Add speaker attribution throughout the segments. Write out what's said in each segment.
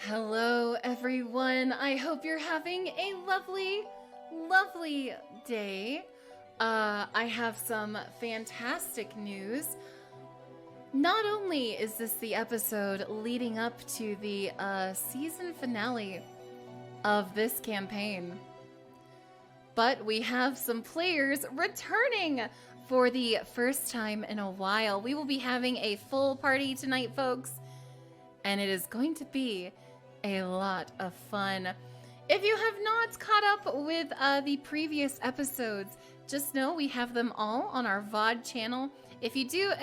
Speaker 1: Hello, everyone. I hope you're having a lovely, lovely day. I have some fantastic news. Not only is this the episode leading up to the season finale of this campaign, but we have some players returning for the first time in a while. We will be having a full party tonight, folks, and it is going to be a lot of fun. If you have not caught up with the previous episodes, just know we have them all on our VOD channel. If you do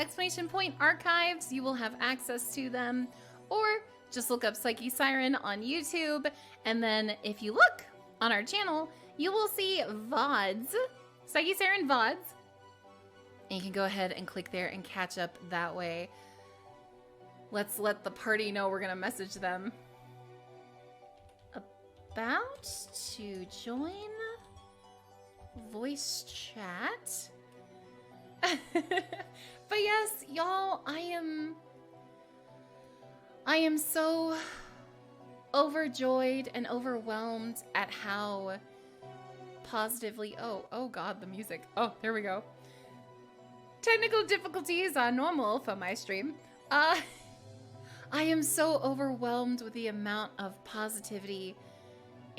Speaker 1: !archives, you will have access to them, or just look up PsycheSiren on YouTube, and then if you look on our channel, you will see VODs, PsycheSiren Vods, and you can go ahead and click there and catch up that way. Let's let the party know we're gonna message them. About to join voice chat. But yes, y'all, I am so overjoyed and overwhelmed at how positively, oh god, the music. Oh, there we go. Technical difficulties are normal for my stream. I am so overwhelmed with the amount of positivity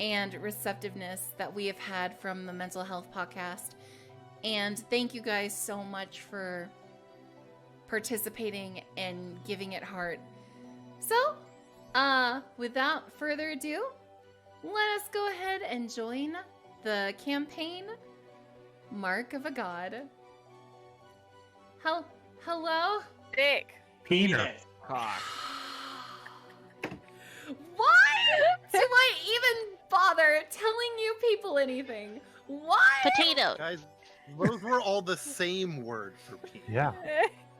Speaker 1: and receptiveness that we have had from the Mental Health Podcast. And thank you guys so much for participating and giving it heart. So, without further ado, let us go ahead and join the campaign Mark of a God. Hello?
Speaker 2: Dick.
Speaker 3: Peanut.
Speaker 2: Cock.
Speaker 1: Why do I even bother telling you people anything? Why?
Speaker 4: Potato.
Speaker 3: Guys, those were all the same word for peanut.
Speaker 5: Yeah.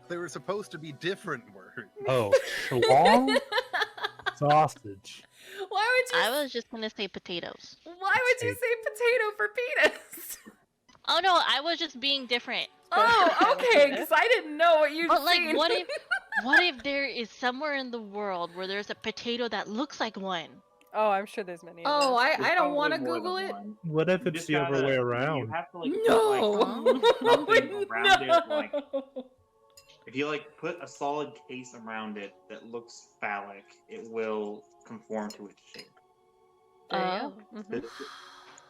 Speaker 3: They were supposed to be different words.
Speaker 5: Oh, schlong? Sausage.
Speaker 1: Why would you?
Speaker 4: I was just gonna say potatoes.
Speaker 1: Why would you say potato for penis?
Speaker 4: Oh no, I was just being different.
Speaker 1: Oh, okay, because I didn't know what you.
Speaker 4: But like, what if there is somewhere in the world where there's a potato that looks like one?
Speaker 2: Oh, I'm sure there's many.
Speaker 1: Oh,
Speaker 2: of
Speaker 1: I don't want to Google it.
Speaker 5: What if it's the other way around?
Speaker 6: You have to like
Speaker 1: No.
Speaker 6: put, like, something around
Speaker 1: No.
Speaker 6: it. Like if you like put a solid case around it that looks phallic, it will conform to its shape.
Speaker 4: Oh.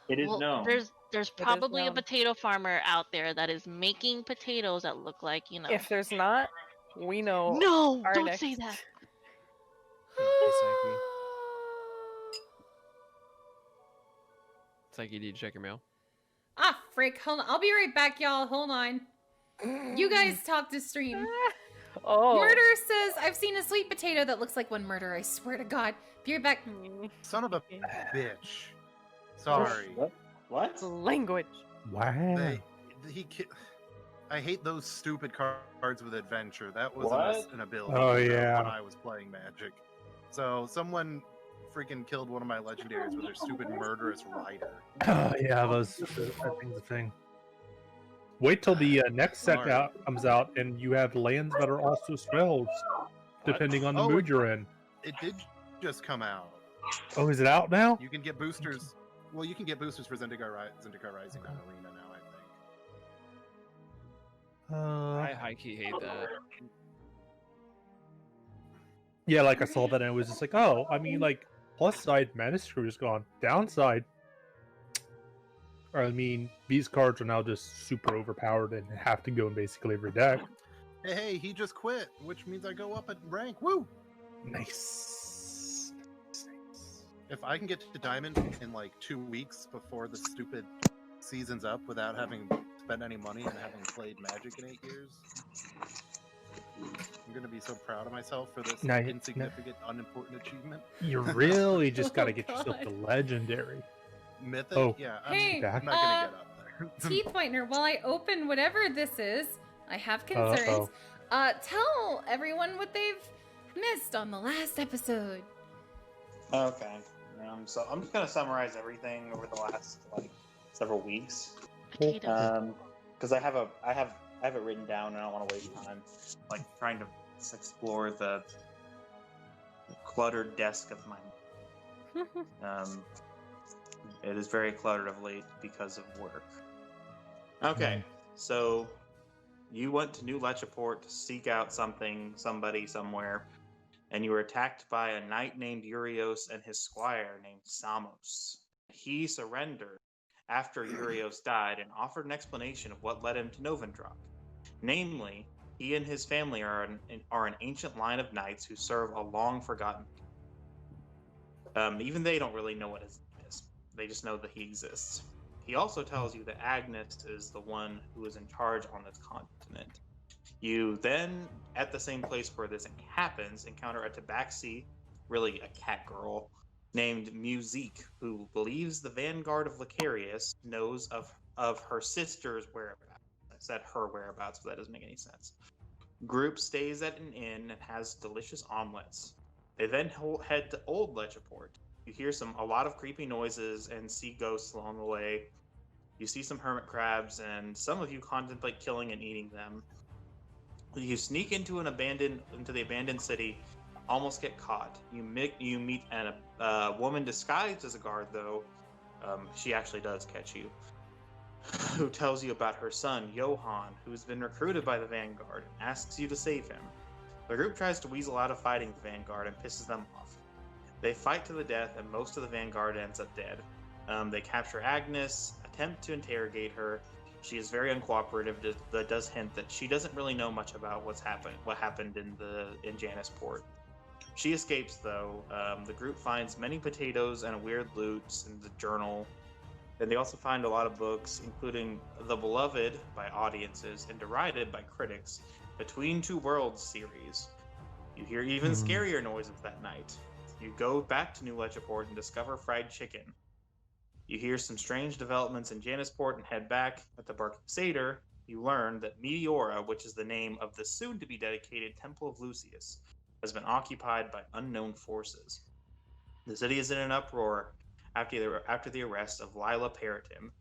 Speaker 6: It is
Speaker 4: Well,
Speaker 6: known.
Speaker 4: there's probably a
Speaker 2: known.
Speaker 4: potato farmer out there that is making potatoes that look like, you know.
Speaker 2: If there's not, we know.
Speaker 4: No,
Speaker 2: our
Speaker 4: don't
Speaker 2: next-
Speaker 4: say that.
Speaker 7: Psyche, did you check your mail?
Speaker 1: Ah, frick! Hold on, I'll be right back, y'all. Hold on. You guys talk to stream.
Speaker 2: Oh.
Speaker 1: Murder says, I've seen a sweet potato that looks like one murder. I swear to God. Be right back.
Speaker 3: Son of a bitch. Sorry.
Speaker 6: What?
Speaker 2: Language.
Speaker 5: Wow.
Speaker 3: I hate those stupid cards with adventure. That was
Speaker 6: What?
Speaker 3: an ability
Speaker 5: Oh, yeah.
Speaker 3: when I was playing Magic. So someone freaking killed one of my legendaries with their stupid murderous rider.
Speaker 5: Oh, yeah, that thing's a thing. Wait till the next set
Speaker 3: Sorry.
Speaker 5: comes out and you have lands that are also spells, depending on the
Speaker 3: Oh,
Speaker 5: mood you're in.
Speaker 3: It did just come out.
Speaker 5: Oh, is it out now?
Speaker 3: You can get boosters. Well, you can get boosters for Zendikar Rising on Arena now, I think.
Speaker 7: I high-key hate that.
Speaker 5: Yeah, like I saw that and it was just like, oh, I mean, like, plus side, Mana Screw is gone. Downside, I mean, these cards are now just super overpowered and have to go in basically every deck.
Speaker 3: Hey, he just quit, which means I go up in rank. Woo!
Speaker 5: Nice.
Speaker 3: If I can get to Diamond in like 2 weeks before the stupid season's up without having spent any money and having played Magic in 8 years, I'm gonna be so proud of myself for this insignificant, unimportant achievement.
Speaker 5: You really just gotta
Speaker 1: Oh,
Speaker 5: get yourself
Speaker 1: God.
Speaker 5: to Legendary.
Speaker 3: Mythic?
Speaker 5: Oh.
Speaker 3: Yeah,
Speaker 1: Hey,
Speaker 3: I'm not gonna get up there.
Speaker 1: Teeth Whitener, while I open whatever this is, I have concerns. Tell everyone what they've missed on the last episode.
Speaker 6: Okay. So I'm just gonna summarize everything over the last several weeks.
Speaker 4: Potatoes.
Speaker 6: Because I have it written down and I don't want to waste time trying to explore the cluttered desk of mine. It is very cluttered of late because of work. Okay, so you went to New Lechaport to seek out somebody, somewhere, and you were attacked by a knight named Urios and his squire named Samos. He surrendered after Urios died and offered an explanation of what led him to Novendrok. Namely, he and his family are an ancient line of knights who serve a long-forgotten even they don't really know what his name is. They just know that he exists. He also tells you that Agnes is the one who is in charge on this continent. You then, at the same place where this happens, encounter a tabaxi, really a cat girl, named Musique, who believes the vanguard of Licarius knows of her sister's whereabouts. I said her whereabouts, but that doesn't make any sense. Group stays at an inn and has delicious omelets. They then head to Old Lechaport. You hear a lot of creepy noises and see ghosts along the way. You see some hermit crabs, and some of you contemplate killing and eating them. You sneak into the abandoned city, almost get caught. You meet a woman disguised as a guard, though. She actually does catch you. Who tells you about her son, Johann, who's been recruited by the Vanguard, and asks you to save him. The group tries to weasel out of fighting the Vanguard and pisses them off. They fight to the death, and most of the Vanguard ends up dead. They capture Agnes, attempt to interrogate her. She is very uncooperative, but does hint that she doesn't really know much about what happened in Janisport. She escapes, though. The group finds many potatoes and a weird loot in the journal. And they also find a lot of books, including the beloved by audiences and derided by critics, Between Two Worlds series. You hear even scarier noises that night. You go back to New Lechaport and discover fried chicken. You hear some strange developments in Janisport and head back. At the Barking Seder, you learn that Meteora, which is the name of the soon-to-be dedicated Temple of Lucius, has been occupied by unknown forces. The city is in an uproar after the arrest of Lila Peritim.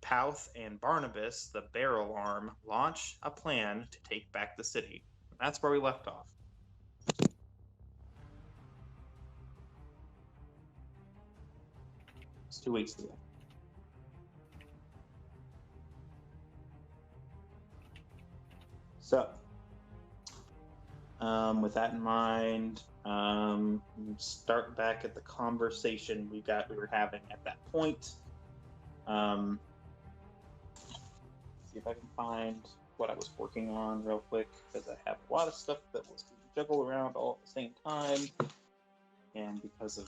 Speaker 6: Pauth and Barnabas, the barrel arm, launch a plan to take back the city. That's where we left off. It's 2 weeks ago. So, with that in mind, start back at the conversation we were having at that point. See if I can find what I was working on real quick, because I have a lot of stuff that was juggled around all at the same time, and because of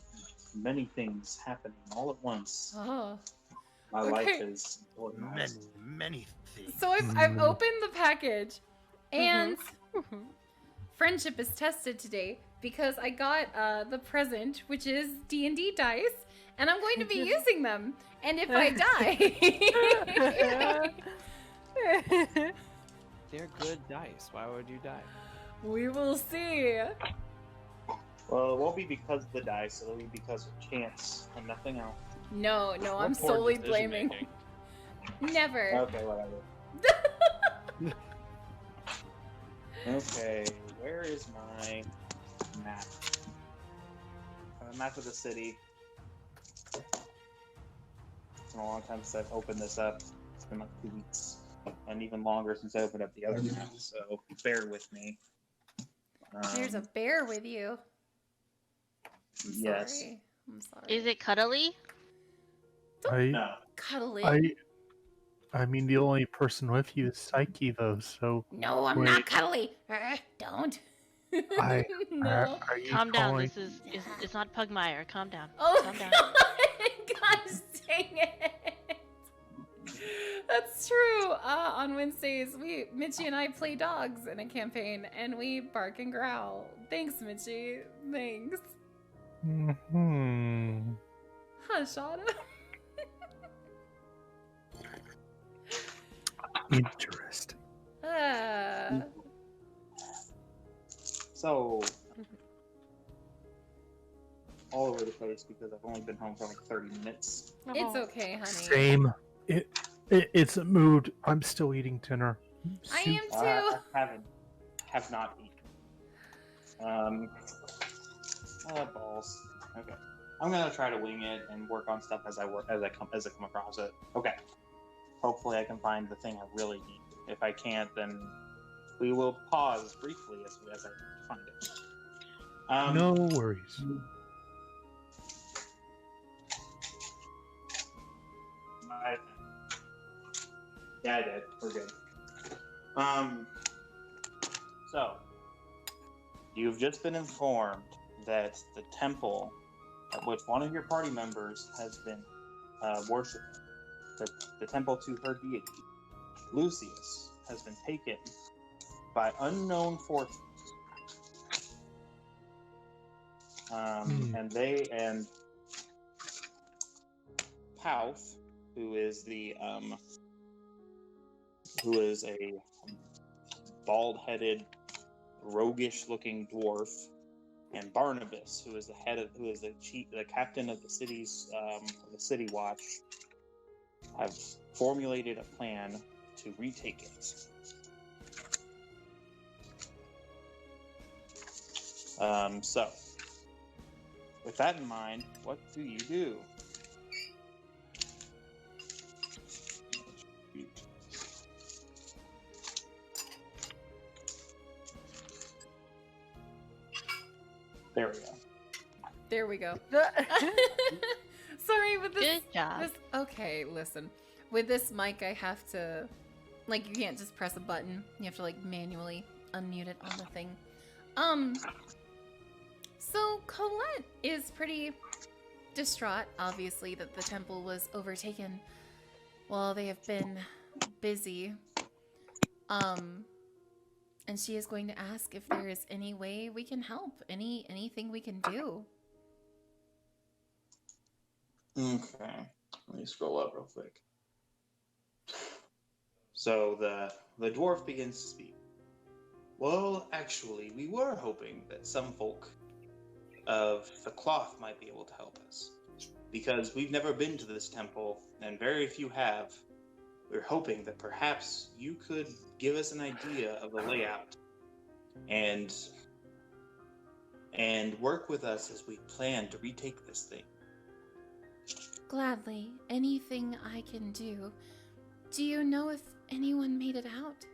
Speaker 6: many things happening all at once, my life is organized.
Speaker 3: Many things.
Speaker 1: So I've opened the package, and friendship is tested today because I got the present, which is D&D dice, and I'm going to be using them. And if I die,
Speaker 7: They're good dice. Why would you die?
Speaker 1: we will see.
Speaker 6: Well, it won't be because of the dice, it'll be because of chance and nothing else.
Speaker 1: No, I'm
Speaker 7: What poor
Speaker 1: solely
Speaker 7: decision
Speaker 1: blaming.
Speaker 7: making.
Speaker 1: Never.
Speaker 6: Okay, whatever. Okay, where is my map? A map of the city. It's been a long time since I've opened this up. It's been like 2 weeks, and even longer since I opened up the other map, so bear with me.
Speaker 1: There's a bear with you. I'm
Speaker 6: Yes.
Speaker 1: sorry. I'm sorry.
Speaker 4: Is it cuddly?
Speaker 6: No.
Speaker 1: Cuddly?
Speaker 5: I mean, the only person with you is Psyche, though. So
Speaker 1: No, I'm
Speaker 5: Wait.
Speaker 1: not cuddly. Don't. No.
Speaker 5: are you
Speaker 4: Calm down.
Speaker 5: calling-
Speaker 4: This is it's not Pugmire. Calm down.
Speaker 1: Oh,
Speaker 4: Calm down.
Speaker 1: God. Gosh dang it. That's true. On Wednesdays, Mitchie and I play dogs in a campaign, and we bark and growl. Thanks, Mitchie. Thanks. Hush, Autumn.
Speaker 5: Interesting.
Speaker 6: So, all over the place because I've only been home for like 30 minutes.
Speaker 1: It's
Speaker 2: Oh.
Speaker 1: okay, honey.
Speaker 5: Same. It's a mood. I'm still eating dinner.
Speaker 1: I
Speaker 5: Soup.
Speaker 1: am too.
Speaker 6: I have not eaten. Balls. Okay. I'm gonna try to wing it and work on stuff as I come across it. Okay. Hopefully I can find the thing I really need. If I can't, then we will pause briefly as I find it.
Speaker 5: No worries.
Speaker 6: Yeah, I did. We're good. So you've just been informed that the temple at which one of your party members has been worshipping, the temple to her deity, Lucius, has been taken by unknown forces. And Pouth, who is a bald-headed, roguish-looking dwarf, and Barnabas, who is the captain of the city watch, have formulated a plan to retake it. So, with that in mind, what do you do? There we go.
Speaker 1: There we go. Sorry, with this.
Speaker 4: Good job.
Speaker 1: Okay, listen. With this mic, I have to, like, you can't just press a button. You have to, like, manually unmute it on the thing. So Colette is pretty distraught, obviously, that the temple was overtaken while they have been busy. And she is going to ask if there is any way we can help, anything we can do.
Speaker 6: Okay, let me scroll up real quick. So the dwarf begins to speak. Well, actually, we were hoping that some folk of the cloth might be able to help us. Because we've never been to this temple, and very few have. We're hoping that perhaps you could give us an idea of the layout and work with us as we plan to retake this thing.
Speaker 1: Gladly, anything I can do. Do you know if anyone made it out?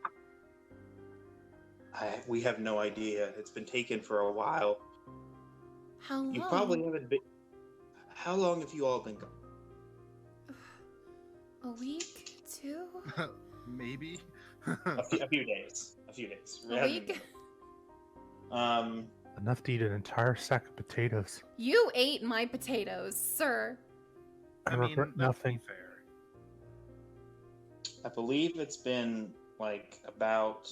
Speaker 6: We have no idea. It's been taken for a while.
Speaker 1: How long?
Speaker 6: You probably haven't been. How long have you all been gone?
Speaker 1: A week? 2?
Speaker 3: Maybe.
Speaker 6: A few days. A few days.
Speaker 1: A week?
Speaker 5: Enough to eat an entire sack of potatoes.
Speaker 1: You ate my potatoes, sir.
Speaker 5: I regret
Speaker 3: that would be
Speaker 5: nothing.
Speaker 3: fair.
Speaker 6: I believe it's been like about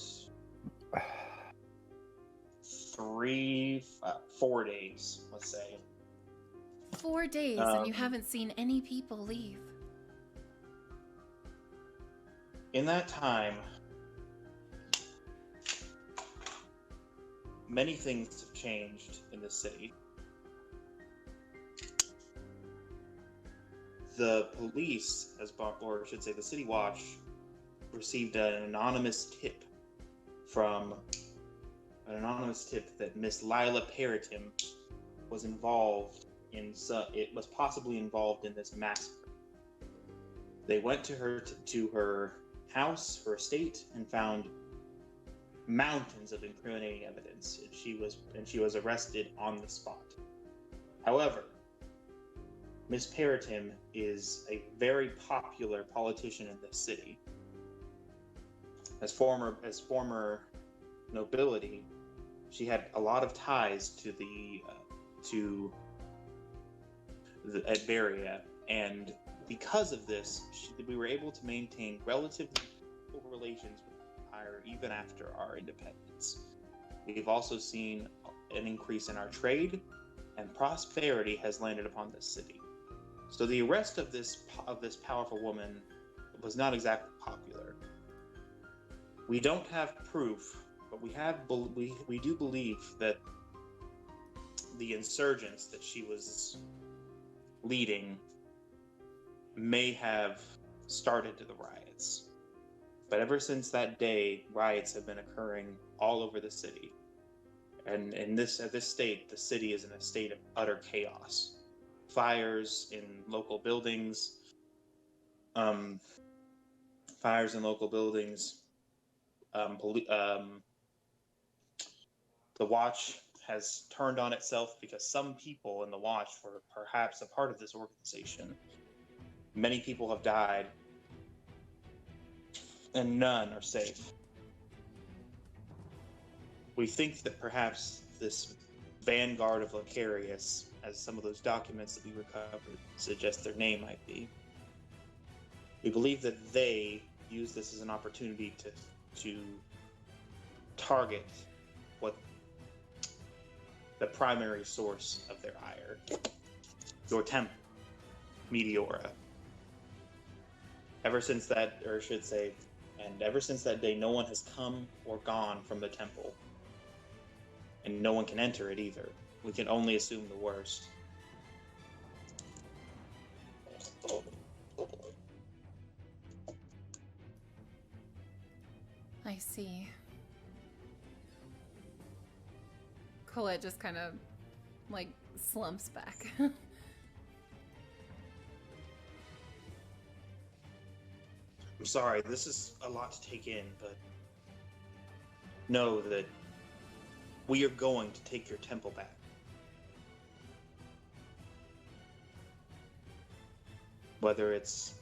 Speaker 6: 4 days, let's say.
Speaker 1: 4 days and you haven't seen any people leave.
Speaker 6: In that time, many things have changed in the city. The police, or I should say the City Watch, received an anonymous tip that Miss Lila Peritim was involved in. It was possibly involved in this massacre. They went to her house, her estate, and found mountains of incriminating evidence. And she was arrested on the spot. However, Miss Peritim is a very popular politician in this city. As former nobility, she had a lot of ties to the Adveria, and because of this, we were able to maintain relatively equal relations with the Empire even after our independence. We've also seen an increase in our trade, and prosperity has landed upon this city. So the arrest of this powerful woman was not exactly popular. We don't have proof, but we do believe that the insurgents that she was leading may have started the riots. But ever since that day, riots have been occurring all over the city. And at this state, the city is in a state of utter chaos. Fires in local buildings. The Watch has turned on itself because some people in the Watch were perhaps a part of this organization. Many people have died, and none are safe. We think that perhaps this vanguard of Lucarius, as some of those documents that we recovered suggest their name might be, we believe that they use this as an opportunity to target what the primary source of their ire, your temple, Meteora. Ever since that day, no one has come or gone from the temple. And no one can enter it either. We can only assume the worst.
Speaker 1: I see. Colette just kind of, like, slumps back.
Speaker 6: I'm sorry, this is a lot to take in, but know that we are going to take your temple back. Whether it's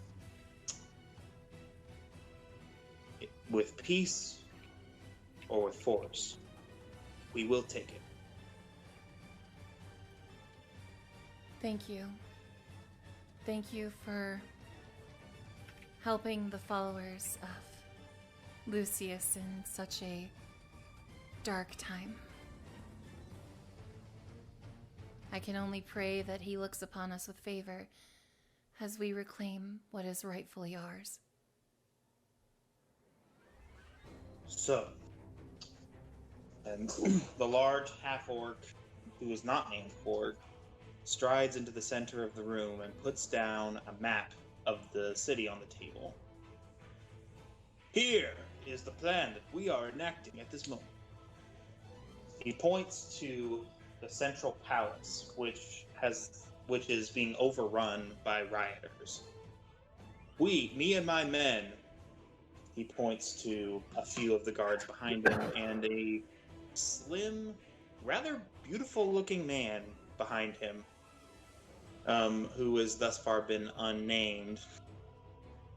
Speaker 6: with peace or with force, we will take it.
Speaker 1: Thank you. Thank you for helping the followers of Lucius in such a dark time. I can only pray that he looks upon us with favor as we reclaim what is rightfully ours.
Speaker 6: So, and the large half-orc, who is not named Orc, strides into the center of the room and puts down a map of the city on the table. Here is the plan that we are enacting at this moment. He points to the central palace, which is being overrun by rioters. Me and my men, he points to a few of the guards behind him and a slim, rather beautiful-looking man behind him, who has thus far been unnamed.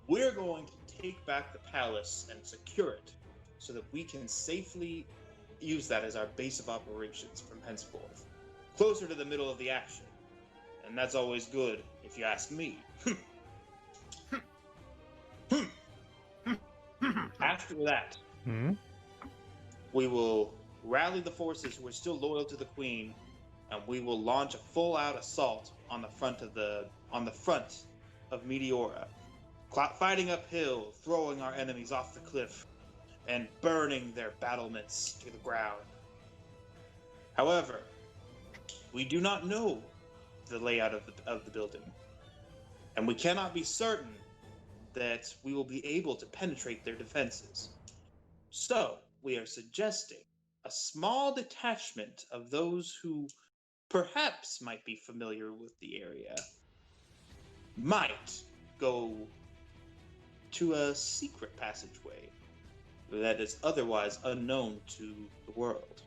Speaker 6: We're going to take back the palace and secure it so that we can safely use that as our base of operations from henceforth, closer to the middle of the action. And that's always good, if you ask me. After that, we will rally the forces who are still loyal to the Queen, and we will launch a full-out assault on the front of Meteora, fighting uphill, throwing our enemies off the cliff, and burning their battlements to the ground. However, we do not know the layout of the building, and we cannot be certain that we will be able to penetrate their defenses. So, we are suggesting a small detachment of those who perhaps might be familiar with the area might go to a secret passageway that is otherwise unknown to the world.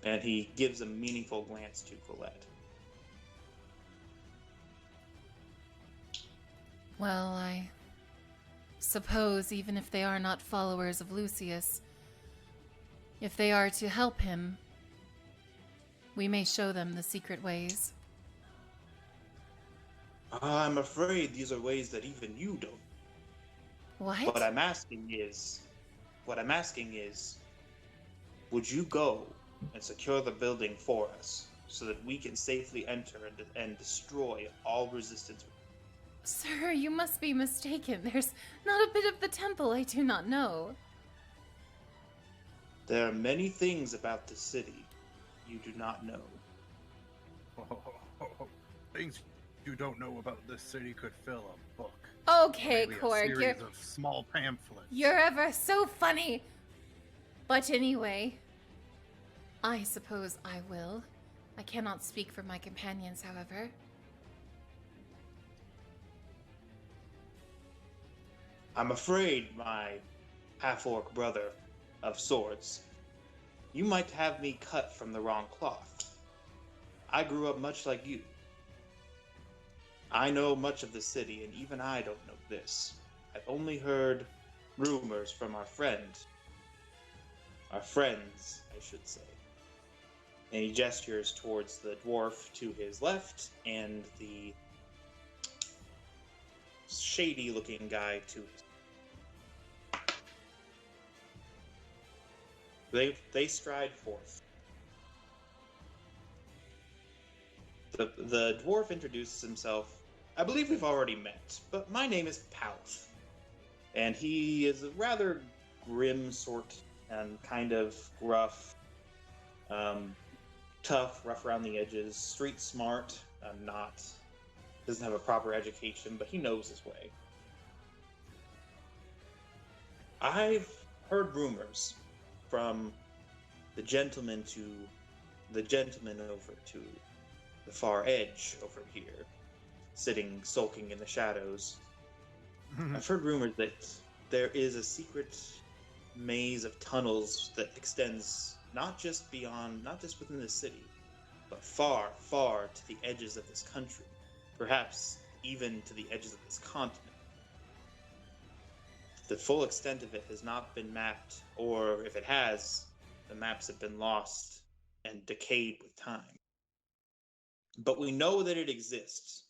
Speaker 6: And he gives a meaningful glance to Colette.
Speaker 1: Well, I suppose even if they are not followers of Lucius, if they are to help him, we may show them the secret ways.
Speaker 6: I'm afraid these are ways that even you don't.
Speaker 1: What?
Speaker 6: What I'm asking is, would you go and secure the building for us so that we can safely enter and destroy all resistance?
Speaker 1: Sir, you must be mistaken. There's not a bit of the temple I do not know.
Speaker 6: There are many things about the city you do not know.
Speaker 3: Things you don't know about this city could fill a book.
Speaker 1: Okay,
Speaker 3: Maybe a
Speaker 1: Korg,
Speaker 3: series of small pamphlets.
Speaker 1: you're ever so funny. But anyway, I suppose I will. I cannot speak for my companions, however.
Speaker 6: I'm afraid, my half-orc brother of sorts, you might have me cut from the wrong cloth. I grew up much like you. I know much of the city, and even I don't know this. I've only heard rumors from our friends. Our friends, I should say. And he gestures towards the dwarf to his left and the shady-looking guy to his. They stride forth. The dwarf introduces himself. I believe we've already met, but my name is Palth. And he is a rather grim sort and kind of gruff, tough, rough around the edges, street smart, doesn't have a proper education, but he knows his way. I've heard rumors from the gentleman over to the far edge over here, sitting sulking in the shadows. I've heard rumors that there is a secret maze of tunnels that extends not just within the city, but far, far to the edges of this country, perhaps even to the edges of this continent. The full extent of it has not been mapped, or if it has, the maps have been lost and decayed with time. But we know that it exists.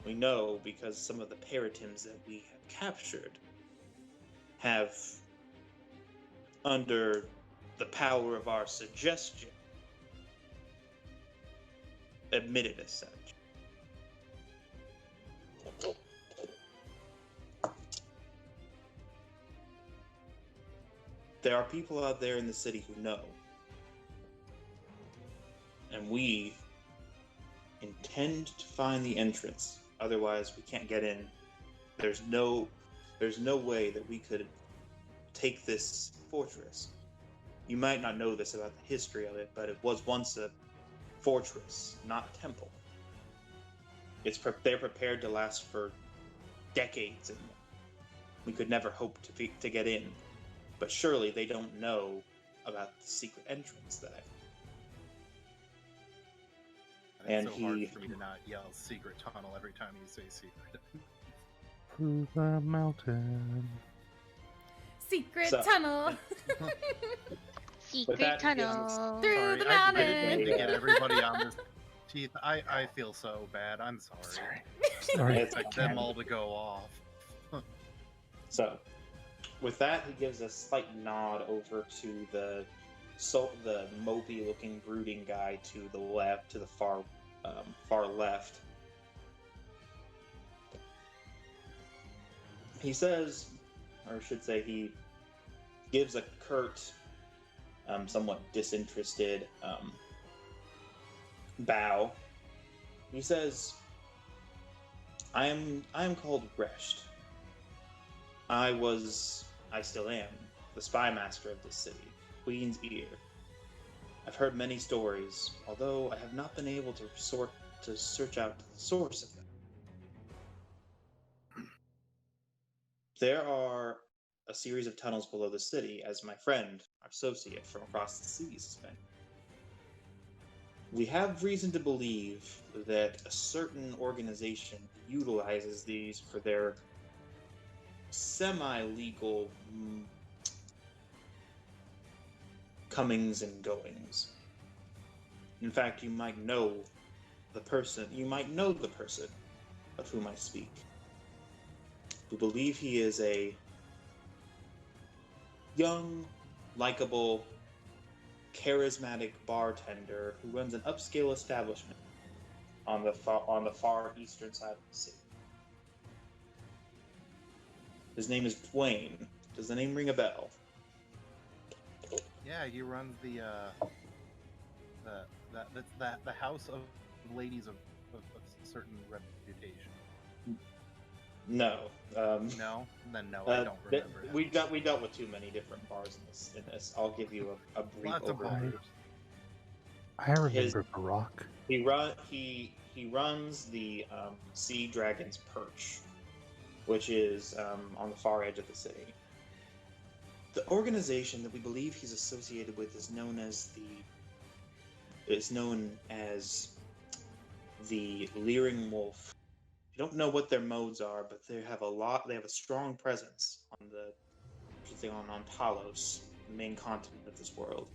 Speaker 6: We know because some of the paratims that we have captured have, under the power of our suggestion, admitted as such. There are people out there in the city who know. And we intend to find the entrance. Otherwise, we can't get in. There's no way that we could take this fortress. You might not know this about the history of it, but it was once a fortress, not a temple. They're prepared to last for decades, and we could never hope to get in. But surely they don't know about the secret entrance that
Speaker 3: And it's so hard for me to not yell secret tunnel every time you say secret.
Speaker 5: Through the mountain.
Speaker 1: Secret tunnel.
Speaker 4: Secret tunnel.
Speaker 1: Through
Speaker 3: Sorry,
Speaker 1: the
Speaker 3: I
Speaker 1: mountain.
Speaker 3: didn't mean to get everybody on this teeth. I feel so bad. I'm sorry.
Speaker 5: Sorry.
Speaker 6: It's
Speaker 3: Expect them all to go off.
Speaker 6: So, with that, he gives a slight nod over to the mopey-looking, brooding guy to the left, to the far left. He says, or I should say, he gives a curt, somewhat disinterested bow. He says, "I am called Resht. I still am, the spy master of this city, Queen's Ear. I've heard many stories, although I have not been able to search out the source of them. There are a series of tunnels below the city, as my friend, our associate from across the seas, has been. We have reason to believe that a certain organization utilizes these for their semi-legal comings and goings. In fact, you might know the person of whom I speak. We believe he is a young, likable, charismatic bartender who runs an upscale establishment on the far eastern side of the city. His name is Dwayne. Does the name ring a bell?"
Speaker 3: Yeah, he runs the the house of ladies of certain reputation.
Speaker 6: No.
Speaker 3: No, then no, I don't remember.
Speaker 6: We dealt with too many different bars in this. I'll give you a brief
Speaker 3: Lots of
Speaker 6: overview.
Speaker 3: bars.
Speaker 5: I remember Barack.
Speaker 6: He runs the Sea Dragon's Perch, which is on the far edge of the city. The organization that we believe he's associated with is known as the Leering Wolf. You don't know what their modes are, but they have a strong presence on Talos, the main continent of this world.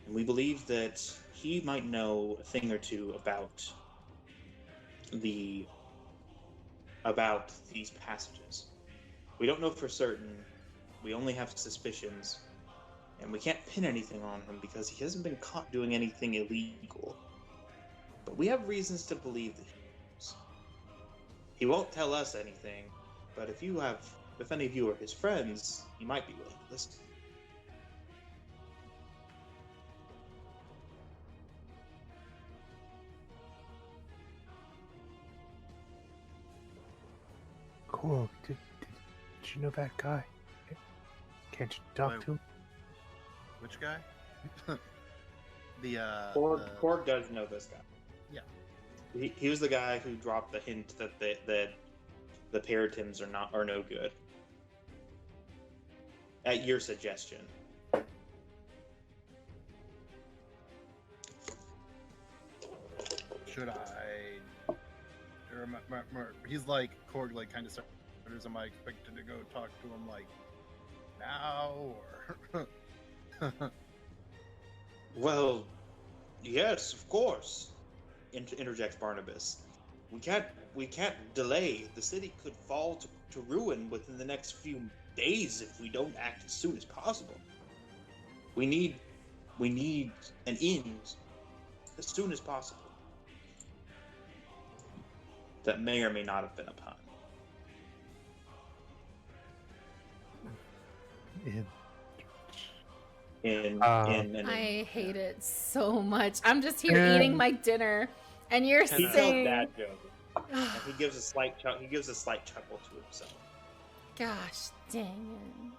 Speaker 6: And we believe that he might know a thing or two about these passages. We don't know for certain. We only have suspicions, and we can't pin anything on him because he hasn't been caught doing anything illegal. But we have reasons to believe that he knows. He won't tell us anything, but if any of you are his friends, he might be willing to listen.
Speaker 5: Cool. Did you know that guy? Can't you talk to him?
Speaker 3: Which guy?
Speaker 6: Korg does know this guy.
Speaker 3: Yeah.
Speaker 6: He was the guy who dropped the hint that the Paratims are no good. At your suggestion.
Speaker 3: Should I? He's like Korg, like kind of starters. Am I expected to go talk to him like now or?
Speaker 6: Well, yes, of course. Interjects Barnabas. We can't delay. The city could fall to ruin within the next few days if we don't act as soon as possible. We need an end as soon as possible. That may or may not have been a pun.
Speaker 1: I hate it so much. I'm just here eating my dinner, and you're
Speaker 6: He tells
Speaker 1: saying,
Speaker 6: that joke. And he gives a slight chuckle to himself.
Speaker 1: "Gosh dang it!"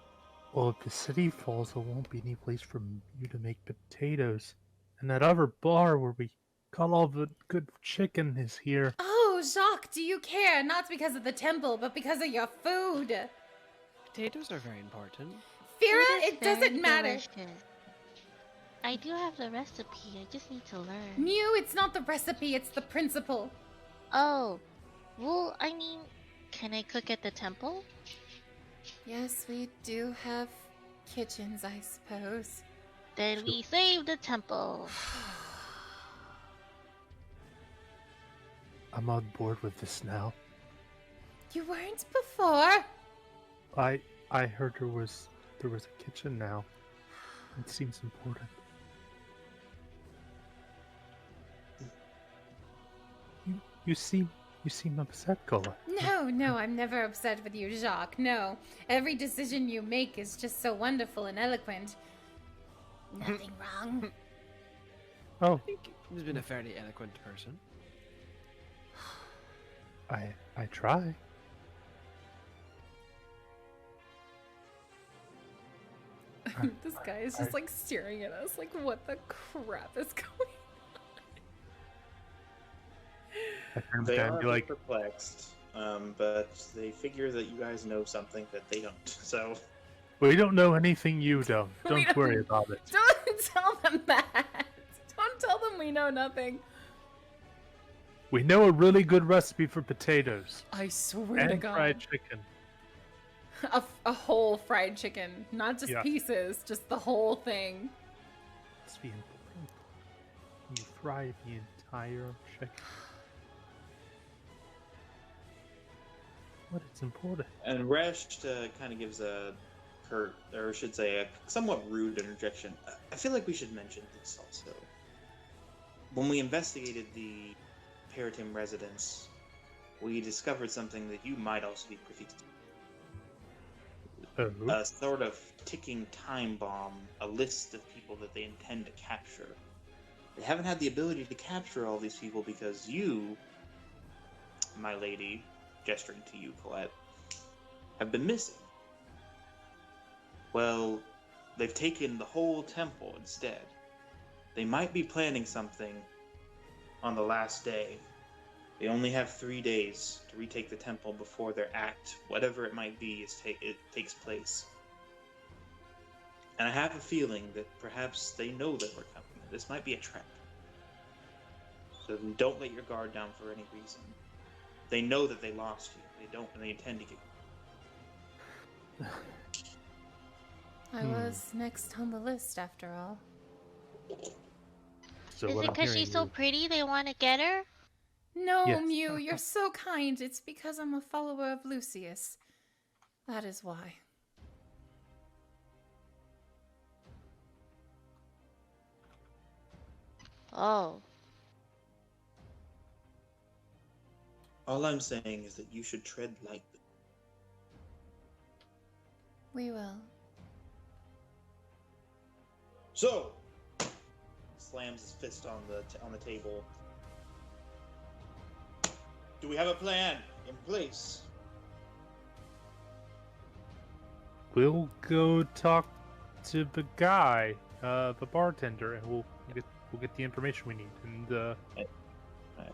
Speaker 5: Well, if the city falls, there won't be any place for you to make potatoes. And that other bar where we got all the good chicken is here.
Speaker 1: Oh, Jacques, do you care? Not because of the temple, but because of your food.
Speaker 7: Potatoes are very important.
Speaker 1: Fira,
Speaker 4: Food is
Speaker 1: it doesn't
Speaker 4: very
Speaker 1: matter.
Speaker 4: delicious. I do have the recipe. I just need to learn.
Speaker 1: Mew, it's not the recipe, it's the principle.
Speaker 4: Oh, well, I mean, can I cook at the temple?
Speaker 1: Yes, we do have kitchens, I suppose.
Speaker 4: Then we save the temple.
Speaker 5: I'm on board with this now.
Speaker 1: You weren't before.
Speaker 5: I heard there was a kitchen now. It seems important. You seem upset, Cola.
Speaker 1: No, I'm never upset with you, Jacques. No. Every decision you make is just so wonderful and eloquent. Nothing wrong.
Speaker 5: Oh,
Speaker 7: I think he's been a fairly eloquent person.
Speaker 5: I try.
Speaker 1: This guy is just like staring at us like, what the crap is going
Speaker 5: I turn
Speaker 6: They
Speaker 5: back and
Speaker 6: are
Speaker 5: be like,
Speaker 6: perplexed, but they figure that you guys know something that they don't. So
Speaker 5: we don't know anything you don't.
Speaker 1: We
Speaker 5: Don't worry about it.
Speaker 1: Don't tell them that. Don't tell them we know nothing.
Speaker 5: We know a really good recipe for potatoes.
Speaker 1: I swear to
Speaker 5: And
Speaker 1: God.
Speaker 5: fried chicken.
Speaker 1: A whole fried chicken. Not just
Speaker 5: Yeah.
Speaker 1: pieces, just the whole thing.
Speaker 5: It's the important. You fry the entire chicken. But it's important.
Speaker 6: and Resh kind of gives a curt, or I should say, a somewhat rude interjection. I feel like we should mention this also. When we investigated the Paratim residence, we discovered something that you might also be privy to.
Speaker 5: Oh.
Speaker 6: A sort of ticking time bomb, a list of people that they intend to capture. they haven't had the ability to capture all these people because you, my lady, gesturing to you, Colette, have been missing. Well, they've taken the whole temple instead. They might be planning something on the last day. They only have 3 days to retake the temple before their act, whatever it might be, it takes place. And I have a feeling that perhaps they know that we're coming. This might be a trap. So don't let your guard down for any reason. They know that they lost you. They don't, and they intend to get you.
Speaker 1: I was next on the list after all.
Speaker 5: So
Speaker 4: Is
Speaker 5: what
Speaker 4: it
Speaker 5: I'm
Speaker 4: because
Speaker 5: hearing
Speaker 4: she's so
Speaker 5: is-
Speaker 4: pretty they want to get her?
Speaker 1: No,
Speaker 5: Yes.
Speaker 1: Mew, you're so kind. It's because I'm a follower of Lucius. That is why.
Speaker 4: Oh.
Speaker 6: All I'm saying is that you should tread lightly.
Speaker 1: We will.
Speaker 6: So, slams his fist on the table. Do we have a plan in place?
Speaker 5: We'll go talk to the guy, the bartender, and we'll get the information we need. And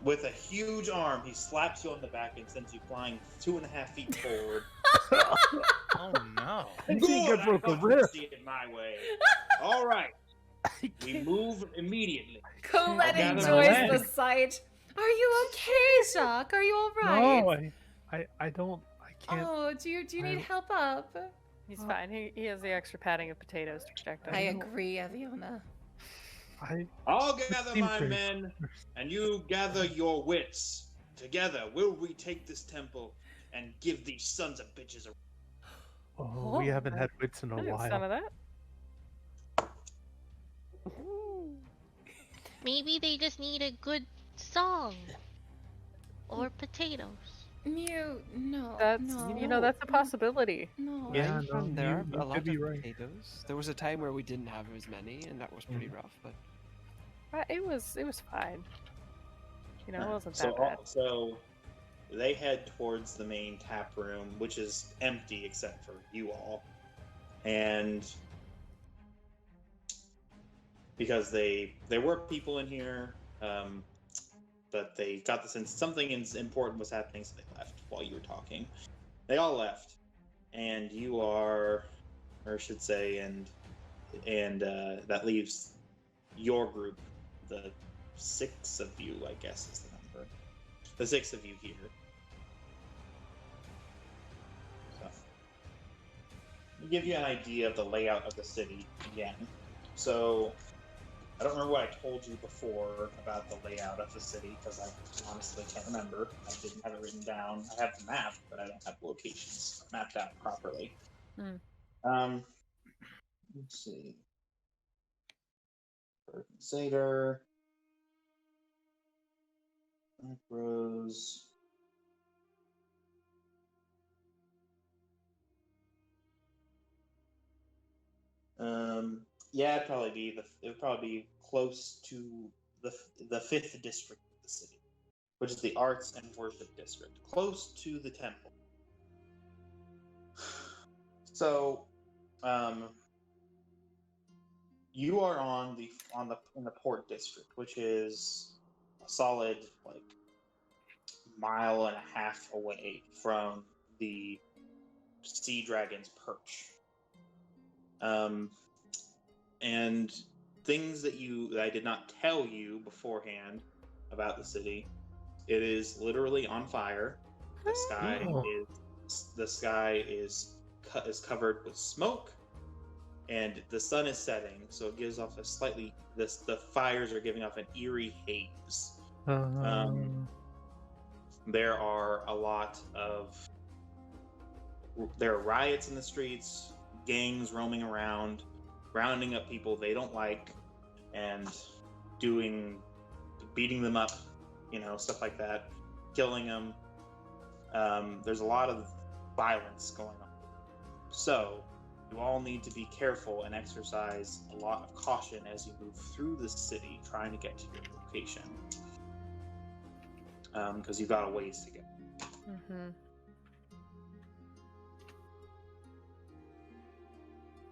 Speaker 6: With a huge arm, he slaps you on the back and sends you flying 2.5 feet forward.
Speaker 3: Oh no.
Speaker 5: I think I broke a
Speaker 6: thought you'd
Speaker 5: rib.
Speaker 6: see it my way. All right, we move immediately.
Speaker 1: Colette
Speaker 6: gather
Speaker 1: enjoys
Speaker 5: my
Speaker 1: the
Speaker 5: leg.
Speaker 1: sight. Are you okay, Jacques? Are you all right?
Speaker 5: no, I don't. I can't.
Speaker 1: Oh, do you need
Speaker 5: I-
Speaker 1: help up?
Speaker 2: He's fine. He has the extra padding of potatoes to protect him.
Speaker 1: I agree, Aviona.
Speaker 6: I'll gather
Speaker 5: Seems
Speaker 6: my
Speaker 5: very-
Speaker 6: men, and you gather your wits. Together, we'll retake this temple and give these sons of bitches a...
Speaker 5: Oh, we haven't had wits in a
Speaker 2: I didn't
Speaker 5: while.
Speaker 2: some of that.
Speaker 4: Maybe they just need a good song. Or potatoes.
Speaker 1: Mew, no.
Speaker 2: That's
Speaker 1: no.
Speaker 2: that's a possibility.
Speaker 1: No.
Speaker 5: Yeah,
Speaker 7: Where I'm from,
Speaker 5: no,
Speaker 7: there
Speaker 5: you
Speaker 7: are a lot
Speaker 5: could be
Speaker 7: of
Speaker 5: right.
Speaker 7: potatoes. There was a time where we didn't have as many, and that was pretty rough. But
Speaker 2: It was fine. It wasn't that bad.
Speaker 6: So they head towards the main tap room, which is empty except for you all. And because there were people in here, but they got the sense something important was happening, so they left while you were talking. They all left, and you are, or I should say, and that leaves your group, the 6 of you, I guess is the number. The 6 of you here. So, to give you an idea of the layout of the city again. So, I don't remember what I told you before about the layout of the city, because I honestly can't remember. I didn't have it written down. I have the map, but I don't have locations mapped out properly. Let's see. Seder. Rose. Yeah, it'd probably be close to the 5th district of the city, which is the arts and worship district, close to the temple. So, you are in the port district, which is a solid 1.5 miles away from the Sea Dragon's perch. And things that I did not tell you beforehand about the city. It is literally on fire. The sky is covered with smoke, and the sun is setting, so it gives off a slightly. The fires are giving off an eerie haze. There are a lot of. There are riots in the streets, gangs roaming around, rounding up people they don't like, and beating them up, stuff like that, killing them. There's a lot of violence going on. So, You all need to be careful and exercise a lot of caution as you move through the city trying to get to your location. Because you've got a ways to go.
Speaker 2: Mm-hmm.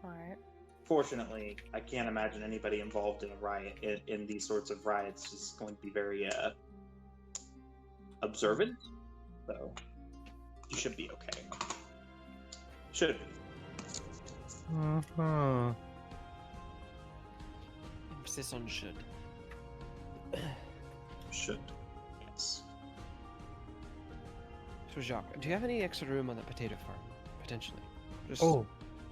Speaker 2: Alright.
Speaker 6: Fortunately, I can't imagine anybody involved in a riot, in these sorts of riots, is going to be very observant. So, you should be okay. Should be.
Speaker 5: Uh-huh.
Speaker 7: Emphasis on should.
Speaker 6: Should. Yes.
Speaker 7: So Jacques, do you have any extra room on the potato farm? Potentially. Just...
Speaker 5: Oh,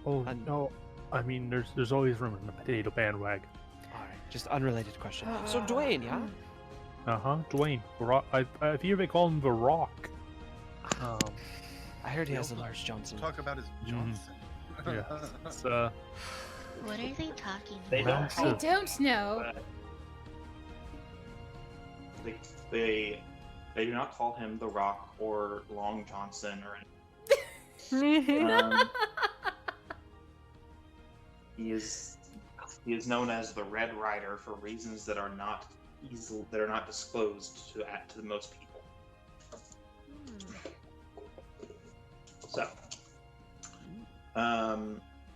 Speaker 7: Un-
Speaker 5: no. I mean, there's always room in the potato bandwagon.
Speaker 7: Alright, just unrelated question. So Dwayne, yeah?
Speaker 5: Dwayne. I hear they call him the Rock.
Speaker 7: I heard he has a large Johnson.
Speaker 3: Talk about his Johnson.
Speaker 5: Yeah. It's,
Speaker 4: What are they talking
Speaker 6: They
Speaker 4: about?
Speaker 6: don't
Speaker 1: I
Speaker 6: have,
Speaker 1: don't know.
Speaker 6: they do not call him the Rock or Long Johnson or he is known as the Red Rider for reasons that are not disclosed to the most people. So,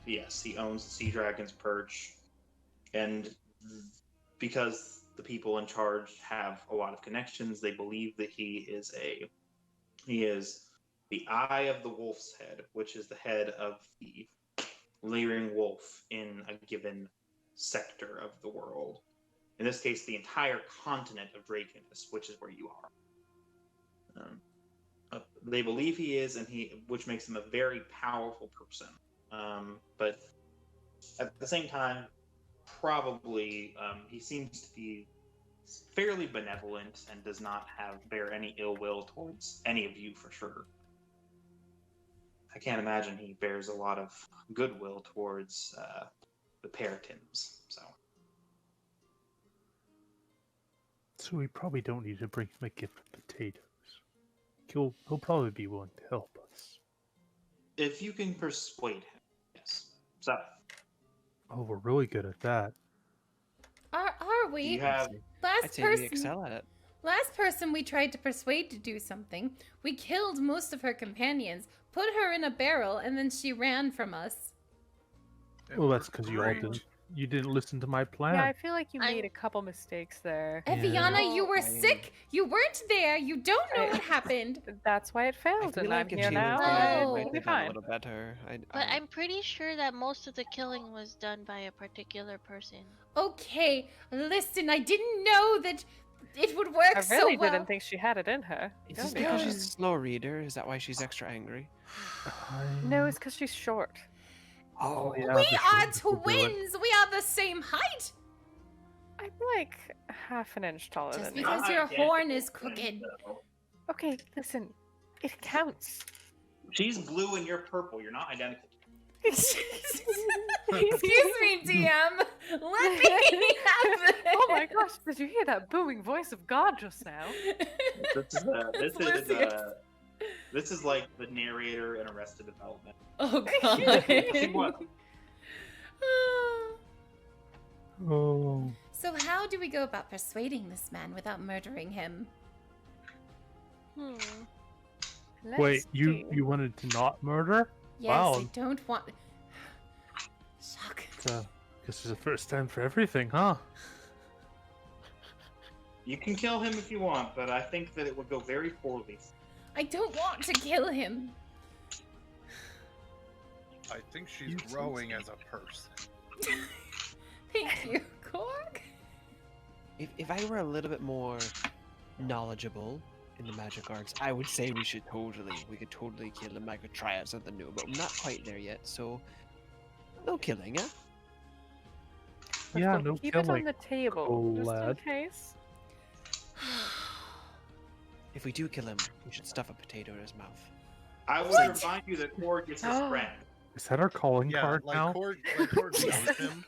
Speaker 6: yes, he owns the Sea Dragon's Perch, and because the people in charge have a lot of connections, they believe that he is the eye of the wolf's head, which is the head of the leering wolf in a given sector of the world. In this case, the entire continent of Draconis, which is where you are. They believe he is, which makes him a very powerful person. But at the same time, probably he seems to be fairly benevolent and does not bear any ill will towards any of you for sure. I can't imagine he bears a lot of goodwill towards the Peritons.
Speaker 5: So we probably don't need to bring him a gift of potatoes. He'll probably be willing to help us.
Speaker 6: If you can persuade him, yes. So.
Speaker 5: Oh, we're really good at that.
Speaker 1: Are we?
Speaker 6: You have
Speaker 7: I'd say we excel at it.
Speaker 1: Last person we tried to persuade to do something, we killed most of her companions, put her in a barrel, and then she ran from us.
Speaker 5: Well, that's because you didn't listen to my plan.
Speaker 2: Yeah, I feel like you made a couple mistakes there.
Speaker 1: Eviana, you were
Speaker 7: I mean-
Speaker 1: sick. You weren't there. You don't know what happened.
Speaker 2: That's why it
Speaker 7: I
Speaker 2: failed,
Speaker 7: feel
Speaker 2: and
Speaker 7: like
Speaker 2: I'm
Speaker 7: if
Speaker 2: here
Speaker 7: she
Speaker 2: now.
Speaker 7: was there, it
Speaker 1: Oh.
Speaker 7: might
Speaker 2: We'll be
Speaker 7: have been a
Speaker 2: fine.
Speaker 7: little better.
Speaker 4: But I'm pretty sure that most of the killing was done by a particular person.
Speaker 1: Okay, listen, I didn't know that it would work
Speaker 2: I
Speaker 1: so
Speaker 2: really
Speaker 1: well.
Speaker 2: didn't think she had it in her.
Speaker 7: Is this because she's a slow reader? Is that why she's extra angry?
Speaker 2: No, it's because she's short.
Speaker 5: Oh, yeah.
Speaker 1: We
Speaker 5: the
Speaker 1: are
Speaker 5: shoulders will do it.
Speaker 1: twins. We are the same height.
Speaker 2: I'm like half an inch taller
Speaker 1: Just
Speaker 2: than you.
Speaker 1: because your horn is crooked.
Speaker 2: Okay, listen, it counts.
Speaker 6: She's blue and you're purple. You're not identical.
Speaker 1: Excuse me, DM. Let me have this.
Speaker 2: Oh my gosh, did you hear that booming voice of God just now?
Speaker 6: This is like the narrator in Arrested Development.
Speaker 1: Oh
Speaker 6: She
Speaker 1: god.
Speaker 6: was.
Speaker 5: Oh.
Speaker 1: So how do we go about persuading this man without murdering him?
Speaker 2: Let's
Speaker 5: Wait,
Speaker 2: see.
Speaker 5: you wanted to not murder?
Speaker 1: Yes,
Speaker 5: Wow.
Speaker 1: I don't want. Shock.
Speaker 5: Guess there's a first time for everything, huh?
Speaker 6: You can kill him if you want, but I think that it would go very poorly.
Speaker 1: I don't want to kill him.
Speaker 3: I think she's growing as a person.
Speaker 1: Thank you, Korg.
Speaker 7: If I were a little bit more knowledgeable in the magic arts, I would say we could totally kill him. I could try out something new, but I'm not quite there yet, so no killing, eh?
Speaker 5: Yeah,
Speaker 2: Crystal,
Speaker 5: no
Speaker 2: keep it on
Speaker 5: killing,
Speaker 2: the table,
Speaker 5: cool
Speaker 2: just in
Speaker 5: lad.
Speaker 2: case.
Speaker 7: If we do kill him, we should stuff a potato in his mouth.
Speaker 6: I will
Speaker 1: What?
Speaker 6: remind you that Korg is his friend.
Speaker 5: Is that our calling
Speaker 3: Yeah,
Speaker 5: card
Speaker 3: like
Speaker 5: now?
Speaker 3: Korg knows him.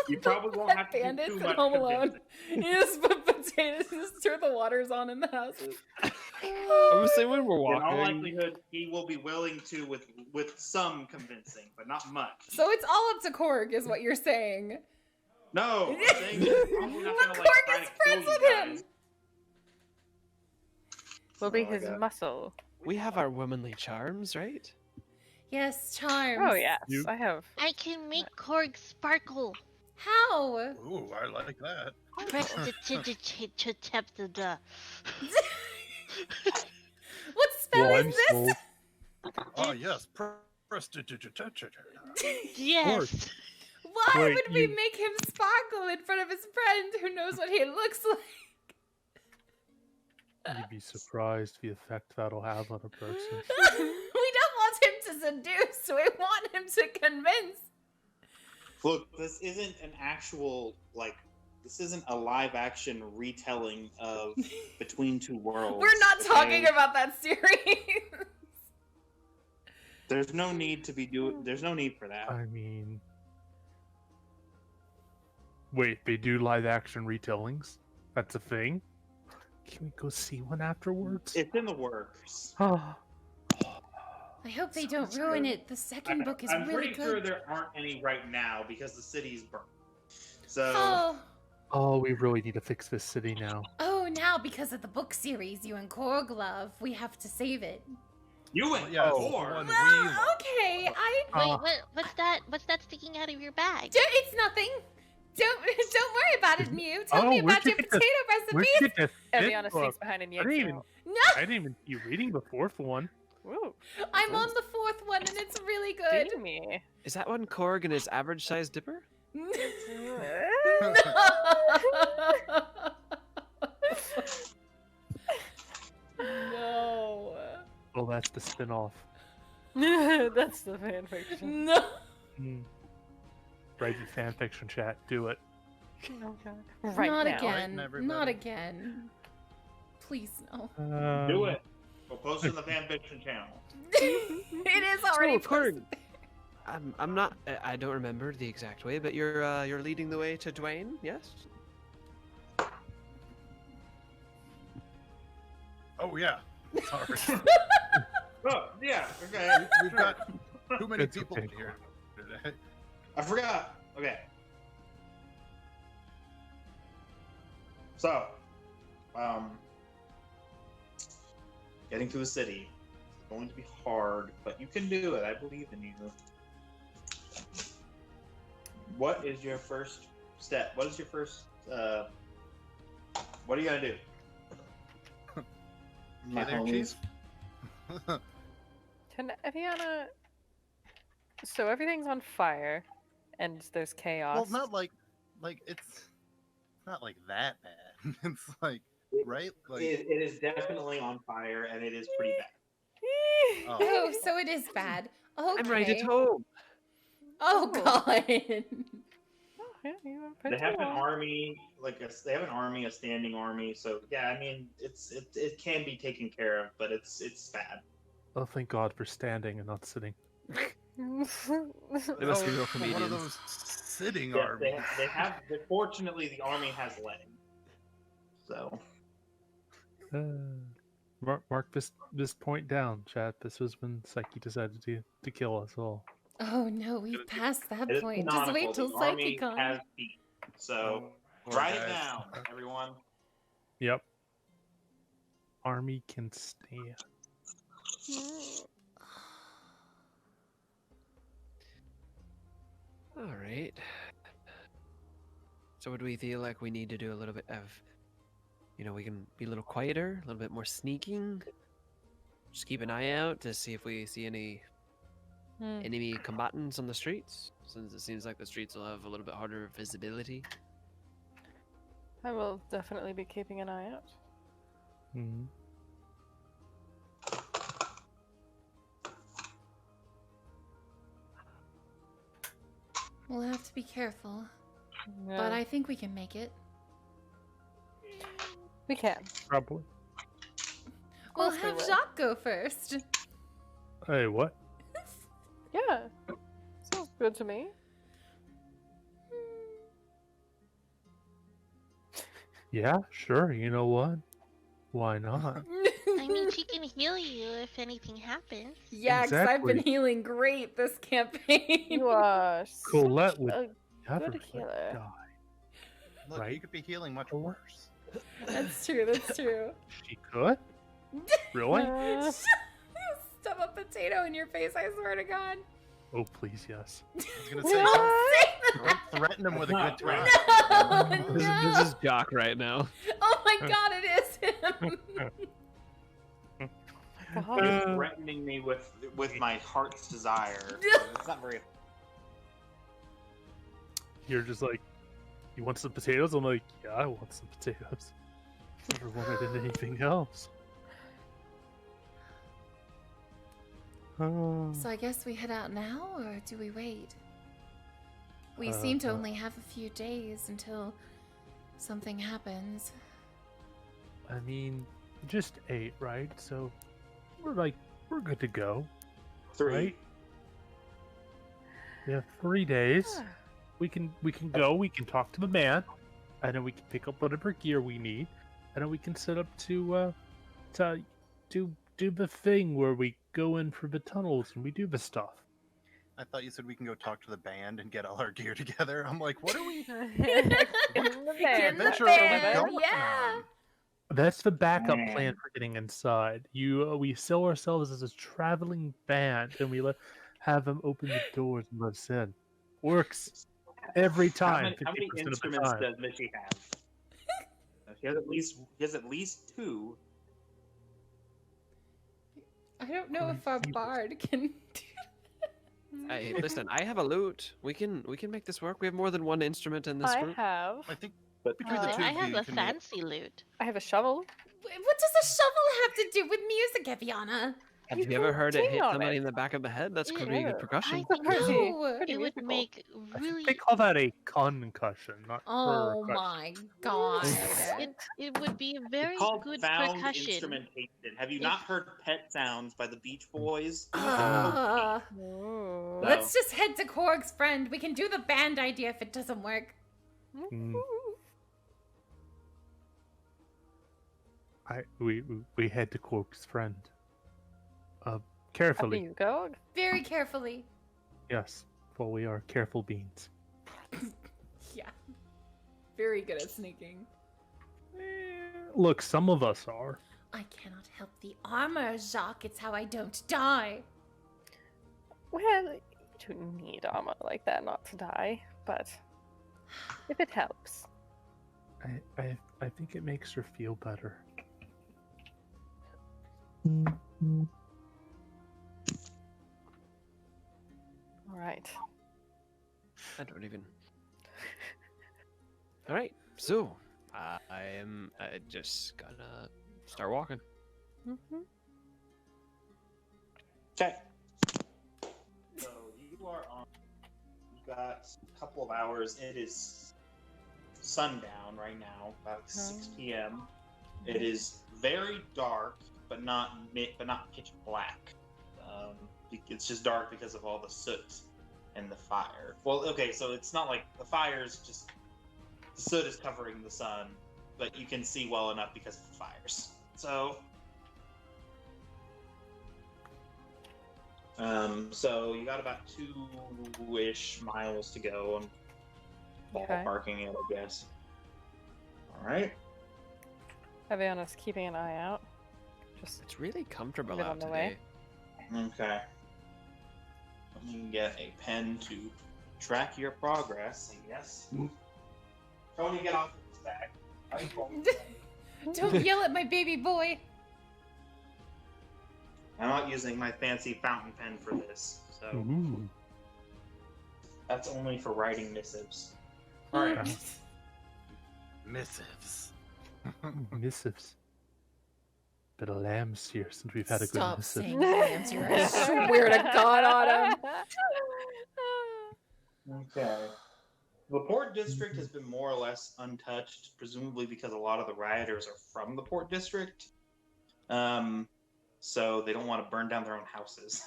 Speaker 6: You probably won't have to do
Speaker 1: Bandits
Speaker 6: too
Speaker 1: at
Speaker 6: much
Speaker 1: Home Alone.
Speaker 6: convincing.
Speaker 1: You just put potatoes, just turn the waters on in the houses.
Speaker 7: I'm assuming when we're
Speaker 6: In all
Speaker 7: walking.
Speaker 6: likelihood, he will be willing to with some convincing, but not much.
Speaker 1: So it's all up to Korg, is what you're saying.
Speaker 6: No, I'm saying that I'm not
Speaker 1: But
Speaker 6: gonna
Speaker 1: Korg
Speaker 6: try
Speaker 1: is
Speaker 6: to kill
Speaker 1: friends
Speaker 6: you
Speaker 1: with him.
Speaker 6: guys.
Speaker 2: We'll be
Speaker 6: Oh my
Speaker 2: his
Speaker 6: God.
Speaker 2: muscle.
Speaker 7: We have our womanly charms, right?
Speaker 1: Yes, charms.
Speaker 2: Oh yes,
Speaker 5: You-
Speaker 2: I have.
Speaker 4: I can make Korg sparkle.
Speaker 1: How?
Speaker 3: Ooh, I like that.
Speaker 4: Press the the.
Speaker 1: What spell
Speaker 5: Well,
Speaker 1: is
Speaker 5: I'm
Speaker 1: this?
Speaker 5: sold.
Speaker 3: Oh yes, prestidigitator.
Speaker 4: Yes.
Speaker 1: Why
Speaker 5: Wait,
Speaker 1: would we
Speaker 5: you-
Speaker 1: make him sparkle in front of his friend who knows what he looks like?
Speaker 5: You'd be surprised the effect that'll have on a person.
Speaker 1: We don't want him to seduce, we want him to convince.
Speaker 6: Look, this isn't an actual this isn't a live action retelling of Between Two Worlds.
Speaker 1: We're not talking
Speaker 6: okay?
Speaker 1: about that series.
Speaker 6: There's no need to be There's no need for that.
Speaker 5: I mean, wait, they do live action retellings? That's a thing? Can we go see one afterwards?
Speaker 6: It's in the works.
Speaker 5: Oh,
Speaker 1: I hope they don't
Speaker 3: Sounds
Speaker 1: ruin
Speaker 3: good.
Speaker 1: it. The second book is
Speaker 6: I'm
Speaker 1: really
Speaker 6: pretty sure
Speaker 1: good.
Speaker 6: there aren't any right now because the city's burnt. So
Speaker 1: Oh.
Speaker 5: oh, we really need to fix this city now.
Speaker 1: Oh, now because of the book series you and Korg love, we have to save it.
Speaker 6: you went
Speaker 3: Yeah, it's the
Speaker 6: forward.
Speaker 3: one
Speaker 1: Well,
Speaker 3: we love.
Speaker 1: okay,
Speaker 5: Uh,
Speaker 4: Wait, what's that? What's that sticking out of your bag?
Speaker 1: It's nothing. Don't worry about it, Mew. Tell
Speaker 5: Oh,
Speaker 1: me
Speaker 5: where'd
Speaker 1: about
Speaker 5: you
Speaker 1: your
Speaker 5: get this-
Speaker 1: potato
Speaker 5: Where'd
Speaker 1: recipes.
Speaker 5: you get this
Speaker 2: Eviana
Speaker 5: fifth
Speaker 2: sneaks
Speaker 5: book?
Speaker 2: behind and
Speaker 5: I
Speaker 2: yanks
Speaker 5: didn't
Speaker 2: you
Speaker 5: even,
Speaker 2: out.
Speaker 1: No,
Speaker 5: I didn't even see you reading the fourth one.
Speaker 2: Woo,
Speaker 1: I'm on the fourth one and it's really good.
Speaker 2: me.
Speaker 7: Is that one Korg and his average sized dipper?
Speaker 1: No. No.
Speaker 5: Well, that's the spin-off.
Speaker 2: That's the fanfiction.
Speaker 1: No.
Speaker 5: Hmm. Write your fanfiction chat. Do it.
Speaker 2: Oh god. Right
Speaker 1: Not
Speaker 2: now.
Speaker 1: again.
Speaker 3: Right, everybody?
Speaker 1: Not again. Please no.
Speaker 6: Do it. We'll post it in the fanfiction channel.
Speaker 1: It is already
Speaker 7: So, Korg,
Speaker 1: posted.
Speaker 7: I'm not. I don't remember the exact way, but you're leading the way to Dwayne. Yes.
Speaker 3: Oh yeah. Sorry.
Speaker 6: Oh yeah. Okay.
Speaker 3: We've got too many
Speaker 5: It's
Speaker 3: people
Speaker 5: okay.
Speaker 3: here today.
Speaker 6: I forgot. Okay. So, getting to the city is going to be hard, but you can do it. I believe in you. What is your first step? What is your first? What are you gonna do? My
Speaker 3: Hey there,
Speaker 6: homies.
Speaker 3: Chief.
Speaker 2: Can Eviana... So everything's on fire, and there's chaos.
Speaker 3: Well, not like it's not like that bad. It's like right, like
Speaker 6: It is definitely on fire, and it is pretty bad.
Speaker 3: oh,
Speaker 1: Oh, so it is bad. Okay.
Speaker 7: I'm ready to tow.
Speaker 1: Oh God.
Speaker 2: Oh, yeah, you went
Speaker 6: They
Speaker 2: pretty
Speaker 6: have an
Speaker 2: well.
Speaker 6: army, they have an army, a standing army. So yeah, I mean, it can be taken care of, but it's bad.
Speaker 5: Oh, thank God for standing and not sitting.
Speaker 7: They must be real
Speaker 3: one of
Speaker 7: comedians.
Speaker 3: those sitting
Speaker 6: Yeah,
Speaker 3: armies.
Speaker 6: they have. Fortunately, the army has legs. So
Speaker 5: Mark this point down, chat. This was when Psyche decided to kill us all.
Speaker 1: Oh no, we've passed that
Speaker 6: it is
Speaker 1: point. Just
Speaker 6: canonical.
Speaker 1: wait till
Speaker 6: the army
Speaker 1: Psyche comes.
Speaker 6: has feet. So
Speaker 3: Oh,
Speaker 6: write it
Speaker 3: guys.
Speaker 6: down, everyone.
Speaker 5: Yep. Army can stand.
Speaker 7: All right. So, would we feel like we need to do a little bit of, we can be a little quieter, a little bit more sneaking? Just keep an eye out to see if we see any enemy combatants on the streets, since it seems like the streets will have a little bit harder visibility.
Speaker 2: I will definitely be keeping an eye out.
Speaker 5: Hmm.
Speaker 1: We'll have to be careful,
Speaker 2: Yeah,
Speaker 1: but I think we can make it.
Speaker 2: we can.
Speaker 5: Probably.
Speaker 1: We'll
Speaker 2: course we
Speaker 1: have
Speaker 2: will.
Speaker 1: Jacques go first.
Speaker 5: Hey, what?
Speaker 2: Yeah, sounds good to me.
Speaker 5: Yeah, sure. You know what? Why not?
Speaker 4: I I mean, she can heal you if anything happens.
Speaker 1: Yeah, because I've been
Speaker 5: Exactly.
Speaker 1: healing great this campaign.
Speaker 2: You are
Speaker 5: Colette
Speaker 2: such
Speaker 5: would
Speaker 2: a
Speaker 5: never
Speaker 2: good
Speaker 5: let
Speaker 2: healer.
Speaker 5: die.
Speaker 3: Look,
Speaker 5: Right?
Speaker 3: you could be healing much worse.
Speaker 1: That's true, that's true.
Speaker 5: She could? Really?
Speaker 1: Stuff a potato in your face, I swear to God.
Speaker 5: Oh, please, yes.
Speaker 3: I was gonna say, don't threaten him with a good time.
Speaker 1: No,
Speaker 7: This
Speaker 1: no.
Speaker 7: is Jock right now.
Speaker 1: Oh my God, it is him.
Speaker 6: You're threatening me with my heart's desire. It's not very.
Speaker 5: You're just like, you want some potatoes? I'm like, yeah, I want some potatoes. Never wanted anything else.
Speaker 1: So I guess we head out now, or do we wait? We seem to only have a few days until something happens.
Speaker 5: I mean, just 8, right? So we're good to go.
Speaker 6: 3.
Speaker 5: Right? We have 3 days. We can go. We can talk to the man, and then we can pick up whatever gear we need, and then we can set up to do the thing where we go in for the tunnels and we do the stuff.
Speaker 3: I thought you said we can go talk to the band and get all our gear together. I'm like, what are we?
Speaker 1: Get in the
Speaker 3: adventure are we
Speaker 1: band,
Speaker 3: going
Speaker 1: yeah.
Speaker 3: on?
Speaker 5: That's the backup plan for getting inside. We sell ourselves as a traveling band, and we have them open the doors and let us in. Works every time.
Speaker 6: How many
Speaker 5: 50% of the
Speaker 6: instruments
Speaker 5: time.
Speaker 6: does Mitchie have? He has at least 2.
Speaker 1: I don't know if our bard can do
Speaker 7: Hey, listen, I have a lute. We can make this work. We have more than one instrument in this
Speaker 2: I
Speaker 7: group.
Speaker 2: have.
Speaker 3: I think
Speaker 6: But
Speaker 3: between the two
Speaker 4: I
Speaker 3: of
Speaker 4: have
Speaker 3: you
Speaker 4: a
Speaker 3: can
Speaker 4: fancy lute.
Speaker 2: I have a shovel.
Speaker 1: What does a shovel have to do with music, Eviana?
Speaker 7: Have
Speaker 2: You
Speaker 7: you ever
Speaker 2: can
Speaker 7: heard it
Speaker 2: sing
Speaker 7: hit
Speaker 2: on
Speaker 7: somebody
Speaker 2: it.
Speaker 7: in the back of the head? That's pretty
Speaker 2: Yeah.
Speaker 7: good percussion.
Speaker 1: I
Speaker 2: Pretty-
Speaker 1: know.
Speaker 2: pretty
Speaker 4: It would
Speaker 2: musical.
Speaker 4: make
Speaker 5: I
Speaker 4: really.
Speaker 5: think they call that a concussion, not
Speaker 1: Oh
Speaker 5: percussion.
Speaker 1: my God.
Speaker 4: It would be a very
Speaker 6: it's called
Speaker 4: good
Speaker 6: found
Speaker 4: percussion.
Speaker 6: instrumentation. Have you not heard "Pet Sounds" by the Beach Boys?
Speaker 2: Ooh.
Speaker 1: Let's just head to Korg's friend. We can do the band idea if it doesn't work.
Speaker 5: Mm. We head to Cork's friend.
Speaker 2: Up
Speaker 5: Carefully.
Speaker 2: you go.
Speaker 1: Very carefully.
Speaker 5: Yes, for we are careful beings.
Speaker 1: Yeah. Very good at sneaking.
Speaker 5: Look, some of us are.
Speaker 1: I cannot help the armor, Jacques. It's how I don't die.
Speaker 2: Well, you don't need armor like that not to die, but if it helps.
Speaker 5: I think it makes her feel better.
Speaker 2: All right.
Speaker 7: I don't even. All right, so I am just gonna start walking.
Speaker 2: Mm-hmm.
Speaker 6: Okay. So you are on. You got a couple of hours. It is sundown right now, about 6 p.m. It is very dark, but not pitch black. It's just dark because of all the soot and the fire. Well, okay, so it's not like the fire's just the soot is covering the sun, but you can see well enough because of the fires. So, so you got about 2-ish miles to go. I'm
Speaker 2: Okay.
Speaker 6: ballparking it, I guess. All right.
Speaker 2: Aviana's keeping an eye out. Just
Speaker 7: It's really comfortable
Speaker 2: Bit
Speaker 7: out
Speaker 2: on the
Speaker 7: today.
Speaker 2: way.
Speaker 6: Okay. Let me get a pen to track your progress, I guess. Tony, get off of this bag.
Speaker 1: Don't yell at my baby boy.
Speaker 6: I'm not using my fancy fountain pen for this, so
Speaker 5: Ooh.
Speaker 6: that's only for writing missives. Alright.
Speaker 3: missives.
Speaker 5: Missives. Bit of lambs here since we've had a good
Speaker 1: Stop
Speaker 5: missive.
Speaker 1: saying names. You're a swear to God, Autumn.
Speaker 6: Okay. The Port District has been more or less untouched, presumably because a lot of the rioters are from the Port District. So they don't want to burn down their own houses.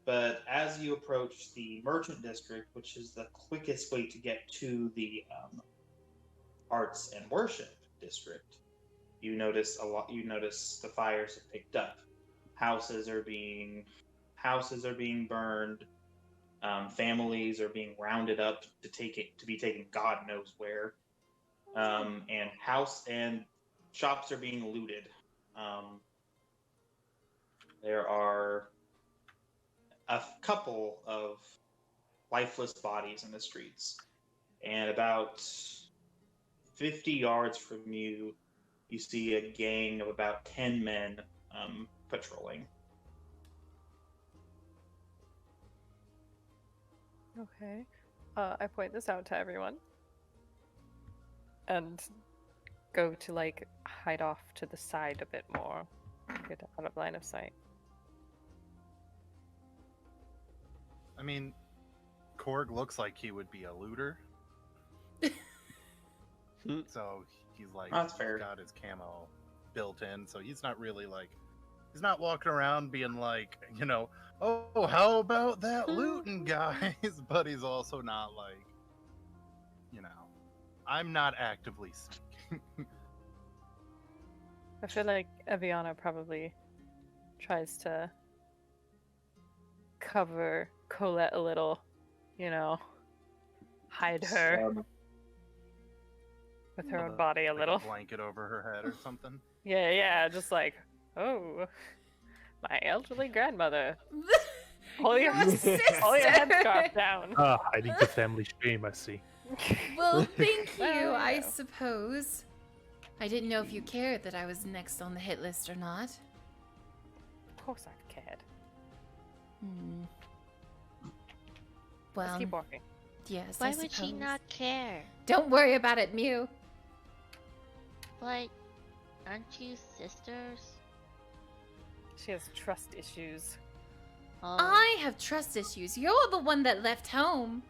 Speaker 6: But as you approach the Merchant District, which is the quickest way to get to the Arts and Worship District, You notice a lot. You notice the fires have picked up. Houses are being burned. Families are being rounded up to be taken God knows where. And shops are being looted. There are a couple of lifeless bodies in the streets, and about 50 yards from you, you see a gang of about 10 men patrolling.
Speaker 2: Okay. I point this out to everyone. And go to, like, hide off to the side a bit more. Get out of line of sight.
Speaker 3: I mean, Korg looks like he would be a looter. So he's like,
Speaker 6: That's fair.
Speaker 3: got his camo built in, so he's not really like, he's not walking around being like, you know, oh, how about that looting, guys? But he's also not like, you know, I'm not actively sneaking.
Speaker 2: I feel like Eviana probably tries to cover Colette a little, you know, hide her with her own body a
Speaker 3: Like
Speaker 2: little.
Speaker 3: blanket over her head or something.
Speaker 2: Yeah, just like, oh, my elderly grandmother. Pull your headscarf down.
Speaker 5: Hiding the family shame, I see.
Speaker 1: Well, thank you,
Speaker 2: Well,
Speaker 1: I
Speaker 2: yeah.
Speaker 1: suppose. I didn't know if you cared that I was next on the hit list or not.
Speaker 2: Of course I've cared.
Speaker 1: Hmm.
Speaker 2: Let's
Speaker 1: Well,
Speaker 2: keep walking.
Speaker 1: yes,
Speaker 4: Why
Speaker 1: I
Speaker 4: would she
Speaker 1: suppose.
Speaker 4: not care?
Speaker 1: Don't worry about it, Mew.
Speaker 4: But aren't you sisters?
Speaker 2: She has trust issues.
Speaker 4: Oh,
Speaker 1: I have trust issues. You're the one that left home,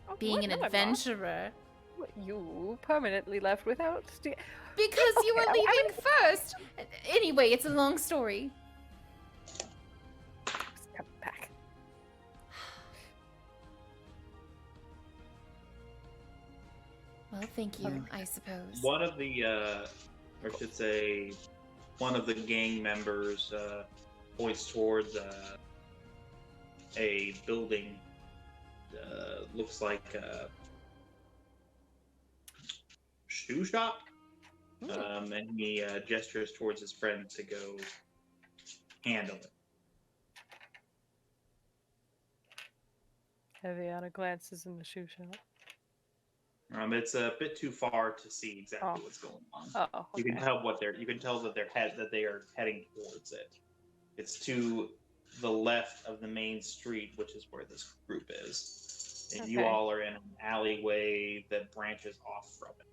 Speaker 2: Oh,
Speaker 1: being
Speaker 2: what?
Speaker 1: an
Speaker 2: No, I'm not.
Speaker 1: adventurer.
Speaker 2: What, you permanently left without...
Speaker 1: Because you were
Speaker 2: Okay, I
Speaker 1: leaving first. Anyway, it's a long story.
Speaker 2: Come back.
Speaker 1: Well, thank you, I suppose.
Speaker 6: One of the, or I should say, one of the gang members points towards a building. Looks like a shoe shop. And he gestures towards his friend to go handle it.
Speaker 2: Eviana glances in the shoe shop.
Speaker 6: It's a bit too far to see exactly
Speaker 2: Oh.
Speaker 6: what's going on.
Speaker 2: Oh, okay.
Speaker 6: You can tell that they are heading towards it. It's to the left of the main street, which is where this group is. And you
Speaker 2: Okay.
Speaker 6: all are in an alleyway that branches off from it.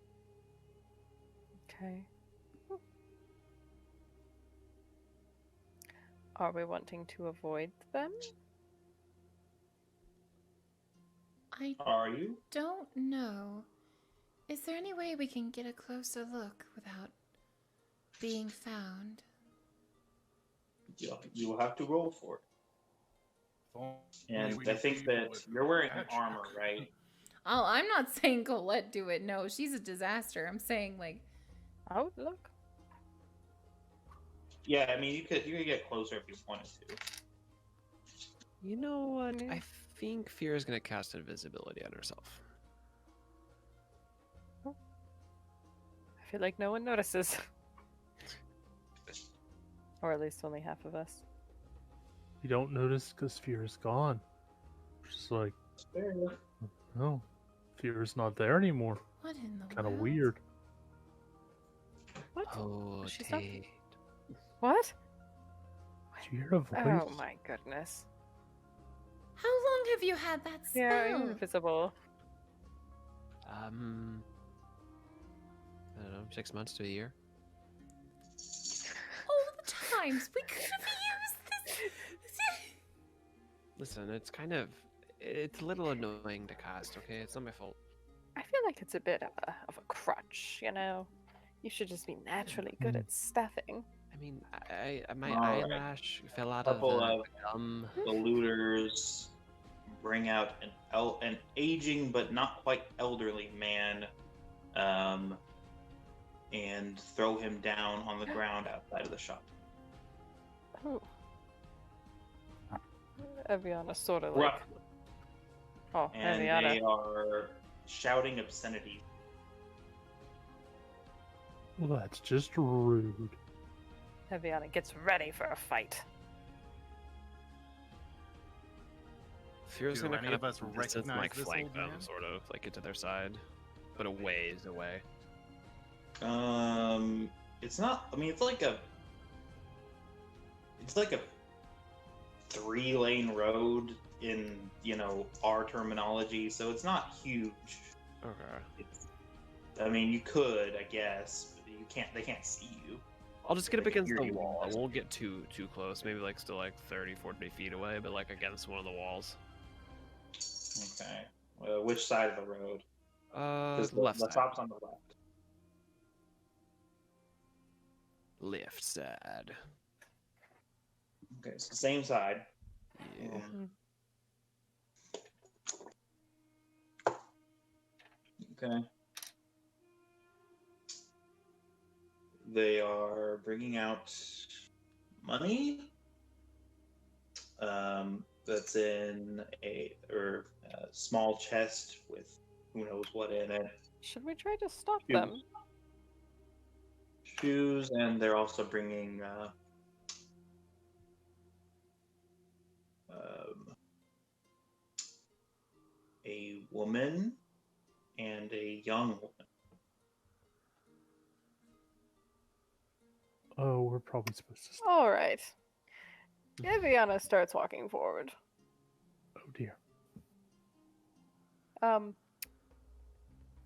Speaker 2: Okay. Are we wanting to avoid them?
Speaker 1: I
Speaker 6: Are you?
Speaker 1: don't know. Is there any way we can get a closer look without being found?
Speaker 6: You will have to roll for it. And I think that you're wearing armor, right?
Speaker 1: Oh, I'm not saying Colette do it. No, she's a disaster. I'm saying, like,
Speaker 2: Oh, look.
Speaker 6: Yeah, I mean you could get closer if you wanted to.
Speaker 7: You know what?
Speaker 2: Yeah.
Speaker 7: I think Fear is going to cast invisibility on herself.
Speaker 2: I feel like no one notices. Or at least only half of us.
Speaker 5: You don't notice because fear is gone. Just like, no, fear is not there anymore.
Speaker 1: what in the
Speaker 5: Kind of
Speaker 1: world?
Speaker 5: weird.
Speaker 2: What?
Speaker 7: Oh,
Speaker 2: She's not-
Speaker 7: Tate.
Speaker 2: What?
Speaker 5: Did you hear a voice?
Speaker 2: Oh my goodness.
Speaker 1: How long have you had that spell?
Speaker 2: Yeah, invisible.
Speaker 7: I don't know, 6 months to a year.
Speaker 1: All the times we could have used this.
Speaker 7: Listen, it's a little annoying to cast, okay? It's not my fault.
Speaker 2: I feel like it's a bit of a crutch, you know? You should just be naturally good at staffing.
Speaker 7: I mean, my
Speaker 6: Alright.
Speaker 7: eyelash fell out of
Speaker 6: Couple
Speaker 7: the
Speaker 6: of-
Speaker 7: gum.
Speaker 6: The looters bring out an aging but not quite elderly man, and throw him down on the ground outside of the shop.
Speaker 2: Oh. Eviana sort of like.
Speaker 6: Roughly.
Speaker 2: Oh,
Speaker 6: And
Speaker 2: Eviana.
Speaker 6: they are shouting obscenities.
Speaker 5: Well, that's just rude.
Speaker 2: Eviana gets ready for a fight.
Speaker 7: Fear's
Speaker 3: Do
Speaker 7: gonna
Speaker 3: any
Speaker 7: kind
Speaker 3: of us
Speaker 7: distance and,
Speaker 3: recognize
Speaker 7: like
Speaker 3: this
Speaker 7: flank
Speaker 3: old
Speaker 7: them,
Speaker 3: man?
Speaker 7: sort of like get to their side, but a ways away.
Speaker 6: It's not. I mean, it's like a 3-lane road in our terminology, so it's not huge.
Speaker 7: Okay.
Speaker 6: I mean, you could, I guess, but you can't. They can't see you.
Speaker 7: I'll just get up
Speaker 6: They can
Speaker 7: against
Speaker 6: hear
Speaker 7: the
Speaker 6: you.
Speaker 7: wall. I won't get too close. Maybe like still like 30, 40 feet away, but like against one of the walls.
Speaker 6: Okay. Which side of the road? 'Cause the
Speaker 7: Left side.
Speaker 6: shop's on the left.
Speaker 7: Left side.
Speaker 6: Okay, so same side.
Speaker 7: Yeah.
Speaker 6: Okay. They are bringing out money. That's in a small chest with who knows what in it.
Speaker 2: Should we try to stop
Speaker 6: Shoes.
Speaker 2: them?
Speaker 6: Shoes, and they're also bringing a woman and a young woman.
Speaker 5: Oh, we're probably supposed to stop.
Speaker 2: All right. Eviana starts walking forward.
Speaker 5: Oh dear.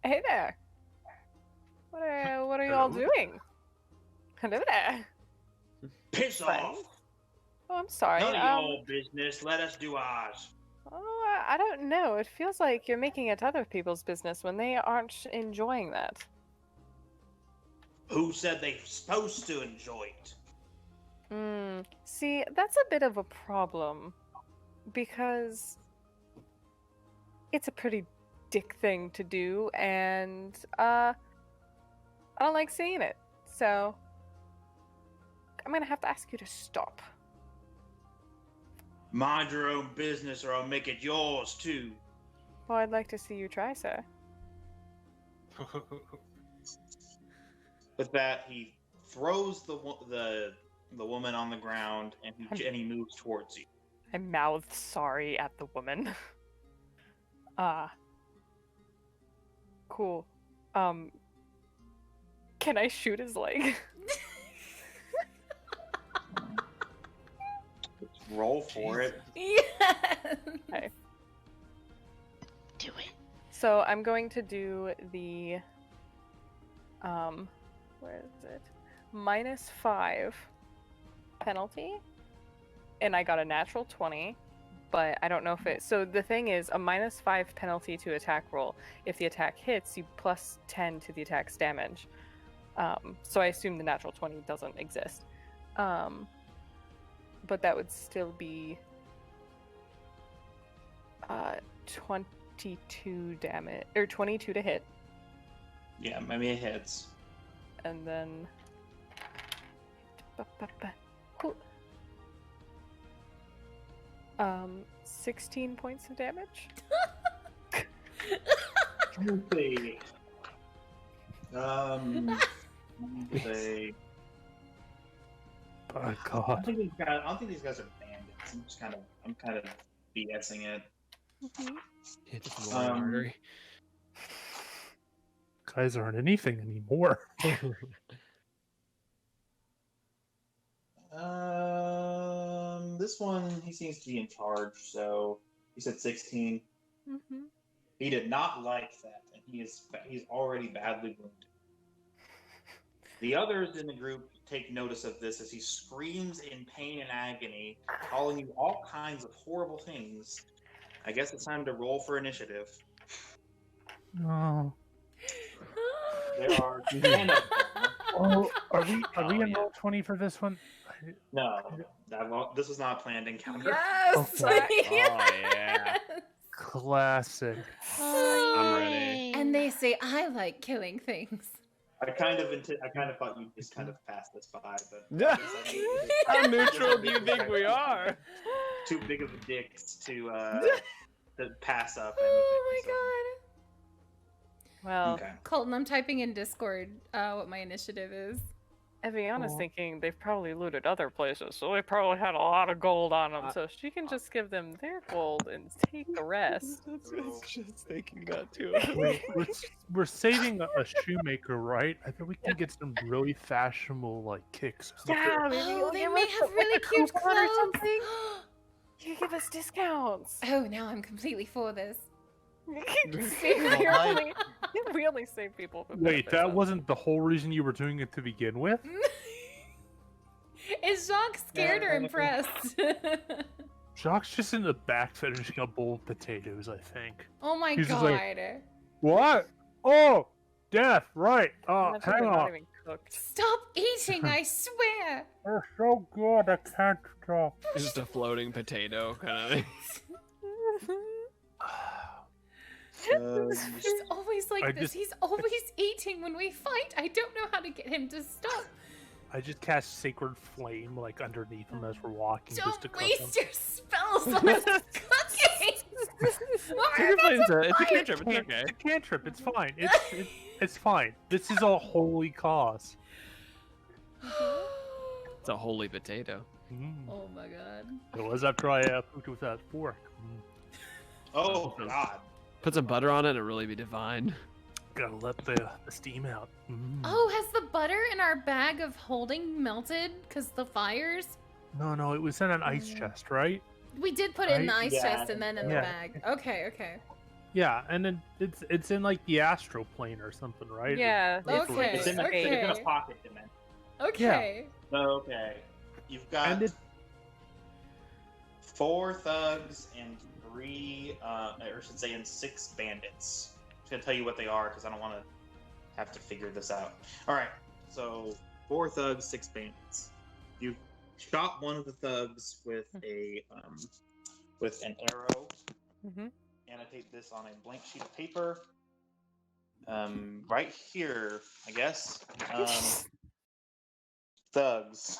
Speaker 2: Hey there. What are y'all
Speaker 3: Hello?
Speaker 2: doing? Hello there.
Speaker 6: Piss
Speaker 2: Fine.
Speaker 6: off!
Speaker 2: Oh, I'm sorry.
Speaker 6: None of your business. Let us do ours.
Speaker 2: Oh, I don't know. It feels like you're making it other people's business when they aren't enjoying that.
Speaker 6: Who said they're supposed to enjoy it?
Speaker 2: See, that's a bit of a problem. Because it's a pretty dick thing to do, and I don't like seeing it. So I'm gonna have to ask you to stop.
Speaker 6: Mind your own business, or I'll make it yours too.
Speaker 2: Well, I'd like to see you try, sir.
Speaker 6: With that, he throws the woman on the ground, and he moves towards you.
Speaker 2: I mouthed sorry at the woman. Cool. Can I shoot his leg?
Speaker 6: Roll for it.
Speaker 1: Yes.
Speaker 2: Okay.
Speaker 4: Do it.
Speaker 2: So I'm going to do the where is it? -5 penalty. And I got a natural 20, but I don't know if it. So the thing is, a -5 penalty to attack roll. If the attack hits, you plus 10 to the attack's damage. So I assume the natural 20 doesn't exist. But that would still be 22 damage, or 22 to hit,
Speaker 6: Yeah, maybe it hits.
Speaker 2: and then. Cool. 16 points of damage.
Speaker 6: Say, say,
Speaker 5: Oh
Speaker 6: I
Speaker 5: god.
Speaker 6: don't think these guys are bandits. I'm kind of BSing it.
Speaker 7: Hit the lower artery.
Speaker 5: Guys aren't anything anymore.
Speaker 6: This one, he seems to be in charge, so he said 16.
Speaker 2: Mm-hmm.
Speaker 6: He did not like that, and he's already badly wounded. The others in the group take notice of this as he screams in pain and agony, calling you all kinds of horrible things. I guess it's time to roll for initiative.
Speaker 5: No.
Speaker 6: There are 10 of them.
Speaker 5: Oh, are we
Speaker 6: Oh,
Speaker 5: in
Speaker 6: yeah.
Speaker 5: roll 20 for this one?
Speaker 6: No, this was not a planned encounter.
Speaker 1: Yes.
Speaker 5: Okay.
Speaker 7: Oh, yeah.
Speaker 5: Classic.
Speaker 7: I'm ready.
Speaker 1: And they say I like killing things.
Speaker 6: I kind of thought you'd just kind of pass this by, but
Speaker 7: How neutral do you think we are?
Speaker 6: too big of a dicks to pass up.
Speaker 1: Oh my
Speaker 2: Well,
Speaker 6: Okay.
Speaker 1: god. Colton, I'm typing in Discord what my initiative is.
Speaker 2: Eviana's
Speaker 5: Aw.
Speaker 2: thinking they've probably looted other places, so they probably had a lot of gold on them, so she can just give them their gold and take the rest.
Speaker 7: That's just thinking that too.
Speaker 5: Wait, we're saving a shoemaker, right? I bet we can get some really fashionable like kicks. Or something.
Speaker 2: Yeah, maybe
Speaker 1: Oh,
Speaker 2: you'll
Speaker 1: they
Speaker 2: give
Speaker 1: may
Speaker 2: us
Speaker 1: have really
Speaker 2: a
Speaker 1: cute
Speaker 2: coupon or
Speaker 1: clothes.
Speaker 2: something. You give us discounts.
Speaker 1: Oh, now I'm completely for this.
Speaker 2: We only save people. For
Speaker 5: Wait,
Speaker 2: benefits,
Speaker 5: that
Speaker 2: huh?
Speaker 5: wasn't the whole reason you were doing it to begin with?
Speaker 1: Is Jacques scared or impressed?
Speaker 5: Jacques just in the back finishing a bowl of potatoes, I think.
Speaker 1: Oh my
Speaker 5: He's just
Speaker 1: god.
Speaker 5: like- What? Oh, death, right.
Speaker 2: Imagine
Speaker 5: Hang
Speaker 2: they're not
Speaker 5: on.
Speaker 2: even cooked.
Speaker 1: Stop eating, I swear!
Speaker 5: They're so good, I can't stop.
Speaker 7: It's just a floating potato kind of thing.
Speaker 1: He's always like
Speaker 5: I
Speaker 1: this.
Speaker 5: just-
Speaker 1: He's always eating when we fight. I don't know how to get him to stop.
Speaker 5: I just cast Sacred Flame like underneath him as we're walking just to
Speaker 1: Don't
Speaker 5: cook him.
Speaker 1: waste your spells on his cooking!
Speaker 7: It's a cantrip, it's okay.
Speaker 5: It's a cantrip, it's fine. It's fine. This is a holy cause.
Speaker 7: It's a holy potato.
Speaker 1: Oh my god.
Speaker 5: It was after I pooped with that fork.
Speaker 6: Oh God.
Speaker 7: Put some butter on it and it'll really be divine.
Speaker 5: Gotta let the steam out.
Speaker 1: Oh, has the butter in our bag of holding melted? Because the fires?
Speaker 5: No, it was in an ice chest, right?
Speaker 1: We did put it in the
Speaker 5: Right?
Speaker 1: ice
Speaker 6: Yeah,
Speaker 1: chest and then in the
Speaker 5: yeah.
Speaker 1: bag. Okay.
Speaker 5: Yeah, and then it's in like the astral plane or something, right?
Speaker 2: Yeah.
Speaker 1: Okay,
Speaker 6: It's in a
Speaker 1: okay.
Speaker 6: pocket dimension.
Speaker 1: Okay.
Speaker 6: Okay. You've got
Speaker 5: And it-
Speaker 6: 4 thugs and 3, or I should say, and 6 bandits. I'm gonna tell you what they are because I don't want to have to figure this out. All right. So 4 thugs, 6 bandits. You shot one of the thugs with with an arrow.
Speaker 2: Mhm.
Speaker 6: Annotate this on a blank sheet of paper. Right here, I guess. Thugs.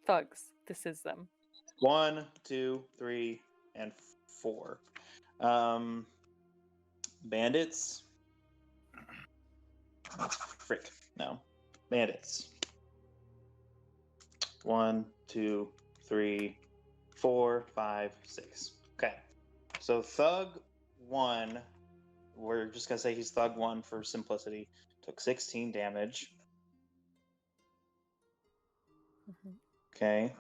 Speaker 2: Thugs. This is them.
Speaker 6: 1, 2, 3, and 4. Bandits. Frick. No. Bandits. 1, 2, 3, 4, 5, 6. Okay. So Thug 1, we're just gonna say he's Thug 1 for simplicity, took 16 damage. Okay.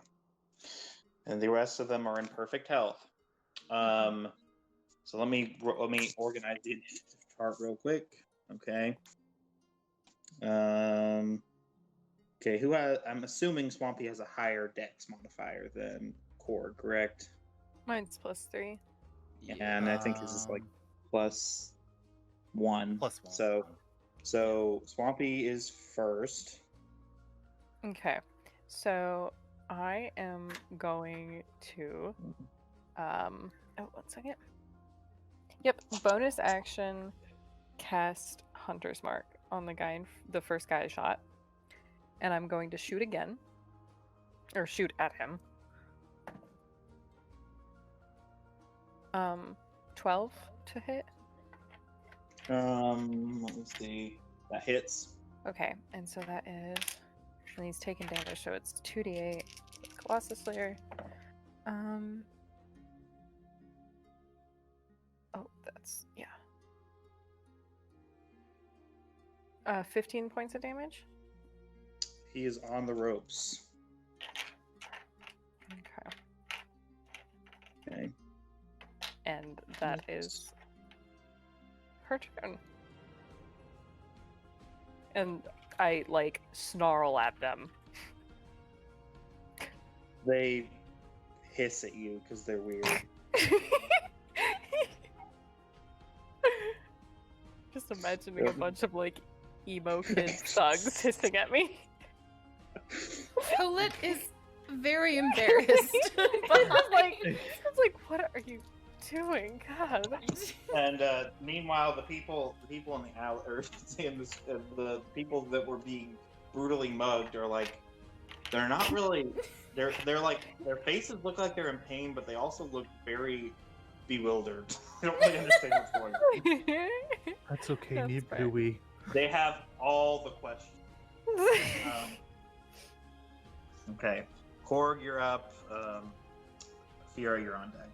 Speaker 6: And the rest of them are in perfect health. So let me organize the initiative chart real quick. Okay. Okay, who has? I'm assuming Swampy has a higher Dex modifier than Core, correct?
Speaker 2: Mine's +3.
Speaker 6: And I think his is like +1.
Speaker 3: +1.
Speaker 6: So Swampy is first.
Speaker 2: Okay. So I am going to oh, 1 second. Yep, bonus action cast Hunter's Mark on the guy the first guy I shot. And I'm going to shoot again. Or shoot at him. 12 to hit.
Speaker 6: Let me see. That hits.
Speaker 2: Okay, and so that is, and he's taking damage, so it's 2d8 with Colossus Slayer. Oh, that's, yeah. 15 points of damage?
Speaker 6: He is on the ropes.
Speaker 2: Okay.
Speaker 6: Okay.
Speaker 2: And that is her turn. And I, like, snarl at them.
Speaker 6: They hiss at you because they're weird.
Speaker 2: Just imagining a bunch of, like, emo kid thugs hissing at me.
Speaker 1: Colette is very embarrassed.
Speaker 2: I was like, what are you doing? God.
Speaker 6: And meanwhile, the people in the alley, or saying this, the people that were being brutally mugged are like, they're not really. They're like, their faces look like they're in pain, but they also look very bewildered. They don't really understand what's going on.
Speaker 5: That's okay,
Speaker 2: That's
Speaker 5: neither
Speaker 2: fair.
Speaker 5: do we.
Speaker 6: They have all the questions. Okay, Korg, you're up. Fiora, you're on deck.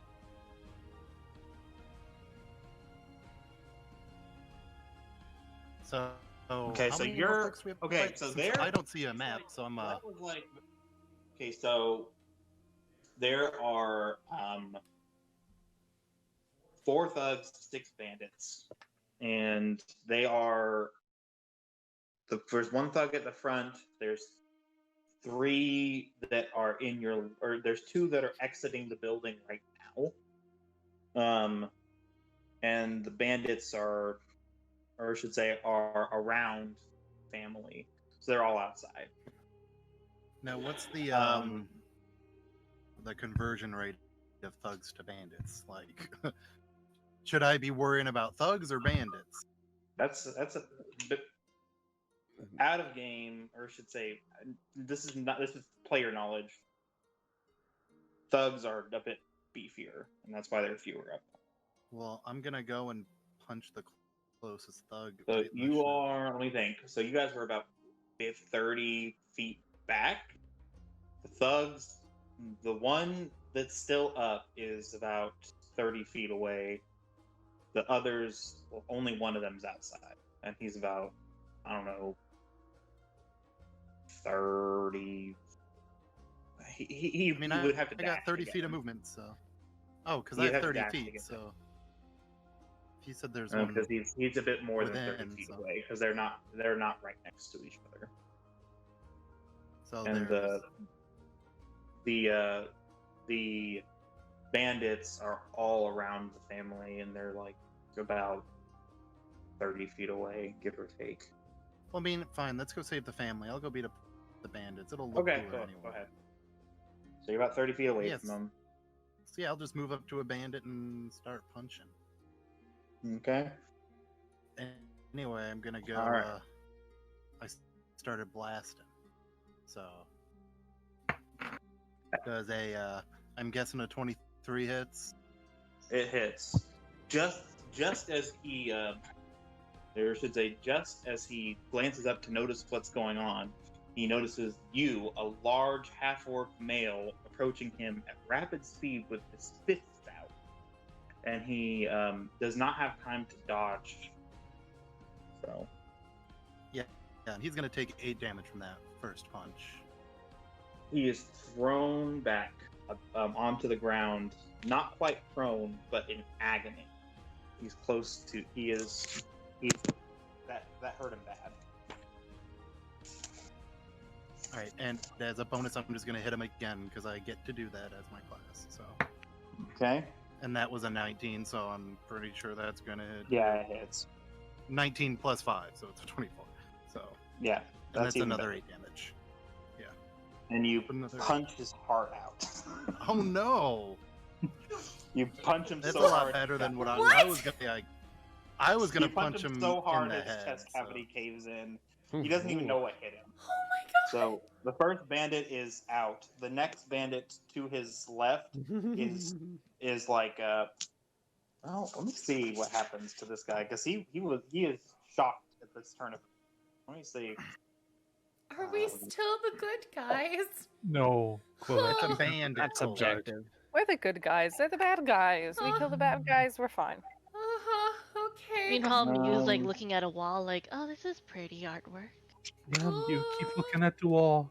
Speaker 3: So
Speaker 6: Okay,
Speaker 3: how
Speaker 6: so
Speaker 3: many
Speaker 6: you're-
Speaker 3: more folks we have to
Speaker 6: okay,
Speaker 3: fight?
Speaker 6: so
Speaker 3: Since
Speaker 6: there-
Speaker 3: I don't see a map, so I'm
Speaker 6: That was like, okay, so there are 4 thugs, 6 bandits, and they are. There's 1 thug at the front. There's 3 that are in your, or there's 2 that are exiting the building right now. And the bandits are, or I should say, are around family, so they're all outside.
Speaker 3: now. What's the conversion rate of thugs to bandits? Like, should I be worrying about thugs or bandits?
Speaker 6: That's a bit out of game, or I should say, this is player knowledge. Thugs are a bit beefier, and that's why there are fewer of them.
Speaker 3: Well, I'm gonna go and punch the closest thug.
Speaker 6: So
Speaker 3: right in the
Speaker 6: you
Speaker 3: shin.
Speaker 6: are, let me think. So you guys were about 30 feet back. The thugs, the one that's still up is about 30 feet away. The others, well, only one of them's outside, and he's about, I don't know, 30. He
Speaker 3: I mean,
Speaker 6: would have to
Speaker 3: I got
Speaker 6: dash
Speaker 3: 30
Speaker 6: to
Speaker 3: feet
Speaker 6: get
Speaker 3: of
Speaker 6: him.
Speaker 3: movement, so. Oh, because
Speaker 6: You'd
Speaker 3: I have
Speaker 6: have to
Speaker 3: 30
Speaker 6: dash to
Speaker 3: feet,
Speaker 6: get
Speaker 3: so. He said there's one.
Speaker 6: Because he's a bit more than 30
Speaker 3: within,
Speaker 6: feet
Speaker 3: so.
Speaker 6: away, because they're not right next to each other.
Speaker 3: So
Speaker 6: And
Speaker 3: there's.
Speaker 6: the bandits are all around the family, and they're like about 30 feet away, give or take.
Speaker 3: Well, I mean, fine. Let's go save the family. I'll go beat up the bandits. It'll look
Speaker 6: Okay,
Speaker 3: cooler
Speaker 6: go
Speaker 3: anyway.
Speaker 6: ahead. So you're about 30 feet away
Speaker 3: Yes.
Speaker 6: from them.
Speaker 3: So yeah, I'll just move up to a bandit and start punching.
Speaker 6: Okay.
Speaker 3: Anyway, I'm gonna go.
Speaker 6: All right.
Speaker 3: I started blasting. So does a I'm guessing a 23 hits.
Speaker 6: It hits. Just as he or I should say, just as he glances up to notice what's going on, he notices you, a large half-orc male, approaching him at rapid speed with his fists out. And he does not have time to dodge. So
Speaker 3: Yeah, and he's gonna take 8 damage from that first punch.
Speaker 6: he is thrown back onto the ground, not quite prone, but in agony. He's close to. He's that hurt him bad.
Speaker 3: All right, and as a bonus, I'm just gonna hit him again because I get to do that as my class. So,
Speaker 6: Okay.
Speaker 3: and that was a 19, so I'm pretty sure that's gonna hit.
Speaker 6: Yeah, it hits.
Speaker 3: 19 plus 5, so it's a 24. So,
Speaker 6: Yeah,
Speaker 3: and that's
Speaker 6: even
Speaker 3: another
Speaker 6: better.
Speaker 3: 8 damage.
Speaker 6: And you
Speaker 3: Another-
Speaker 6: punch his heart out.
Speaker 3: Oh no!
Speaker 6: You punch him
Speaker 3: That's
Speaker 6: so
Speaker 3: a lot
Speaker 6: hard.
Speaker 3: better than what I
Speaker 1: What?
Speaker 3: was gonna. I was gonna
Speaker 6: You
Speaker 3: punch him
Speaker 6: so hard
Speaker 3: in the
Speaker 6: his
Speaker 3: head.
Speaker 6: chest
Speaker 3: so-
Speaker 6: cavity caves in. He doesn't even know what hit him.
Speaker 1: Oh my god.
Speaker 6: So the first bandit is out. The next bandit to his left is like oh, let me see what happens to this guy, because he is shocked at this turn of. Let me see.
Speaker 1: Are we still the good guys?
Speaker 5: No. Quilla.
Speaker 3: It's a bandit.
Speaker 7: That's
Speaker 3: cult.
Speaker 7: subjective.
Speaker 2: We're the good guys. They're the bad guys. We kill the bad guys. We're fine.
Speaker 1: Uh-huh, okay.
Speaker 4: Meanwhile, Miu's like
Speaker 6: Um,
Speaker 4: looking at a wall, like, "Oh, this is pretty artwork."
Speaker 5: Yeah, you keep looking at the wall.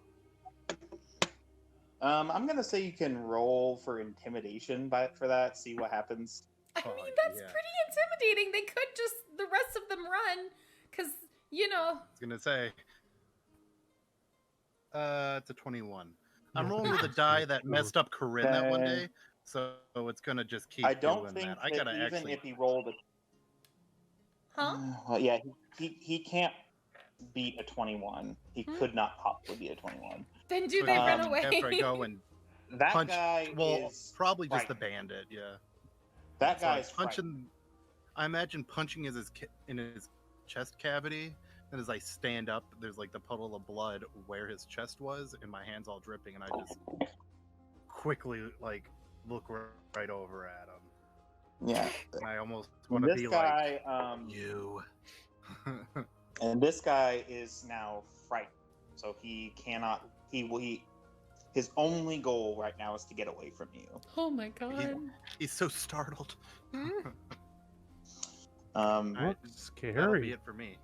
Speaker 6: I'm gonna say you can roll for intimidation for that. See what happens.
Speaker 1: I
Speaker 3: Fuck,
Speaker 1: mean, that's
Speaker 3: yeah.
Speaker 1: pretty intimidating. They could just, the rest of them run, because, you know.
Speaker 3: I was gonna say. It's a 21. I'm rolling with a die that messed up Corinne that one day, so it's gonna just keep
Speaker 6: I don't
Speaker 3: doing
Speaker 6: think
Speaker 3: that. I
Speaker 6: that
Speaker 3: gotta
Speaker 6: even
Speaker 3: actually.
Speaker 6: if he rolled a
Speaker 1: Huh?
Speaker 6: yeah, he can't beat a 21. He could not possibly beat a 21.
Speaker 1: Then do they run
Speaker 6: Um,
Speaker 1: away?
Speaker 3: After I go and
Speaker 6: That
Speaker 3: punch.
Speaker 6: guy
Speaker 3: Well,
Speaker 6: is
Speaker 3: probably just the
Speaker 6: frightened.
Speaker 3: bandit. Yeah.
Speaker 6: That
Speaker 3: So, like,
Speaker 6: guy's frightened.
Speaker 3: punching. I imagine punching in his chest cavity, and as I stand up, there's like the puddle of blood where his chest was, and my hands all dripping, and I just quickly like look right over at him.
Speaker 6: Yeah.
Speaker 3: And I almost
Speaker 6: And
Speaker 3: want to
Speaker 6: this
Speaker 3: be
Speaker 6: guy,
Speaker 3: like, you.
Speaker 6: and this guy is now frightened, so he cannot. His only goal right now is to get away from you.
Speaker 1: Oh my god.
Speaker 3: He's so startled.
Speaker 6: Um,
Speaker 3: Alright,
Speaker 5: Looks
Speaker 3: that'll be
Speaker 5: scary.
Speaker 3: it for me.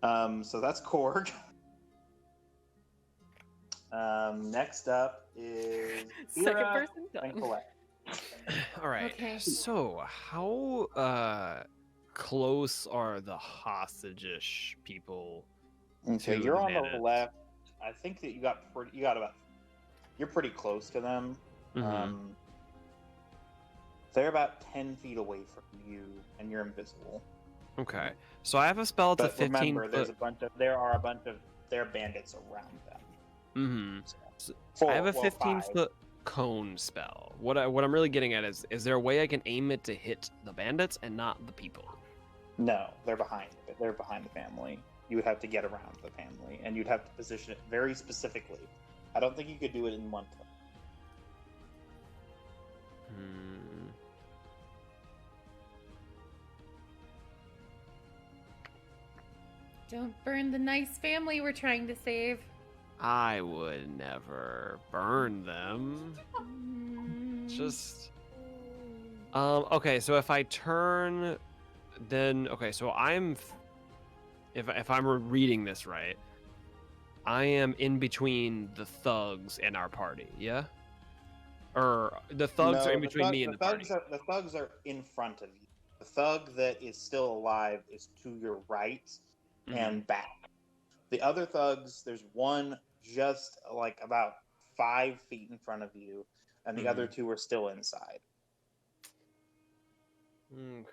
Speaker 6: So that's Korg. Next up is
Speaker 2: Second
Speaker 6: Ira
Speaker 2: person
Speaker 6: and
Speaker 2: done.
Speaker 6: Colette.
Speaker 7: All right.
Speaker 1: Okay.
Speaker 7: So, how close are the hostage-ish people?
Speaker 6: Okay,
Speaker 7: to
Speaker 6: you're
Speaker 7: the
Speaker 6: on the
Speaker 7: bandits?
Speaker 6: left. I think that you're pretty close to them.
Speaker 7: Mhm.
Speaker 6: They're about 10 feet away from you, and you're invisible.
Speaker 7: Okay. So I have a spell to
Speaker 6: But
Speaker 7: 15
Speaker 6: remember, there are a bunch of their bandits around them.
Speaker 7: Mm-hmm. I have a 15-foot cone spell. What I'm really getting at is there a way I can aim it to hit the bandits and not the people?
Speaker 6: No, they're behind it. They're behind the family. You would have to get around the family, and you'd have to position it very specifically. I don't think you could do it in one turn.
Speaker 7: Hmm.
Speaker 1: Don't burn the nice family we're trying to save.
Speaker 7: I would never burn them.
Speaker 1: Mm.
Speaker 7: Just okay, so if I turn then okay, so if I'm reading this right, I am in between the thugs and our party, yeah? Or the thugs
Speaker 6: No,
Speaker 7: are in between me and the party.
Speaker 6: The thugs are in front of you. The thug that is still alive is to your right and back. The other thugs, there's one just like about 5 feet in front of you, and the other two are still inside.
Speaker 7: Okay.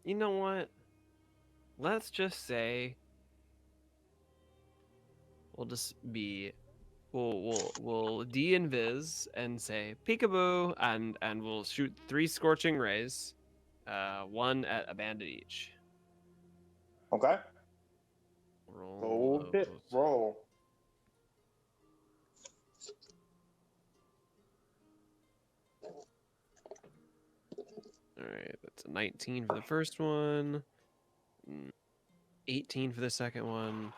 Speaker 7: You know what? Let's just say we'll de-invis and say peekaboo and we'll shoot 3 scorching rays, 1 at a bandit each.
Speaker 6: Okay.
Speaker 7: Roll
Speaker 6: Hold it.
Speaker 7: those.
Speaker 6: Roll.
Speaker 7: Alright, that's a 19 for the first one, 18 for the second one,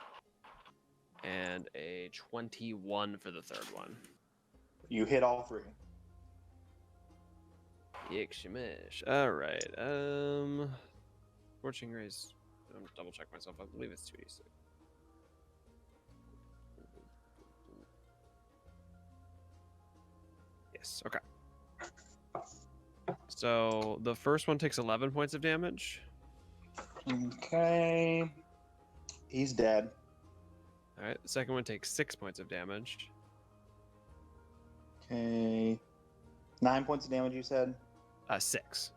Speaker 7: and a 21 for the third one.
Speaker 6: You hit all 3.
Speaker 7: Yikshamish. Alright, Scorching Rays. I'm gonna double check myself. I believe it's 2d6. Yes, okay. So the first one takes 11 points of damage.
Speaker 6: Okay. He's dead.
Speaker 7: Alright, the second one takes 6 points of damage.
Speaker 6: Okay. 9 points of damage, you said?
Speaker 7: 6.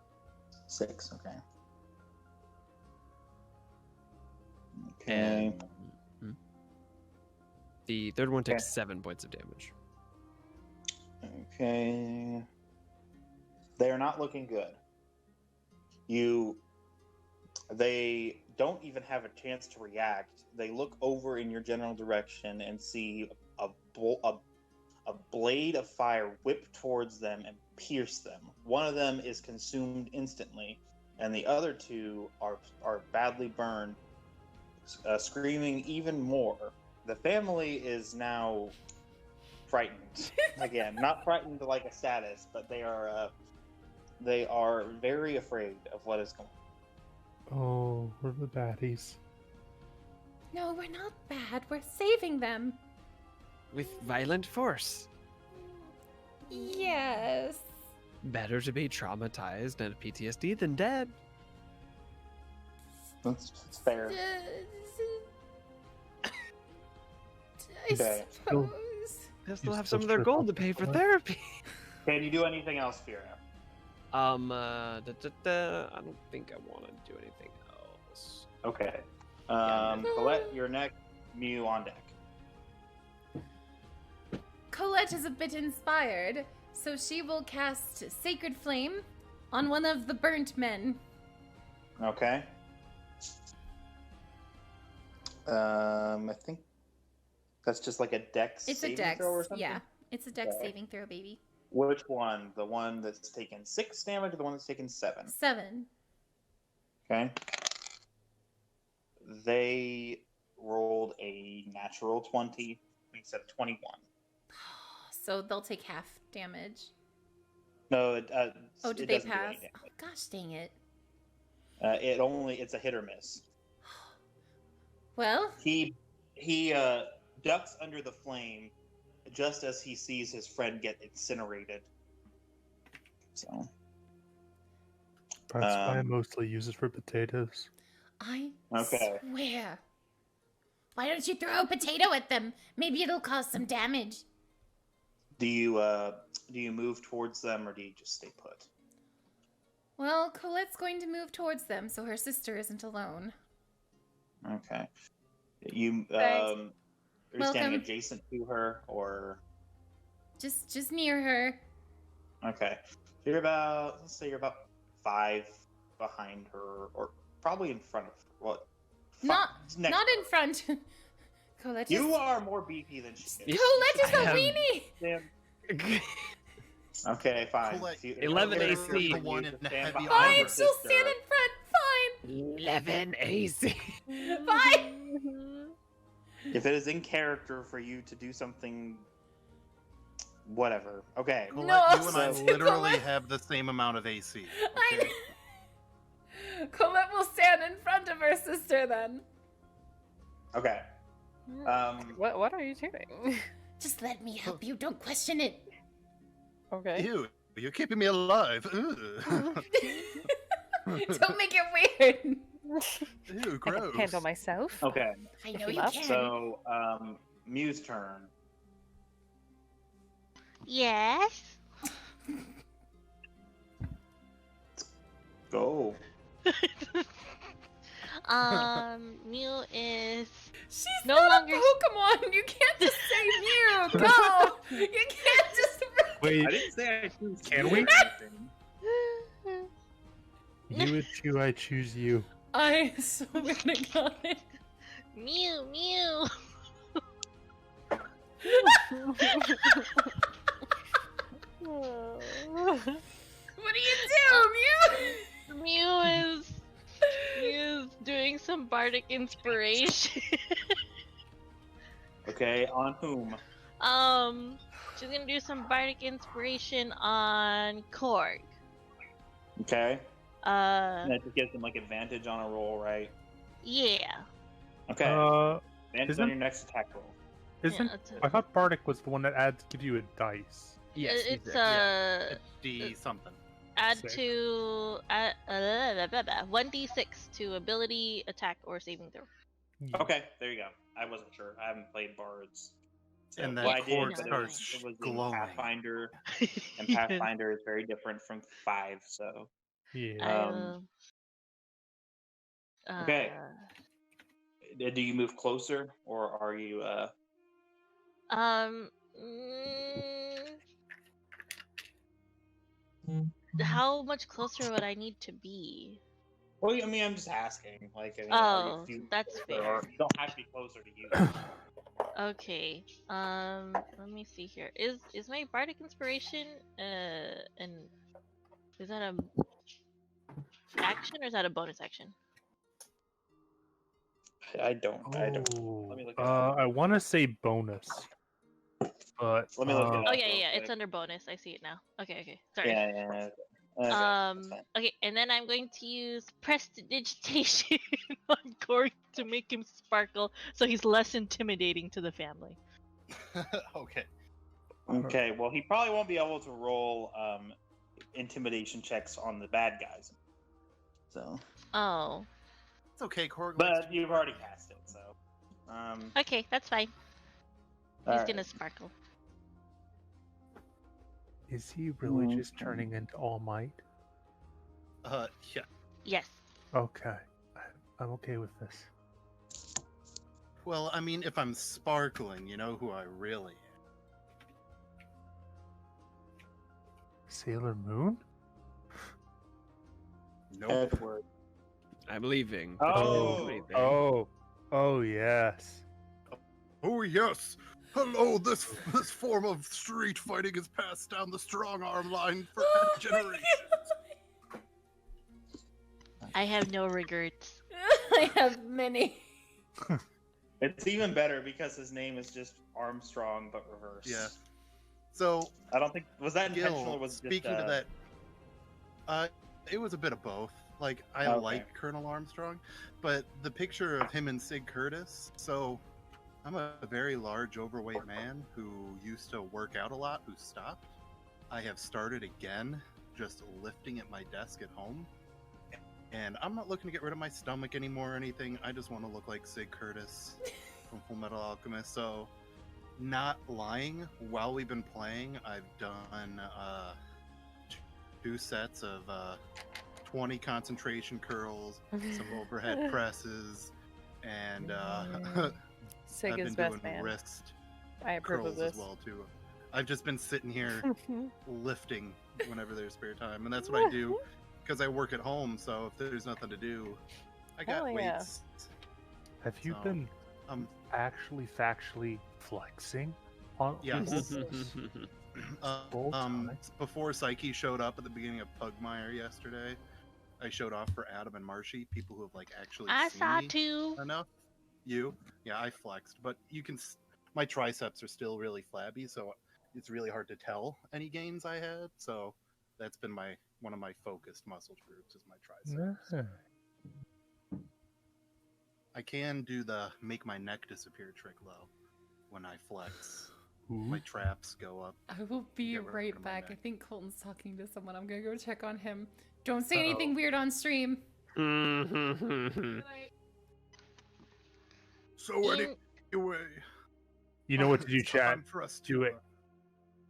Speaker 6: 6, okay. Okay.
Speaker 7: And the third one takes
Speaker 6: Okay.
Speaker 7: 7 points of damage.
Speaker 6: Okay. They're not looking good. They don't even have a chance to react. They look over in your general direction and see a blade of fire whip towards them and pierce them. One of them is consumed instantly, and the other 2 are badly burned, screaming even more. The family is now frightened. Again, not frightened like a status, but they are very afraid of what is going on.
Speaker 5: Oh, we're the baddies.
Speaker 1: No, we're not bad. We're saving them.
Speaker 7: With violent force.
Speaker 1: Yes.
Speaker 7: Better to be traumatized and PTSD than dead.
Speaker 6: That's fair.
Speaker 1: I
Speaker 6: Okay.
Speaker 1: suppose.
Speaker 7: They'll still
Speaker 5: You
Speaker 7: have
Speaker 5: still
Speaker 7: some of their
Speaker 5: trip
Speaker 7: gold
Speaker 5: off
Speaker 7: to
Speaker 5: the
Speaker 7: pay for
Speaker 5: floor?
Speaker 7: therapy.
Speaker 6: Can you do anything else, Fira?
Speaker 7: I don't think I want to do anything else.
Speaker 6: Okay.
Speaker 7: Yeah,
Speaker 6: Colette, you're next. Mew on deck.
Speaker 1: Colette is a bit inspired, so she will cast Sacred Flame on one of the burnt men.
Speaker 6: Okay. I think that's just like a dex
Speaker 1: It's a
Speaker 6: saving
Speaker 1: dex,
Speaker 6: throw or something?
Speaker 1: yeah. It's a dex
Speaker 6: Okay.
Speaker 1: saving throw, baby.
Speaker 6: Which one? The one that's taken 6 damage or the one that's taken 7?
Speaker 1: 7.
Speaker 6: Okay. They rolled a natural 20 instead of 21.
Speaker 1: So they'll take half damage.
Speaker 6: No,
Speaker 1: Did
Speaker 6: it
Speaker 1: they
Speaker 6: doesn't do
Speaker 1: pass?
Speaker 6: any
Speaker 1: Oh,
Speaker 6: damage.
Speaker 1: gosh dang it.
Speaker 6: It's a hit or miss.
Speaker 1: Well,
Speaker 6: He ducks under the flame just as he sees his friend get incinerated. So
Speaker 5: That's why I mostly use it for potatoes.
Speaker 1: I
Speaker 6: Okay.
Speaker 1: swear. Why don't you throw a potato at them? Maybe it'll cause some damage.
Speaker 6: do you move towards them or do you just stay put?
Speaker 1: Well, Colette's going to move towards them so her sister isn't alone.
Speaker 6: Okay. You
Speaker 2: Thanks.
Speaker 6: are you
Speaker 1: Welcome.
Speaker 6: standing adjacent to her or
Speaker 1: Just near her.
Speaker 6: okay. Let's say you're about 5 behind her or probably in front of her. What?
Speaker 1: Not
Speaker 6: next
Speaker 1: not
Speaker 6: to
Speaker 1: in
Speaker 6: her.
Speaker 1: front. Colette is
Speaker 6: You are more beefy than she is.
Speaker 1: Colette is
Speaker 7: I
Speaker 1: a
Speaker 7: am-
Speaker 1: weenie.
Speaker 6: Damn. Okay, fine.
Speaker 3: Colette,
Speaker 6: If you-
Speaker 7: 11
Speaker 6: if
Speaker 7: AC.
Speaker 6: you're
Speaker 3: The one
Speaker 6: you
Speaker 3: in
Speaker 6: to stand
Speaker 3: heavy
Speaker 6: behind
Speaker 3: armor.
Speaker 1: Fine,
Speaker 6: your
Speaker 1: she'll
Speaker 6: sister.
Speaker 1: stand in front. Fine.
Speaker 7: 11 AC.
Speaker 1: Fine.
Speaker 6: If it is in character for you to do something, whatever. Okay.
Speaker 3: Colette,
Speaker 1: No,
Speaker 3: you and I
Speaker 6: so-
Speaker 3: literally
Speaker 1: Colette-
Speaker 3: have the same amount of AC.
Speaker 1: I
Speaker 3: Okay?
Speaker 1: Colette will stand in front of her sister then.
Speaker 6: Okay.
Speaker 2: What are you doing?
Speaker 1: Just let me help you. Don't question it.
Speaker 2: Okay.
Speaker 3: Ew, you're keeping me alive. Ugh.
Speaker 1: Don't make it weird.
Speaker 3: Ew,
Speaker 2: I
Speaker 3: gross.
Speaker 2: can handle myself.
Speaker 6: Okay.
Speaker 1: I know
Speaker 2: If
Speaker 1: you
Speaker 2: enough,
Speaker 1: can.
Speaker 6: So, Mew's turn.
Speaker 4: Yes.
Speaker 6: Go.
Speaker 4: Mew is
Speaker 1: She's
Speaker 4: no
Speaker 1: not
Speaker 4: longer-
Speaker 1: a Pokemon. You can't just say Mew. Go. You can't just.
Speaker 5: Wait,
Speaker 6: I didn't say I choose.
Speaker 5: Can
Speaker 6: you
Speaker 5: we?
Speaker 6: or anything.
Speaker 5: you would chew, I choose you.
Speaker 1: I swear to God.
Speaker 4: Mew Mew.
Speaker 1: What do you do, Mew?
Speaker 4: Mew is doing some bardic inspiration.
Speaker 6: Okay, on whom?
Speaker 4: She's gonna do some bardic inspiration on Korg.
Speaker 6: Okay.
Speaker 4: Uh,
Speaker 6: That just gives him like advantage on a roll, right?
Speaker 4: yeah.
Speaker 6: Okay. Advantage
Speaker 5: isn't-
Speaker 6: on your next attack roll.
Speaker 5: Isn't
Speaker 4: Yeah, it's
Speaker 5: I thought Bardic was the one that gives you a dice.
Speaker 7: Yes, he's
Speaker 4: it's
Speaker 7: there.
Speaker 3: It's D something.
Speaker 4: add
Speaker 5: Six.
Speaker 4: to 1d6 to ability, attack, or saving throw.
Speaker 6: Okay, there you go. I wasn't sure. I haven't played bards. So,
Speaker 3: And
Speaker 6: well,
Speaker 3: that
Speaker 6: I did,
Speaker 3: cord
Speaker 6: but
Speaker 3: starts
Speaker 6: it was in
Speaker 3: glowing.
Speaker 6: Pathfinder, and Pathfinder is very different from 5. So
Speaker 5: Yeah.
Speaker 6: okay. Do you move closer, or are you?
Speaker 4: Mm, how much closer would I need to be?
Speaker 6: Well, I mean, I'm just asking. Like, I mean,
Speaker 4: Oh, that's
Speaker 6: or
Speaker 4: fair.
Speaker 6: you don't have to be closer to you.
Speaker 4: Okay. Let me see here. Is my bardic inspiration and is that a action or is that a bonus action?
Speaker 6: I don't. Let me look it up.
Speaker 5: I want to say bonus, but
Speaker 6: Let me look it
Speaker 4: Oh
Speaker 6: up.
Speaker 4: yeah,
Speaker 6: real
Speaker 4: yeah, it's
Speaker 6: quick.
Speaker 4: under bonus. I see it now. Okay, sorry.
Speaker 6: Yeah. Okay, that's fine.
Speaker 4: Okay, and then I'm going to use prestidigitation on Korg to make him sparkle, so he's less intimidating to the family.
Speaker 3: Okay.
Speaker 6: Okay, well, he probably won't be able to roll intimidation checks on the bad guys. So,
Speaker 4: Oh,
Speaker 3: It's okay, Korg.
Speaker 6: but you've already cast it, so.
Speaker 4: okay, that's fine. He's
Speaker 6: alright.
Speaker 4: gonna sparkle.
Speaker 5: is he really
Speaker 6: Mhm.
Speaker 5: just turning into All Might?
Speaker 3: Yeah.
Speaker 4: Yes.
Speaker 5: Okay, I'm okay with this.
Speaker 3: Well, I mean, if I'm sparkling, you know who I really am.
Speaker 5: Sailor Moon?
Speaker 3: Nope.
Speaker 6: Edward.
Speaker 7: I'm leaving.
Speaker 6: Oh.
Speaker 5: Oh, yes.
Speaker 3: Oh yes. Hello. This form of street fighting is passed down the strong arm line for generations.
Speaker 4: I have no regrets.
Speaker 1: I have many.
Speaker 6: It's even better because his name is just Armstrong but reversed.
Speaker 3: Yeah. So
Speaker 6: I don't think was that intentional
Speaker 3: Gil,
Speaker 6: or was it
Speaker 3: speaking
Speaker 6: just,
Speaker 3: to that, it was a bit of both. Like I
Speaker 6: Okay.
Speaker 3: like Colonel Armstrong, but the picture of him and Sig Curtis. So I'm a very large, overweight man who used to work out a lot, who stopped. I have started again, just lifting at my desk at home. And I'm not looking to get rid of my stomach anymore or anything. I just want to look like Sig Curtis from Full Metal Alchemist. So, not lying, while we've been playing, I've done 2 sets of 20 concentration curls, some overhead presses, and
Speaker 2: Sig
Speaker 3: I've
Speaker 2: is
Speaker 3: been
Speaker 2: best
Speaker 3: doing
Speaker 2: man.
Speaker 3: wrist
Speaker 2: I approve
Speaker 3: curls
Speaker 2: of this.
Speaker 3: as well too. I've just been sitting here lifting whenever there's spare time, and that's what I do because I work at home. So if there's nothing to do, I got
Speaker 2: Hell yeah.
Speaker 3: weights.
Speaker 5: Have you
Speaker 3: So,
Speaker 5: been actually factually flexing on
Speaker 3: Yes.
Speaker 5: Full time?
Speaker 3: Before Psyche showed up at the beginning of Pugmire yesterday, I showed off for Adam and Marshy, people who have like actually
Speaker 4: I
Speaker 3: seen
Speaker 4: saw
Speaker 3: me
Speaker 4: 2.
Speaker 3: enough. Yeah, I flexed, but you can. My triceps are still really flabby, so it's really hard to tell any gains I had. So that's been one of my focused muscle groups is my triceps. I can do the make my neck disappear trick though. When I flex, my traps go up.
Speaker 1: I will be
Speaker 3: Get rid
Speaker 1: right
Speaker 3: of my
Speaker 1: back. I
Speaker 3: neck.
Speaker 1: think Colton's talking to someone. I'm gonna go check on him. Don't say anything weird on stream.
Speaker 3: So anyway,
Speaker 5: You know what to do,
Speaker 3: it's
Speaker 5: chat.
Speaker 3: time for us
Speaker 5: Do
Speaker 3: to,
Speaker 5: it.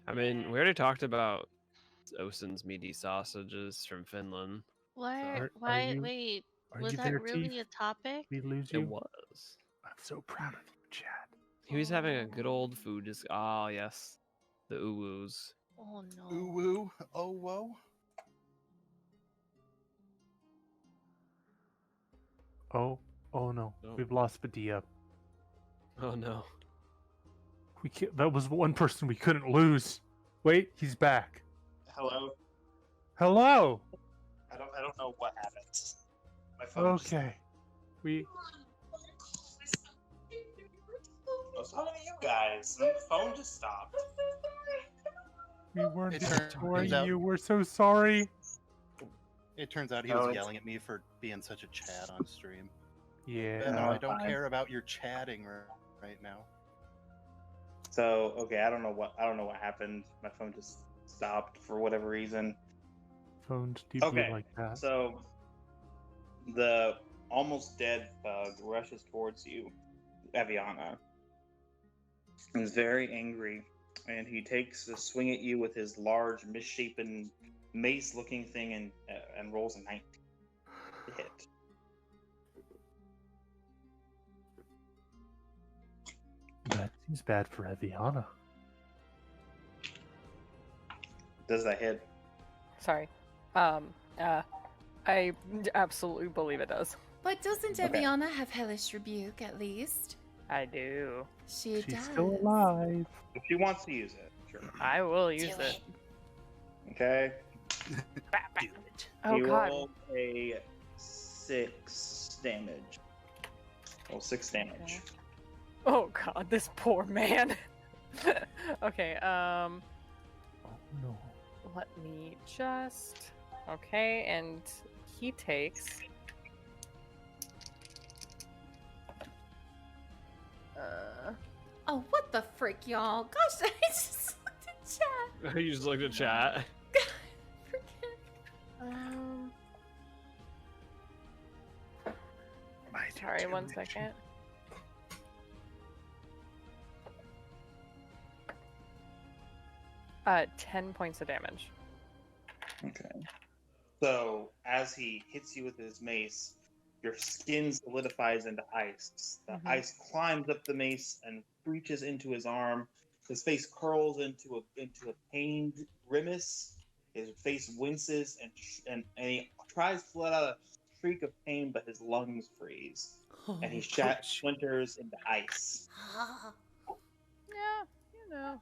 Speaker 7: I mean, we already talked about Osen's meaty sausages from Finland.
Speaker 4: What?
Speaker 5: Are
Speaker 4: Why?
Speaker 5: you-
Speaker 4: Wait.
Speaker 5: Are
Speaker 4: Was
Speaker 5: you
Speaker 4: that
Speaker 5: there,
Speaker 4: really
Speaker 5: Teef?
Speaker 4: a topic?
Speaker 5: We lose
Speaker 7: It
Speaker 5: you.
Speaker 7: was.
Speaker 5: I'm so proud of you, chat.
Speaker 7: He was having a good old food. Just yes, the uwus.
Speaker 4: Oh no.
Speaker 3: ooh woo, oh whoa.
Speaker 5: Oh no,
Speaker 7: Oh.
Speaker 5: we've lost Padilla.
Speaker 7: Oh no.
Speaker 5: We can't, that was one person we couldn't lose. Wait, he's back.
Speaker 6: Hello.
Speaker 5: Hello.
Speaker 6: I don't know what happened. My phone.
Speaker 5: Okay. We
Speaker 6: I was talking to you guys. And the phone just stopped.
Speaker 5: weren't
Speaker 3: It turns
Speaker 5: destroying
Speaker 3: out-
Speaker 5: you. We're so sorry.
Speaker 3: It turns out he
Speaker 6: No,
Speaker 3: was
Speaker 6: it's-
Speaker 3: yelling at me for being such a chat on stream.
Speaker 5: Yeah.
Speaker 3: No, I don't care about your chatting right now.
Speaker 6: So I don't know what happened. My phone just stopped for whatever reason.
Speaker 5: Phones do
Speaker 6: Okay,
Speaker 5: be like that.
Speaker 6: So the almost dead bug rushes towards you, Eviana. He's very angry, and he takes a swing at you with his large, misshapen, mace-looking thing, and rolls a 19 to hit.
Speaker 5: That seems bad for Eviana.
Speaker 6: Does that hit?
Speaker 2: Sorry. I absolutely believe it does.
Speaker 1: But doesn't
Speaker 6: Okay.
Speaker 1: Eviana have Hellish Rebuke at least?
Speaker 2: I do.
Speaker 1: She
Speaker 5: She's
Speaker 1: does.
Speaker 5: still alive.
Speaker 6: If she wants to use it, sure.
Speaker 2: I will
Speaker 1: Do
Speaker 2: use it.
Speaker 6: Okay.
Speaker 2: Oh
Speaker 6: You
Speaker 2: god.
Speaker 6: roll a 6 damage. Roll 6 damage.
Speaker 2: Okay. Oh god, this poor man. Okay,
Speaker 5: Oh no.
Speaker 2: let me just. Okay, and he takes.
Speaker 1: Oh, what the frick, y'all? Gosh, I just looked at chat.
Speaker 7: You just looked at chat.
Speaker 1: Forget.
Speaker 2: Sorry, 1 second. Uh, 10 points of damage.
Speaker 6: Okay. So, as he hits you with his mace, your skin solidifies into ice. The
Speaker 2: Mhm.
Speaker 6: ice climbs up the mace and reaches into his arm. His face curls into a pained grimace, His face winces and he tries to let out a shriek of pain, but his lungs freeze, and he splinters into ice.
Speaker 2: Yeah, you know.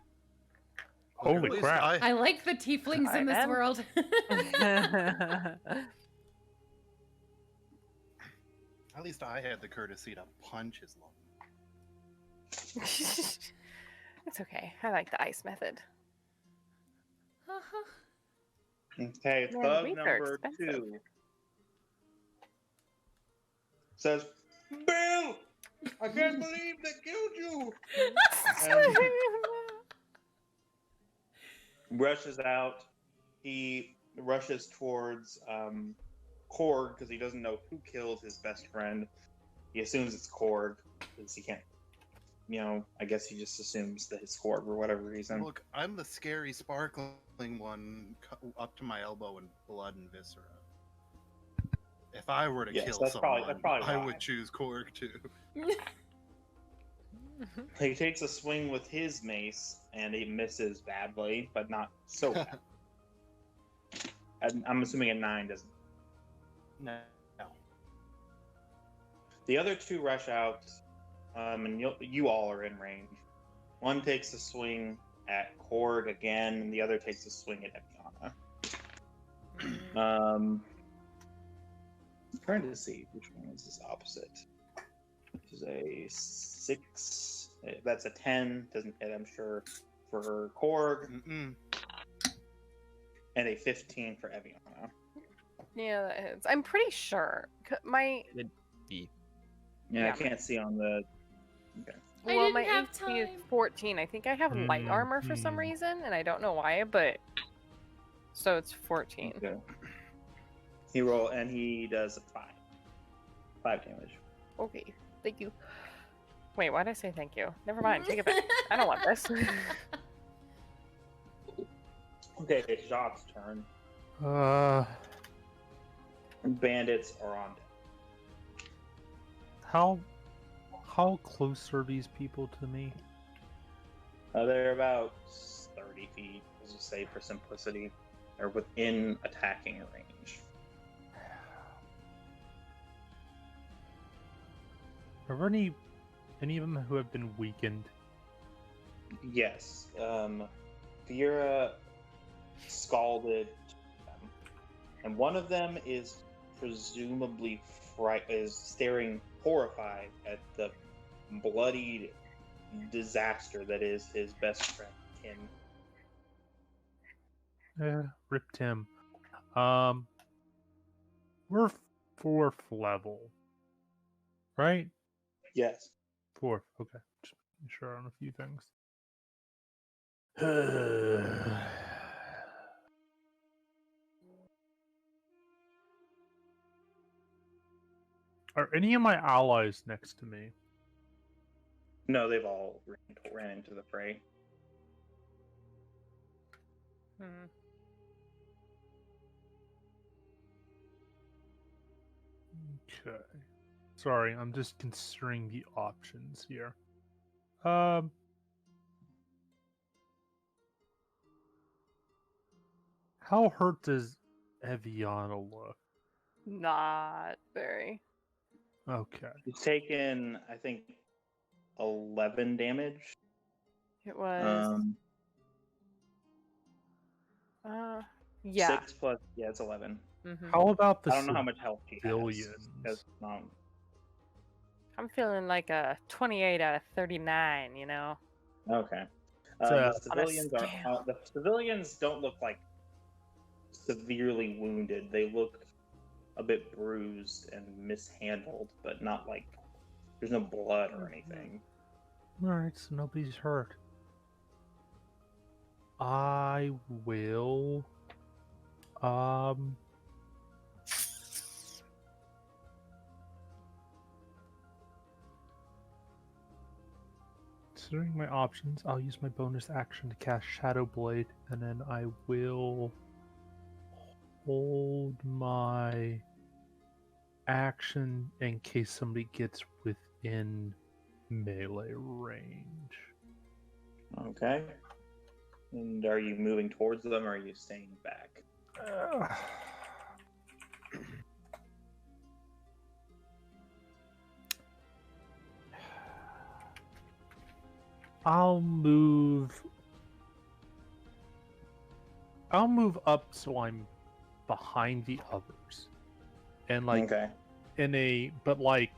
Speaker 3: Look, at
Speaker 5: Holy
Speaker 3: least
Speaker 5: crap.
Speaker 1: I like the tieflings in this
Speaker 2: Amen.
Speaker 1: world.
Speaker 3: At least I had the courtesy to punch his lung.
Speaker 2: It's okay. I like the ice method.
Speaker 6: Okay,
Speaker 2: Man,
Speaker 6: thug
Speaker 2: wheats are
Speaker 6: number
Speaker 2: expensive.
Speaker 6: 2 says, "Bill, I can't believe they killed you." Rushes out. He rushes towards Korg because he doesn't know who killed his best friend. He assumes it's Korg because he can't. I guess he just assumes that it's Korg for whatever reason.
Speaker 3: Look, I'm the scary, sparkling one up to my elbow in blood and viscera. If I were to kill
Speaker 6: that's
Speaker 3: someone,
Speaker 6: probably
Speaker 3: I
Speaker 6: why.
Speaker 3: would choose Korg too.
Speaker 6: He takes a swing with his mace and he misses badly, but not so bad. I'm assuming a 9 doesn't.
Speaker 3: No.
Speaker 6: The other 2 rush out, and you all are in range. One takes a swing at Korg again, and the other takes a swing at Eviana. I'm trying to see which one is this opposite. This is a 6. That's a 10. Doesn't hit, I'm sure, for Korg.
Speaker 3: Mm-mm.
Speaker 6: And a 15 for Eviana.
Speaker 2: Yeah, that hits. I'm pretty sure.
Speaker 6: Yeah, I can't see on the. Okay.
Speaker 1: I
Speaker 2: Well,
Speaker 1: didn't
Speaker 2: my
Speaker 1: have
Speaker 2: AC is
Speaker 1: time.
Speaker 2: 14. I think I have light armor for some reason, and I don't know why, but so it's 14.
Speaker 6: Okay. He does a 5 damage.
Speaker 2: Okay, thank you. Wait, why did I say thank you? Never mind, take it back. I don't want this.
Speaker 6: Okay, it's Jacques' turn. Bandits are on deck.
Speaker 5: How close are these people to me?
Speaker 6: They're about 30 feet, let's just say for simplicity. They're within attacking range.
Speaker 5: Are there any of them who have been weakened?
Speaker 6: Yes. Vera scalded them. And one of them is presumably is staring horrified at the bloodied disaster that is his best friend, Tim.
Speaker 5: Rip Tim. We're 4th level, right?
Speaker 6: Yes.
Speaker 5: 4th. Okay, just making sure on a few things. Are any of my allies next to me?
Speaker 6: No, they've all ran into the fray.
Speaker 5: Okay. Sorry, I'm just considering the options here. How hurt does Eviana look?
Speaker 2: Not very.
Speaker 5: Okay.
Speaker 6: He's taken, I think, 11 damage.
Speaker 2: It was. Yeah.
Speaker 6: 6 plus, it's 11.
Speaker 5: How about the
Speaker 6: I don't know how much health she has.
Speaker 5: civilians?
Speaker 6: 'Cause,
Speaker 2: I'm feeling like a 28 out of 39, you know?
Speaker 6: Okay.
Speaker 5: So-
Speaker 6: The civilians don't look like severely wounded. They look a bit bruised and mishandled, but not like there's no blood or anything.
Speaker 5: Alright, so nobody's hurt. I will... Considering my options, I'll use my bonus action to cast Shadow Blade, and then I will hold my action in case somebody gets within melee range.
Speaker 6: Okay. And are you moving towards them or are you staying back?
Speaker 5: I'll move up so I'm behind the others. And like
Speaker 6: Okay.
Speaker 5: but like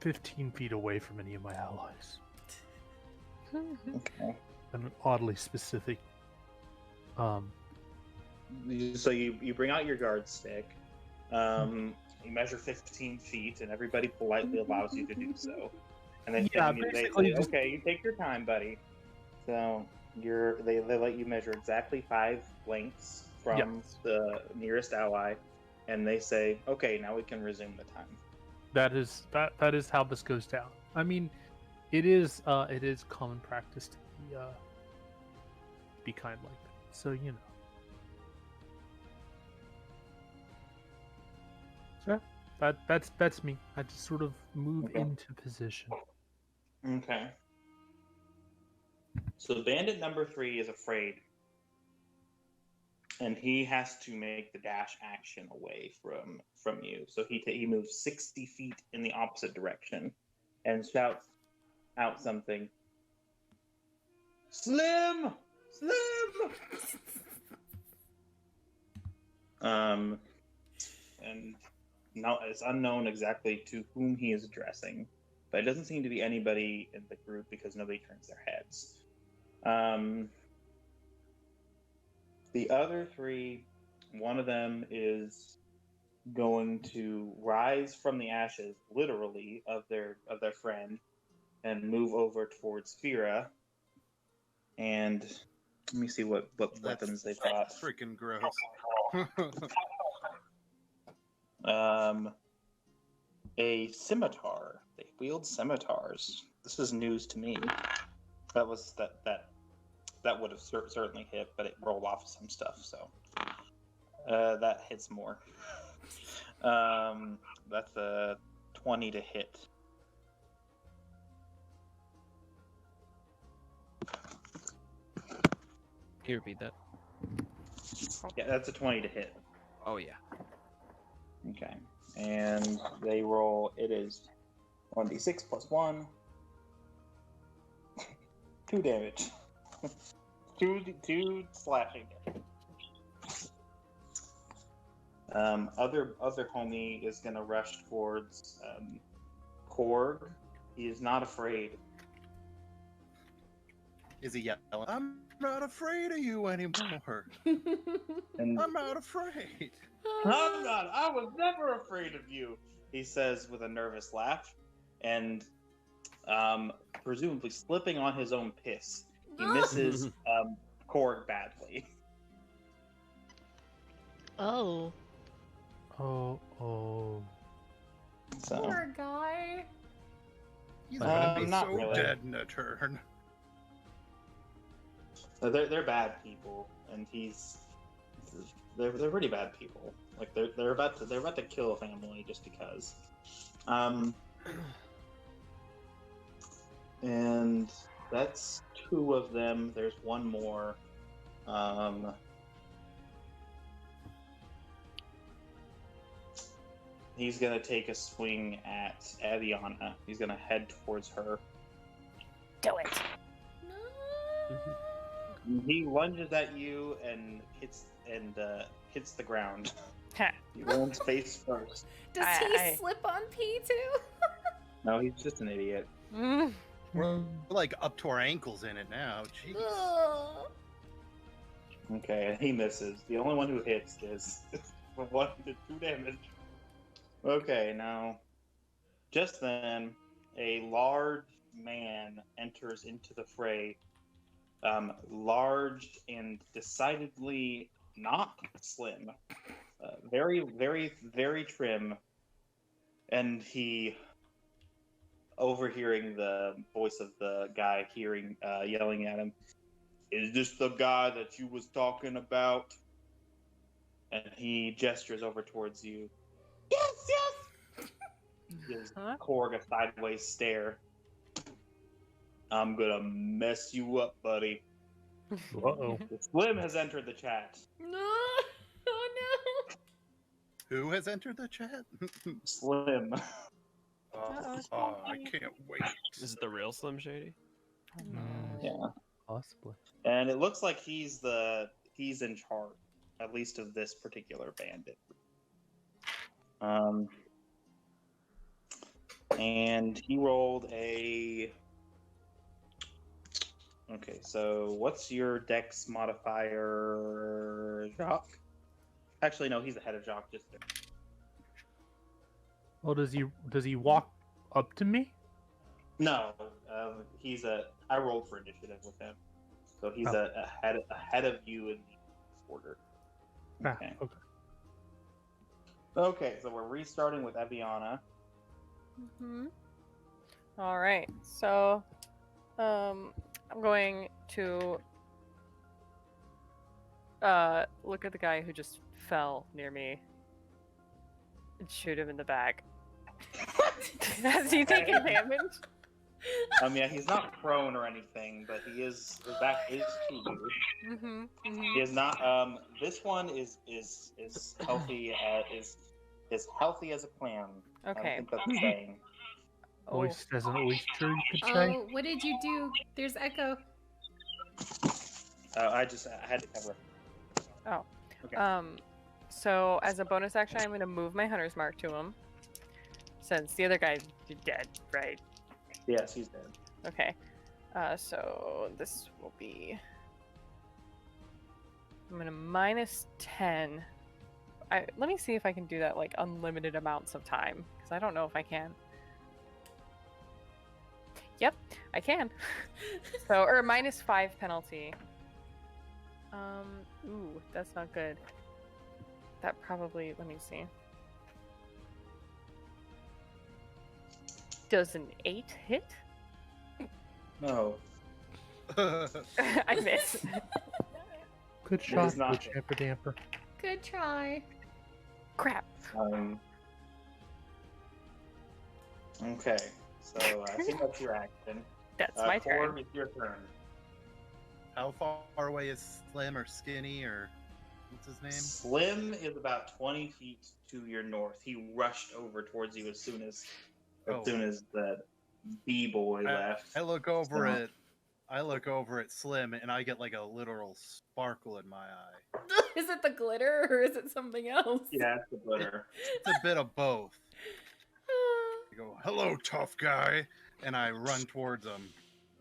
Speaker 5: 15 feet away from any of my allies.
Speaker 6: Okay.
Speaker 5: An oddly specific
Speaker 6: So you bring out your guard stick. You measure 15 feet, and everybody politely allows you to do so. And they
Speaker 5: basically
Speaker 6: say, okay, you take your time, buddy. So they let you measure exactly 5 lengths from the nearest ally, and they say, okay, now we can resume the time.
Speaker 5: that is how this goes down. I mean, it is common practice to be kind like that. So you know. So that's me. I just sort of move into position.
Speaker 6: Okay. So bandit number 3 is afraid, and he has to make the dash action away from you. So he moves 60 feet in the opposite direction, and shouts out something. Slim! And now it's unknown exactly to whom he is addressing, but it doesn't seem to be anybody in the group because nobody turns their heads. The other 3, one of them is going to rise from the ashes, literally, of their friend, and move over towards Fira. And let me see what weapons they've got.
Speaker 3: Freaking gross.
Speaker 6: A scimitar. They wield scimitars. This is news to me. That would have certainly hit, but it rolled off some stuff, so that hits more. That's a 20 to hit.
Speaker 7: Can you repeat that?
Speaker 6: Yeah, that's a 20 to hit.
Speaker 7: Oh yeah.
Speaker 6: Okay. And they roll, it is 1d6 plus 1. 2 damage. 2 slashing damage. Other homie is gonna rush towards Korg. He is not afraid.
Speaker 3: Is he yelling? I'm not afraid of you anymore.
Speaker 6: And
Speaker 3: I'm not afraid.
Speaker 6: I'm not. I was never afraid of you, he says with a nervous laugh, and presumably slipping on his own piss. He misses Korg badly.
Speaker 4: Oh.
Speaker 5: Oh.
Speaker 6: So,
Speaker 1: Poor guy.
Speaker 3: He's gonna be
Speaker 6: not
Speaker 3: so
Speaker 6: really.
Speaker 3: dead in a turn.
Speaker 6: so they're bad people, and they're pretty bad people. Like they're about to kill a family just because. And that's 2 of them. There's one more. He's gonna take a swing at Aviana. He's gonna head towards her.
Speaker 2: Do it.
Speaker 1: No.
Speaker 6: He lunges at you and hits the ground. He lands face first.
Speaker 1: Does he slip on P too?
Speaker 6: No, he's just an idiot.
Speaker 3: We're like up to our ankles in it now. Jeez.
Speaker 1: Ugh.
Speaker 6: Okay, he misses. The only one who hits is 1 to 2 damage. Okay, now, just then, a large man enters into the fray. Large and decidedly not slim. Very, very, very trim. And he, overhearing the voice of the guy yelling at him, "Is this the guy that you was talking about?" And he gestures over towards you. Yes! Gives Korg a sideways stare. "I'm gonna mess you up, buddy."
Speaker 5: Uh-oh.
Speaker 6: Slim has entered the chat.
Speaker 1: No. Oh
Speaker 3: Who has entered the chat?
Speaker 6: Slim.
Speaker 3: I can't wait.
Speaker 7: Is it the real Slim Shady?
Speaker 6: Yeah.
Speaker 5: Possibly.
Speaker 6: And it looks like he's in charge, at least of this particular bandit. And he rolled a. Okay, so what's your dex modifier, Jock? Actually, no, he's ahead of Jock. Just there.
Speaker 5: Well, does he walk up to me?
Speaker 6: No, I rolled for initiative with him, so he's ahead of you in the order. Okay.
Speaker 5: Ah, okay.
Speaker 6: Okay, so we're restarting with Eviana.
Speaker 2: All right. So, I'm going to look at the guy who just fell near me and shoot him in the back. Has he taken damage?
Speaker 6: Yeah, he's not prone or anything, but his back is to you. He is not. This one is healthy. Is healthy as a clam.
Speaker 2: Okay.
Speaker 6: I think that's the saying.
Speaker 5: Moist as an oyster, you could say.
Speaker 1: Oh, what did you do? There's Echo.
Speaker 6: I had to cover it.
Speaker 2: Oh.
Speaker 6: Okay.
Speaker 2: So as a bonus action, I'm going to move my hunter's mark to him, since the other guy's dead, right?
Speaker 6: Yes, he's dead.
Speaker 2: Okay. So this will be. I'm going to minus 10. Let me see if I can do that like unlimited amounts of time, because I don't know if I can. Yep, I can. So, or minus 5 penalty. Ooh, that's not good. That probably, let me see. Does an 8 hit?
Speaker 6: No.
Speaker 2: I miss.
Speaker 5: Good
Speaker 6: It
Speaker 5: shot,
Speaker 6: is not
Speaker 5: good
Speaker 6: good.
Speaker 5: damper damper.
Speaker 1: Good try.
Speaker 2: Crap.
Speaker 6: Okay, so I think that's your action.
Speaker 2: That's my turn.
Speaker 6: Corb, it's your turn.
Speaker 3: How far away is Slim or Skinny or what's his name?
Speaker 6: Slim is about 20 feet to your north. He rushed over towards you as soon as the B-boy left.
Speaker 3: I look over at Slim and I get like a literal sparkle in my eye.
Speaker 1: Is it the glitter or is it something else?
Speaker 6: Yeah, it's the glitter.
Speaker 3: It's a bit of both. I go, "Hello, tough guy," and I run towards him.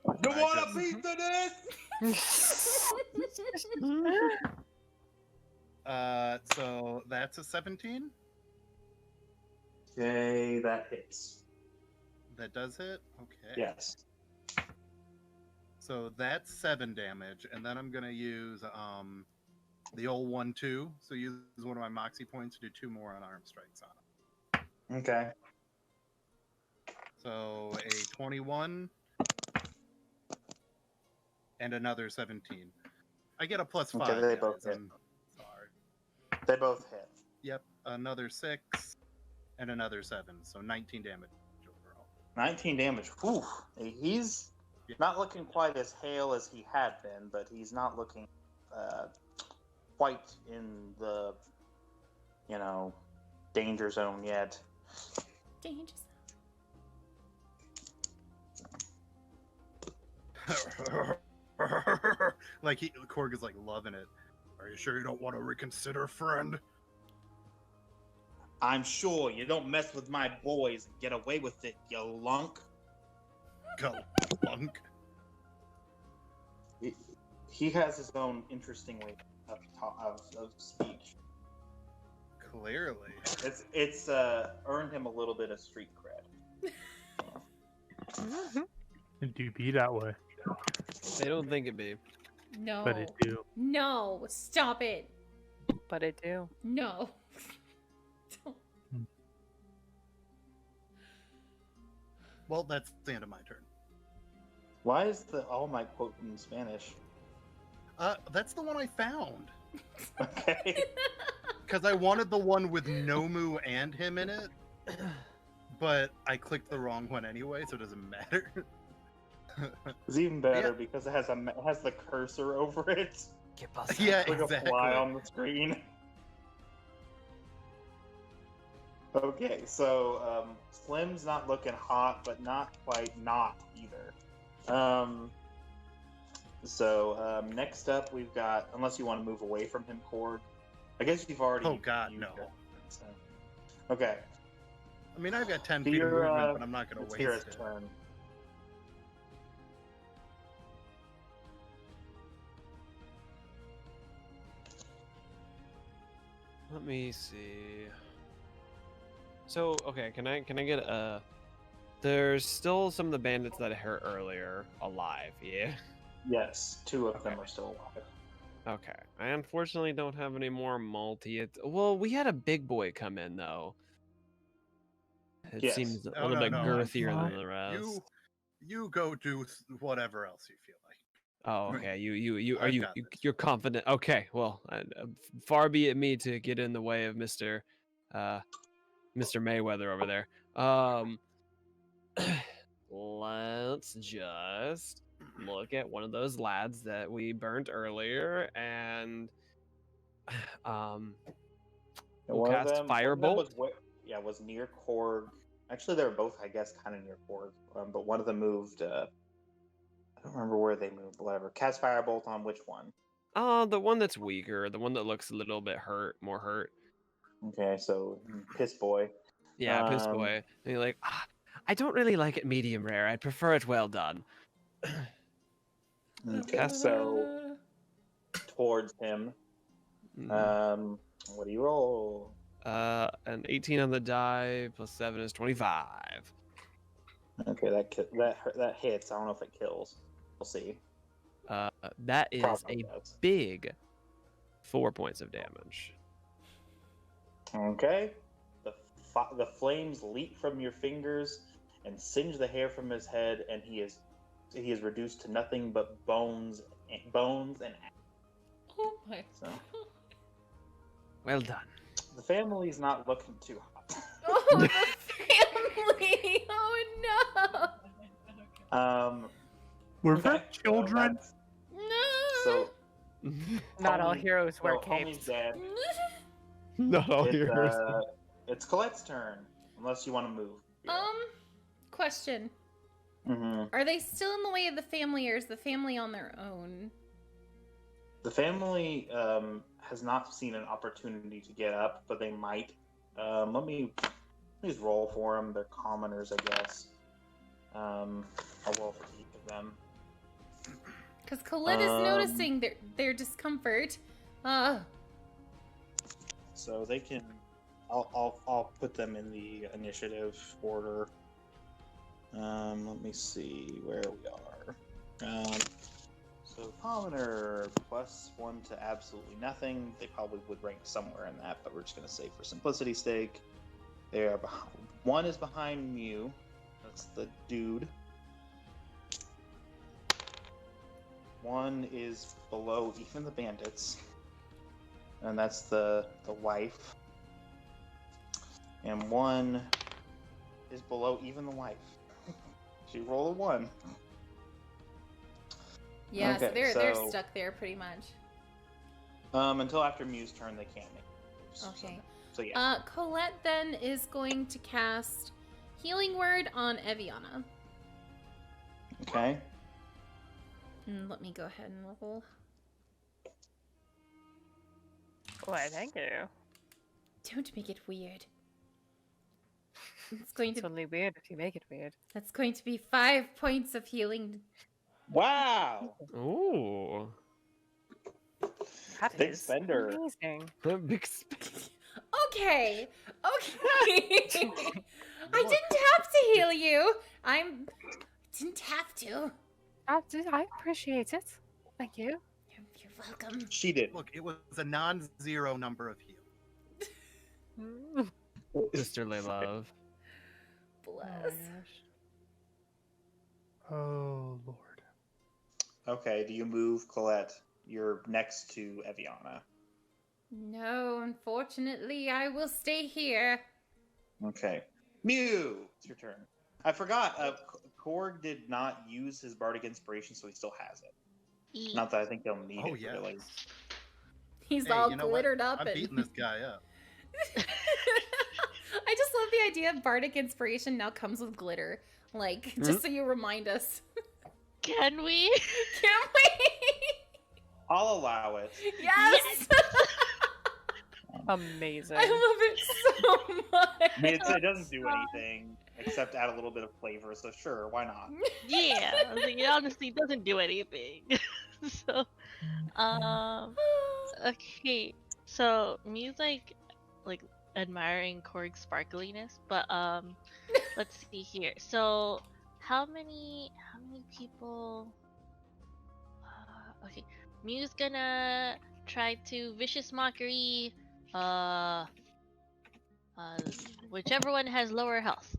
Speaker 6: You
Speaker 3: I
Speaker 6: wanna
Speaker 3: just-
Speaker 6: beat to this?
Speaker 3: So that's a 17.
Speaker 6: Okay, that hits.
Speaker 3: That does hit. Okay.
Speaker 6: Yes.
Speaker 3: So that's 7 damage, and then I'm gonna use the old 1-2. So use one of my moxie points to do 2 more unarmed strikes on him.
Speaker 6: Okay.
Speaker 3: So a 21 and another 17. I get a +5.
Speaker 6: Okay, they both
Speaker 3: guys,
Speaker 6: hit.
Speaker 3: I'm sorry.
Speaker 6: They both hit.
Speaker 3: Yep, another 6 and another 7. So 19 damage overall.
Speaker 6: 19 damage. Whew. He's not looking quite as hale as he had been, but he's not looking quite in the, danger zone yet.
Speaker 1: Dangerous.
Speaker 3: Like Korg is like loving it. Are you sure you don't want to reconsider, friend?
Speaker 6: I'm sure you don't mess with my boys and get away with it, you lunk.
Speaker 3: Go, lunk.
Speaker 6: He has his own interesting way of speech.
Speaker 3: Clearly.
Speaker 6: It's earned him a little bit of street cred.
Speaker 5: It do be that way,
Speaker 7: They don't think it be.
Speaker 1: No.
Speaker 5: but it do.
Speaker 1: No. Stop it.
Speaker 2: But I do.
Speaker 1: No. Don't.
Speaker 3: Well, that's the end of my turn.
Speaker 6: Why is the All Might quote in Spanish?
Speaker 3: That's the one I found.
Speaker 6: Okay.
Speaker 3: Because I wanted the one with Nomu and him in it. But I clicked the wrong one anyway, so it doesn't matter.
Speaker 6: It's even better because it has the cursor over it.
Speaker 3: Yeah,
Speaker 6: Like
Speaker 3: exactly.
Speaker 6: a fly on the screen. Okay, so Slim's not looking hot, but not quite not either. Next up we've got, unless you want to move away from him, Cord. I guess you've already.
Speaker 3: Oh God,
Speaker 6: used
Speaker 3: no.
Speaker 6: it, so. Okay.
Speaker 3: I mean, I've got 10
Speaker 6: So
Speaker 3: feet of
Speaker 6: you're,
Speaker 3: movement, but I'm not going
Speaker 6: it's
Speaker 3: to
Speaker 6: Kira's
Speaker 3: waste it.
Speaker 6: turn.
Speaker 7: Let me see. So, okay, can I get a... There's still some of the bandits that I hurt earlier alive, yeah?
Speaker 6: Yes, two of them
Speaker 7: Okay.
Speaker 6: are still alive.
Speaker 7: Okay. I unfortunately don't have any more multi... Well, we had a big boy come in, though. It
Speaker 6: Yes.
Speaker 7: seems a
Speaker 3: Oh,
Speaker 7: little
Speaker 3: no,
Speaker 7: bit
Speaker 3: no, I'm
Speaker 7: girthier than
Speaker 3: fine.
Speaker 7: the rest.
Speaker 3: You go do whatever else you feel like.
Speaker 7: Oh, okay.
Speaker 3: I've
Speaker 7: You're
Speaker 3: got this.
Speaker 7: confident. Okay, well, far be it me to get in the way of Mr. Mayweather over there. Let's just look at one of those lads that we burnt earlier, and we'll
Speaker 6: One of
Speaker 7: cast
Speaker 6: them
Speaker 7: Firebolt.
Speaker 6: was near Korg. Actually, they were both, I guess, kind of near Korg. But one of them moved. I don't remember where they moved. Whatever. Cast Firebolt on which one?
Speaker 7: The one that's weaker, the one that looks a little bit more hurt.
Speaker 6: Okay, so Piss Boy.
Speaker 7: Yeah, Piss Boy. And you're like, I don't really like it medium rare. I'd prefer it well done.
Speaker 6: Okay, so towards him. What do you roll?
Speaker 7: An 18 on the die plus 7 is 25.
Speaker 6: Okay, that hits. I don't know if it kills. We'll see.
Speaker 7: That is
Speaker 6: Probably
Speaker 7: a
Speaker 6: does.
Speaker 7: big 4 points of damage.
Speaker 6: Okay. The flames leap from your fingers and singe the hair from his head, and he is reduced to nothing but bones and
Speaker 1: Oh my.
Speaker 6: so
Speaker 7: Well done.
Speaker 6: the family's not looking too hot.
Speaker 1: Oh, the family! Oh no!
Speaker 5: We're
Speaker 6: Okay,
Speaker 5: for children.
Speaker 1: No!
Speaker 6: So
Speaker 2: Not all
Speaker 6: Homie-
Speaker 2: heroes wear
Speaker 6: so Homie's
Speaker 2: capes.
Speaker 6: dead.
Speaker 7: No,
Speaker 6: It's Colette's turn, unless you want to move.
Speaker 1: Question.
Speaker 6: Mm-hmm.
Speaker 1: Are they still in the way of the family, or is the family on their own?
Speaker 6: The family has not seen an opportunity to get up, but they might. Let me just roll for them. They're commoners, I guess. I'll roll for each of them.
Speaker 1: Because Colette is noticing their discomfort.
Speaker 6: So they can. I'll put them in the initiative order. Let me see where we are. So commoner +1 to absolutely nothing. They probably would rank somewhere in that, but we're just gonna say for simplicity's sake, they are behind. One is behind Mew. That's the dude. One is below even the bandits, and that's the wife. And one is below even the wife. She rolled a 1.
Speaker 1: Yeah, so
Speaker 6: Okay,
Speaker 1: they're
Speaker 6: so-
Speaker 1: stuck there pretty much.
Speaker 6: Until after Mew's turn, they can't make moves.
Speaker 1: Okay.
Speaker 6: So yeah.
Speaker 1: Colette then is going to cast Healing Word on Eviana.
Speaker 6: Okay.
Speaker 1: Let me go ahead and roll.
Speaker 2: Why, thank you.
Speaker 1: Don't make it weird. It's going
Speaker 2: It's
Speaker 1: to.
Speaker 2: only weird if you make it weird.
Speaker 1: That's going to be 5 points of healing.
Speaker 6: Wow.
Speaker 7: Ooh.
Speaker 2: That
Speaker 6: Big
Speaker 2: is
Speaker 6: spender.
Speaker 2: amazing.
Speaker 7: Big
Speaker 1: Okay. I didn't have to heal you. Didn't have to.
Speaker 2: I appreciate it. Thank you.
Speaker 1: You're welcome.
Speaker 6: She did.
Speaker 3: Look, it was a non-zero number of heal.
Speaker 7: Sisterly love.
Speaker 1: Bless.
Speaker 5: Oh Lord.
Speaker 6: Okay, do you move, Colette? You're next to Eviana.
Speaker 1: No, unfortunately, I will stay here.
Speaker 6: Okay. Mew! It's your turn. I forgot. Korg did not use his bardic inspiration, so he still has it.
Speaker 4: Eat.
Speaker 6: Not that I think he'll need
Speaker 3: Oh,
Speaker 6: it
Speaker 3: yeah.
Speaker 6: really.
Speaker 1: He's
Speaker 3: Hey,
Speaker 1: all
Speaker 3: you know what?
Speaker 1: glittered up.
Speaker 3: I'm
Speaker 1: and...
Speaker 3: beating this guy up.
Speaker 1: I just love the idea of bardic inspiration now comes with glitter. Like, just so you remind us.
Speaker 4: Can we?
Speaker 1: Can't we?
Speaker 6: I'll allow it.
Speaker 1: Yes!
Speaker 2: Amazing.
Speaker 1: I love it so much.
Speaker 6: I mean, it doesn't do anything except add a little bit of flavor, so sure, why not?
Speaker 4: Yeah, like, it honestly doesn't do anything. So, okay. So Mew's like admiring Korg's sparkliness, but let's see here. So how many people? Okay, Mew's gonna try to vicious mockery. Whichever one has lower health.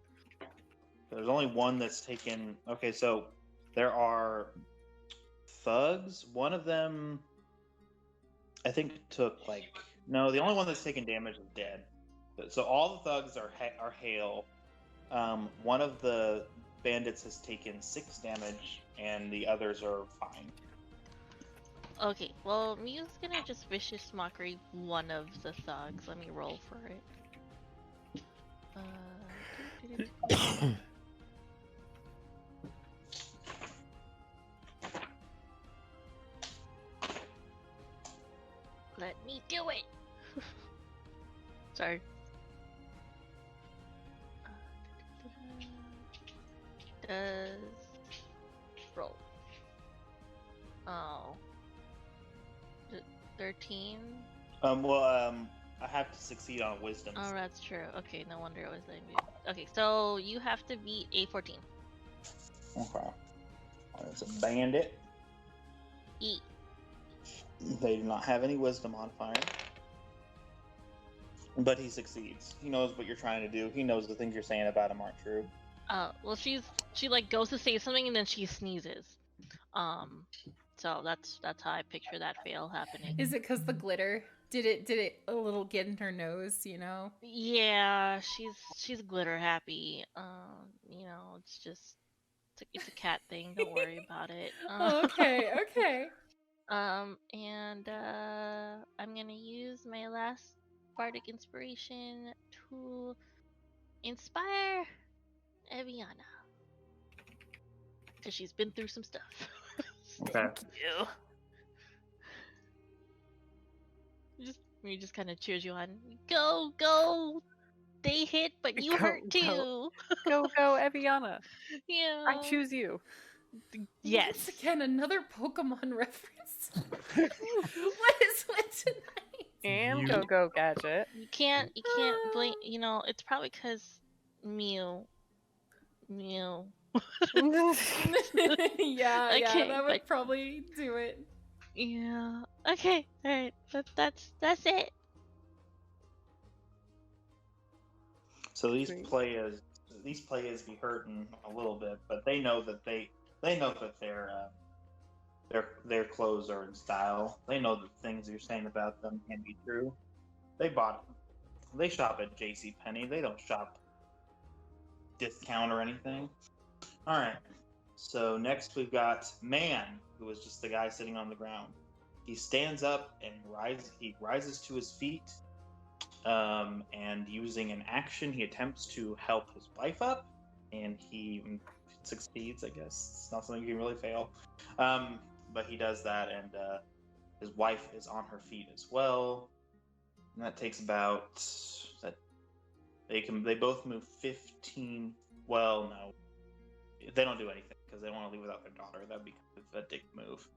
Speaker 6: There's only one that's taken. Okay, so there are thugs. One of them, I think, took no. The only one that's taken damage is dead. So all the thugs are hale. One of the bandits has taken 6 damage, and the others are fine.
Speaker 4: Okay, well, Mew's gonna just vicious mockery one of the thugs. Let me roll for it. Let me do it. Sorry. Does roll? Oh. 13.
Speaker 6: I have to succeed on wisdom.
Speaker 4: Oh, that's true. Okay, no wonder it was like. Okay, so you have to beat a 14.
Speaker 6: Okay. It's a bandit.
Speaker 4: E.
Speaker 6: They do not have any wisdom modifier. But he succeeds. He knows what you're trying to do. He knows the things you're saying about him aren't true.
Speaker 4: Well, she like goes to say something and then she sneezes. So that's how I picture that fail happening.
Speaker 1: Is it because the glitter? Did it a little get in her nose, you know?
Speaker 4: Yeah, she's glitter happy. It's just it's a cat thing. Don't worry about it.
Speaker 1: Okay.
Speaker 4: And I'm gonna use my last bardic inspiration to inspire Eviana, because she's been through some stuff.
Speaker 6: Okay.
Speaker 4: Thank you. We just kind of cheers you on. Go! They hit, but you hurt too.
Speaker 2: Go, Eviana.
Speaker 4: Yeah.
Speaker 2: I choose you.
Speaker 4: Yes.
Speaker 1: Once again, another Pokemon reference. What is with tonight?
Speaker 2: And
Speaker 5: You-
Speaker 2: go Gadget.
Speaker 4: You can't blame. It's probably because Mew.
Speaker 1: Yeah,
Speaker 4: Okay,
Speaker 1: that would
Speaker 4: but-
Speaker 1: probably do it.
Speaker 4: Yeah. Okay. All right. That's it.
Speaker 6: So these
Speaker 2: Sweet.
Speaker 6: players be hurting a little bit, but they know that their clothes are in style. They know the things you're saying about them can be true. They bought them. They shop at JCPenney. They don't shop discount or anything. All right. So next we've got Man, who was just the guy sitting on the ground. He stands up and rises to his feet, and using an action, he attempts to help his wife up, and he succeeds. I guess it's not something you can really fail, but he does that, and his wife is on her feet as well, and that takes about that. They both move 15. Well, no, they don't do anything because they don't want to leave without their daughter. That'd be kind of a dick move.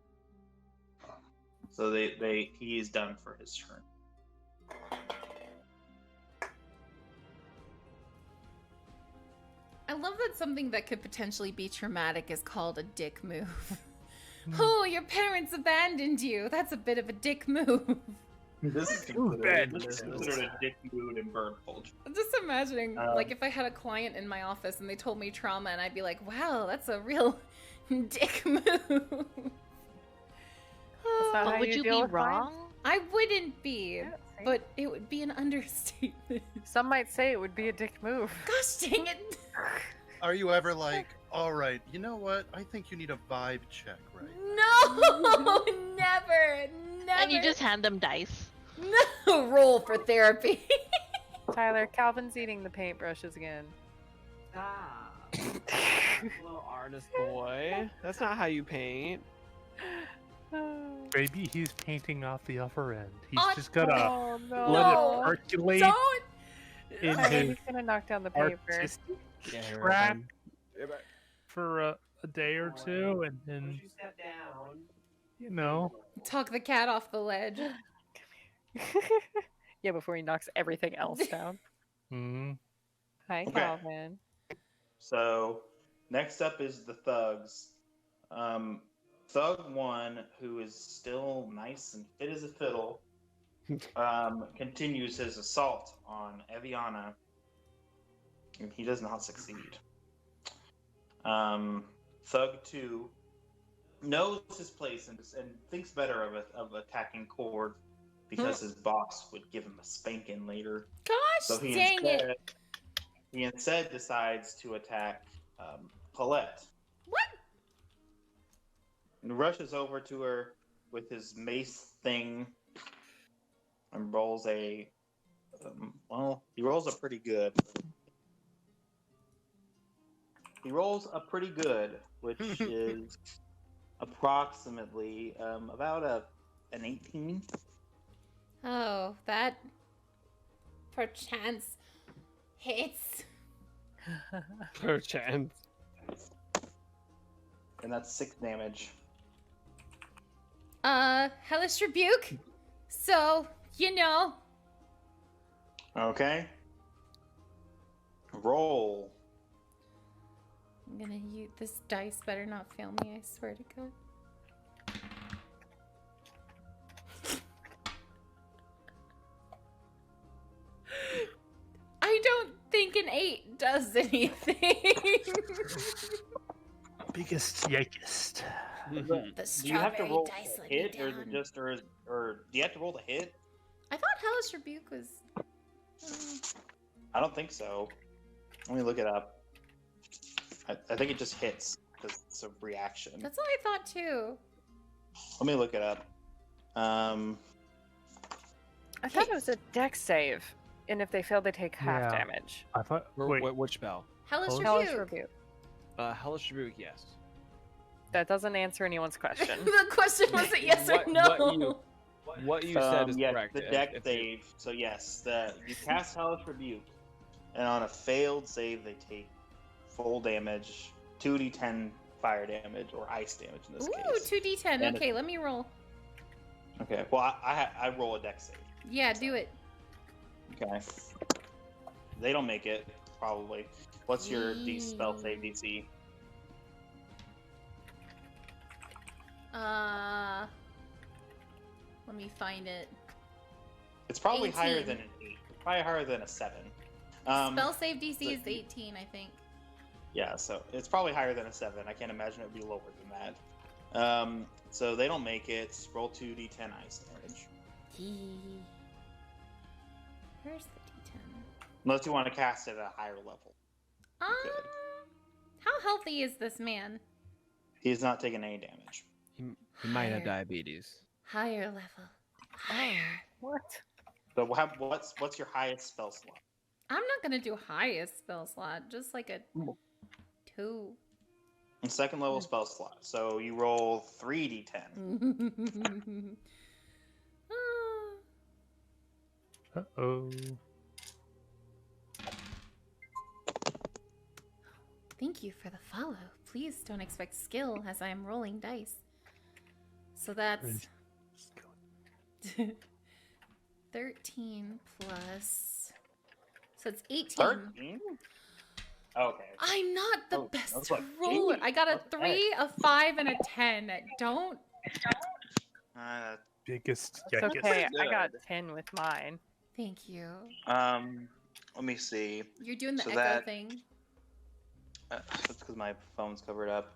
Speaker 6: So he is done for his turn.
Speaker 1: I love that something that could potentially be traumatic is called a dick move. Oh, your parents abandoned you. That's a bit of a dick move.
Speaker 6: This is considered a dick move in bird culture.
Speaker 1: I'm just imagining, like, if I had a client in my office and they told me trauma, and I'd be like, wow, that's a real dick move.
Speaker 2: not
Speaker 4: But
Speaker 2: how
Speaker 4: would
Speaker 2: you
Speaker 4: you
Speaker 2: deal
Speaker 4: be
Speaker 2: with crime?
Speaker 4: wrong?
Speaker 1: I wouldn't be,
Speaker 2: Yeah, see?
Speaker 1: but it would be an understatement.
Speaker 2: Some might say it would be a dick move.
Speaker 1: Gosh dang it.
Speaker 3: Are you ever like, All right, you know what? I think you need a vibe check, right?
Speaker 1: No, never, never.
Speaker 4: And you just hand them dice.
Speaker 1: no roll for therapy.
Speaker 2: Tyler, Calvin's eating the paintbrushes again.
Speaker 7: Stop. Little artist boy. That's not how you paint.
Speaker 5: Maybe he's painting off the upper end. He's
Speaker 1: Oh,
Speaker 5: just gotta
Speaker 2: Oh no!
Speaker 5: let
Speaker 1: No.
Speaker 5: it percolate
Speaker 1: Don't.
Speaker 5: in
Speaker 2: Tyler,
Speaker 5: his
Speaker 2: he's gonna knock down the paper.
Speaker 5: artistic
Speaker 7: Yeah, here,
Speaker 5: track
Speaker 7: hold on.
Speaker 5: for a day or two, and then,
Speaker 7: step down?
Speaker 5: you know,
Speaker 1: Talk the cat off the ledge.
Speaker 2: Yeah, before he knocks everything else down.
Speaker 5: mm,
Speaker 2: Hi,
Speaker 6: Okay.
Speaker 2: Calvin.
Speaker 6: So next up is the thugs. Thug 1, who is still nice and fit as a fiddle, continues his assault on Eviana, and he does not succeed. Thug 2 knows his place and thinks better of attacking Cord because his boss would give him a spanking later.
Speaker 1: Gosh,
Speaker 6: So he
Speaker 1: dang it.
Speaker 6: instead decides to attack Paulette.
Speaker 1: What?
Speaker 6: And rushes over to her with his mace thing and rolls a he rolls a pretty good. He rolls a pretty good, which is approximately about an 18.
Speaker 1: Oh, that perchance hits.
Speaker 7: Perchance.
Speaker 6: And that's 6 damage.
Speaker 1: Hellish Rebuke. So, you know.
Speaker 6: Okay. Roll.
Speaker 1: I'm gonna use this dice. Better not fail me, I swear to God. I don't think an 8 does anything.
Speaker 5: biggest yikest.
Speaker 1: The
Speaker 6: Do you have to
Speaker 1: strawberry
Speaker 6: roll
Speaker 1: dice
Speaker 6: to
Speaker 1: let me
Speaker 6: hit, or is it
Speaker 1: down.
Speaker 6: just, or do you have to roll to hit?
Speaker 1: I thought Hellish Rebuke was.
Speaker 6: I don't think so. Let me look it up. I think it just hits because it's a reaction.
Speaker 1: That's what I thought too.
Speaker 6: Let me look it up.
Speaker 2: I thought it was a dex save, and if they fail, they take half
Speaker 5: Yeah.
Speaker 2: damage.
Speaker 5: I thought. Wait,
Speaker 7: Which spell?
Speaker 1: Hellish
Speaker 5: Hellish
Speaker 2: Hellish
Speaker 1: Rebuke.
Speaker 2: Rebuke.
Speaker 7: Hellish Rebuke, yes.
Speaker 2: That doesn't answer anyone's question.
Speaker 1: The question wasn't yes or
Speaker 7: What-
Speaker 1: no.
Speaker 7: What you said is
Speaker 6: yes,
Speaker 7: correct.
Speaker 6: the
Speaker 7: If-
Speaker 6: deck
Speaker 7: if you-
Speaker 6: save. So yes, you cast Hellish Rebuke, and on a failed save, they take full damage, 2d10 fire damage or ice damage in this
Speaker 1: Ooh,
Speaker 6: case.
Speaker 1: 2d10.
Speaker 6: And
Speaker 1: Okay, let me roll.
Speaker 6: Okay. Well, I roll a deck save.
Speaker 1: Yeah, do it.
Speaker 6: Okay. They don't make it probably. What's your spell save DC?
Speaker 1: Let me find it.
Speaker 6: It's probably higher
Speaker 1: 18.
Speaker 6: than an 8. It's probably higher than a 7.
Speaker 1: Spell save DC
Speaker 6: so
Speaker 1: is 18, I think.
Speaker 6: Yeah, so it's probably higher than a 7. I can't imagine it would be lower than that. So they don't make it. Roll 2d10 ice damage.
Speaker 1: Where's the d10?
Speaker 6: Unless you want to cast it at a higher level. Good.
Speaker 1: How healthy is this man?
Speaker 6: He's not taking any damage.
Speaker 7: He might have
Speaker 1: Higher.
Speaker 7: diabetes.
Speaker 1: Higher level. Higher.
Speaker 2: What?
Speaker 6: So what's your highest spell slot?
Speaker 1: I'm not gonna do highest spell slot, just like a 2.
Speaker 6: Second level spell slot. So you roll 3d10.
Speaker 5: Uh-oh.
Speaker 1: Thank you for the follow. Please don't expect skill as I am rolling dice. So that's 13 plus. So it's 18.
Speaker 6: 13? Okay.
Speaker 1: I'm not the
Speaker 6: Oh, I
Speaker 1: best
Speaker 6: was like,
Speaker 1: roller.
Speaker 6: geez,
Speaker 1: I got a
Speaker 6: what the
Speaker 1: 3, a 5, and a 10. Don't.
Speaker 5: Biggest
Speaker 2: It's
Speaker 5: yikest.
Speaker 2: okay. I
Speaker 6: good.
Speaker 2: got 10 with mine.
Speaker 1: Thank you.
Speaker 6: Let me see.
Speaker 1: You're doing the
Speaker 6: So
Speaker 1: echo
Speaker 6: that-
Speaker 1: thing.
Speaker 6: That's because my phone's covered up.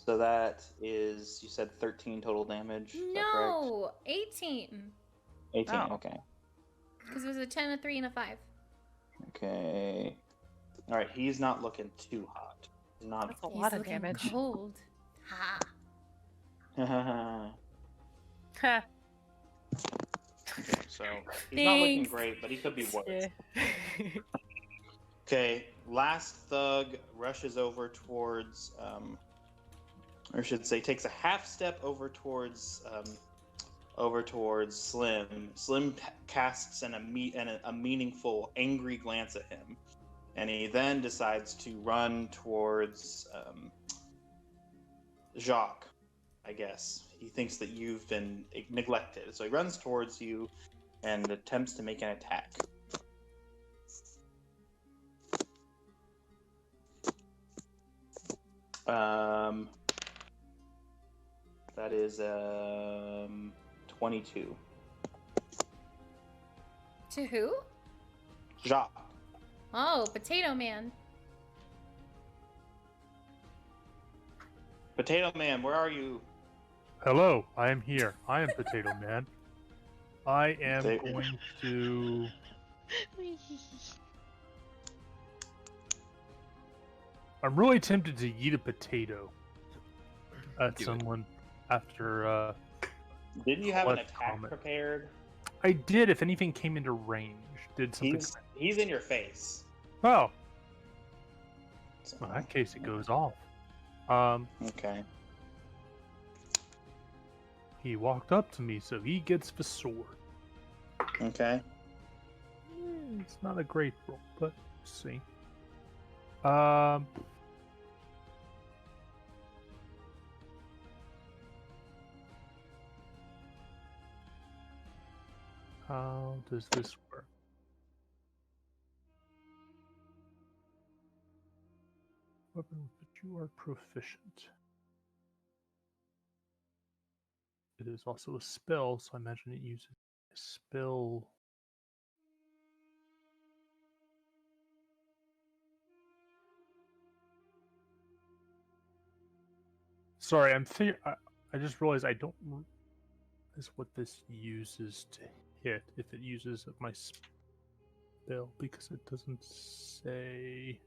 Speaker 6: So that is, you said 13 total damage. Is that correct?
Speaker 1: No, 18.
Speaker 6: 18.
Speaker 2: Oh.
Speaker 6: Okay.
Speaker 1: Because it was a 10, a 3, and a 5.
Speaker 6: Okay. All right. He's not looking too hot. Not.
Speaker 2: That's a
Speaker 1: He's
Speaker 2: lot of
Speaker 1: looking
Speaker 2: damage.
Speaker 1: cold. Ha.
Speaker 2: Ha.
Speaker 6: So he's not looking
Speaker 1: Thanks.
Speaker 6: great, but he could be worse.
Speaker 2: Yeah.
Speaker 6: Okay, last thug rushes over towards, or I should say, takes a half step over towards Slim. Slim casts a meaningful, angry glance at him, and he then decides to run towards Jacques. I guess he thinks that you've been neglected, so he runs towards you and attempts to make an attack. That is 22.
Speaker 1: To who?
Speaker 6: Jacques.
Speaker 1: Oh, Potato Man.
Speaker 6: Potato Man, where are you?
Speaker 5: Hello, I am here. I am Potato Man. I am
Speaker 6: They-
Speaker 5: going to. I'm really tempted to eat a potato at
Speaker 7: Do it.
Speaker 5: someone after.
Speaker 6: Didn't you have an
Speaker 5: Let's
Speaker 6: attack
Speaker 5: comment.
Speaker 6: prepared?
Speaker 5: I did if anything came into range. Did something.
Speaker 6: He's in your face.
Speaker 5: Oh,
Speaker 6: So-
Speaker 5: in that case, it goes off.
Speaker 6: Okay.
Speaker 5: He walked up to me, so he gets the sword.
Speaker 6: Okay.
Speaker 5: It's not a great roll, but we'll see. How does this work? Weapon with which you are proficient. It is also a spell, so I imagine it uses a spell. Sorry, I just realized I don't realize what this uses to hit. If it uses my spell, because it doesn't say.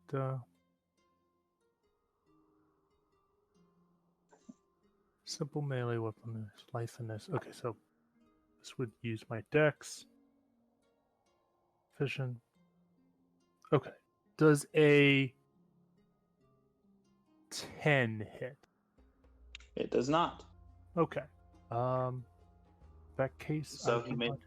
Speaker 5: Duh. Simple melee weapon, life and this. Okay, so this would use my dex. Vision. Okay. Does a 10 hit?
Speaker 6: It does not.
Speaker 5: Okay. That case.
Speaker 6: So
Speaker 5: I
Speaker 6: he
Speaker 5: will
Speaker 6: made-
Speaker 5: not-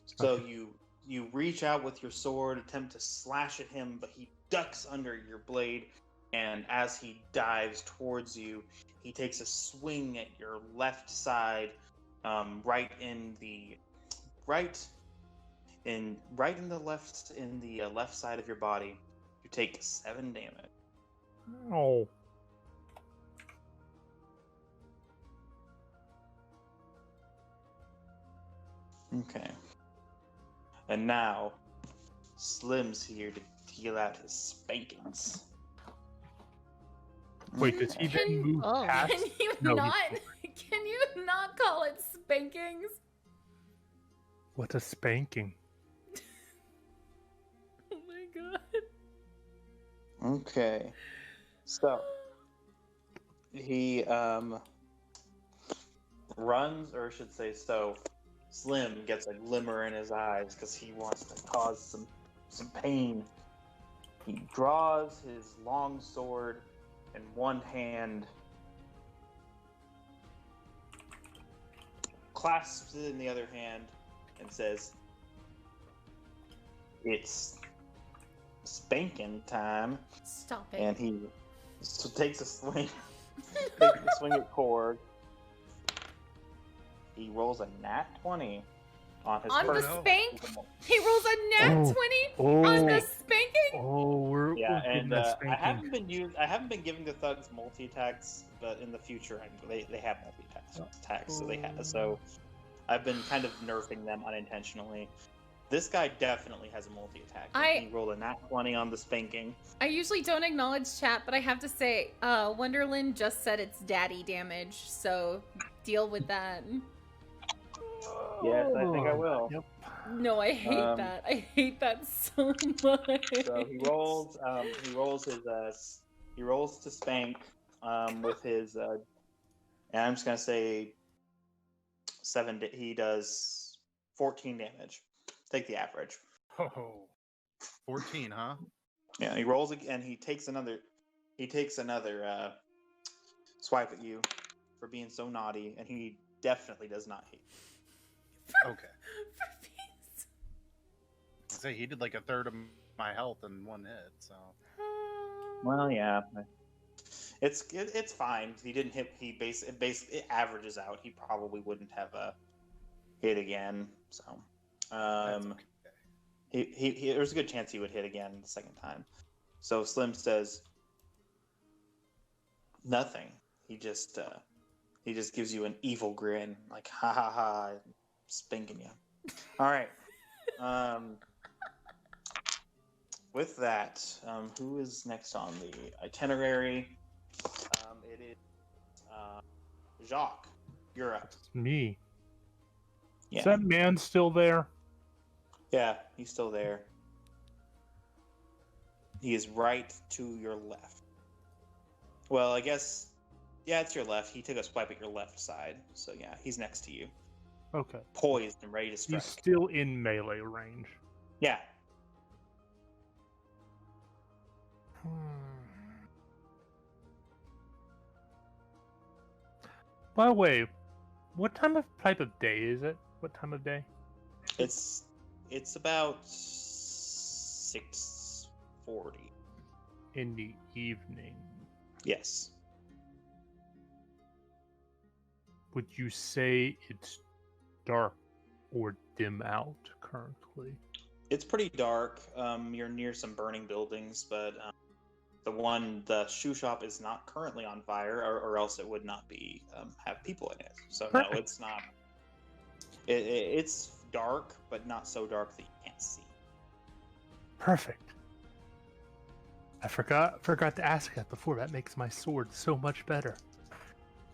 Speaker 6: So
Speaker 5: Okay.
Speaker 6: you reach out with your sword, attempt to slash at him, but he ducks under your blade, and as he dives towards you, he takes a swing at your left side, right in the left side of your body. You take 7 damage.
Speaker 5: Oh.
Speaker 6: Okay. And now, Slim's here to deal out his spankings.
Speaker 5: Wait, does he then
Speaker 1: Can-
Speaker 5: move
Speaker 4: Oh.
Speaker 5: past?
Speaker 1: Can you
Speaker 5: No,
Speaker 1: not? Can you not call it spankings?
Speaker 5: What's a spanking?
Speaker 1: Oh my god.
Speaker 6: Okay. So he runs, or I should say, so Slim gets a glimmer in his eyes because he wants to cause some pain. He draws his long sword in one hand, clasps it in the other hand, and says, "It's spanking time."
Speaker 1: Stop it.
Speaker 6: And he takes a swing, takes a swing at Korg. He rolls a nat 20 on his
Speaker 1: On the
Speaker 6: first.
Speaker 1: spank? He rolls a nat
Speaker 5: Oh.
Speaker 1: 20 on the
Speaker 5: Oh,
Speaker 1: spanking?
Speaker 5: we're
Speaker 6: Yeah,
Speaker 5: getting
Speaker 6: and
Speaker 5: that
Speaker 6: I
Speaker 5: spanking.
Speaker 6: haven't been giving the thugs multi attacks, but in the future they have multi attacks, so they have. So I've been kind of nerfing them unintentionally. This guy definitely has a multi attack. He rolled a nat 20 on the spanking.
Speaker 1: I usually don't acknowledge chat, but I have to say, Wonderland just said it's daddy damage, so deal with that.
Speaker 6: Yes, I think I will.
Speaker 5: Yep.
Speaker 1: No, I hate
Speaker 6: Um,
Speaker 1: that. I hate that so much.
Speaker 6: So he rolls. He rolls to spank with his. And I'm just gonna say 7. He does 14 damage. Take the average.
Speaker 3: Oh, 14, huh?
Speaker 6: Yeah, he rolls again. He takes another. Swipe at you for being so naughty, and he definitely does not hate you.
Speaker 3: Okay. Say he did like a third of my health in one hit, so.
Speaker 6: Well, yeah. It's fine. He didn't hit. It averages out. He probably wouldn't have hit again. So,
Speaker 3: That's okay.
Speaker 6: he there's a good chance he would hit again the second time. So Slim says nothing. He just gives you an evil grin, like ha ha ha, spanking you. All right. With that, who is next on the itinerary? It is Jacques. You're up.
Speaker 5: It's me.
Speaker 6: Yeah.
Speaker 5: Is that man still there?
Speaker 6: Yeah, he's still there. He is right to your left. Well, I guess, yeah, it's your left. He took a swipe at your left side. So, yeah, he's next to you.
Speaker 5: Okay.
Speaker 6: Poised and ready to strike.
Speaker 5: He's still in melee range.
Speaker 6: Yeah.
Speaker 5: By the way, what type of day is it? What time of day?
Speaker 6: It's about 6:40.
Speaker 5: In the evening.
Speaker 6: Yes.
Speaker 5: Would you say it's dark or dim out currently?
Speaker 6: It's pretty dark. You're near some burning buildings, but the shoe shop is not currently on fire, or else it would not be have people in it. So
Speaker 5: Perfect.
Speaker 6: no, it's not. It's dark, but not so dark that you can't see.
Speaker 5: Perfect. I forgot to ask that before. That makes my sword so much better.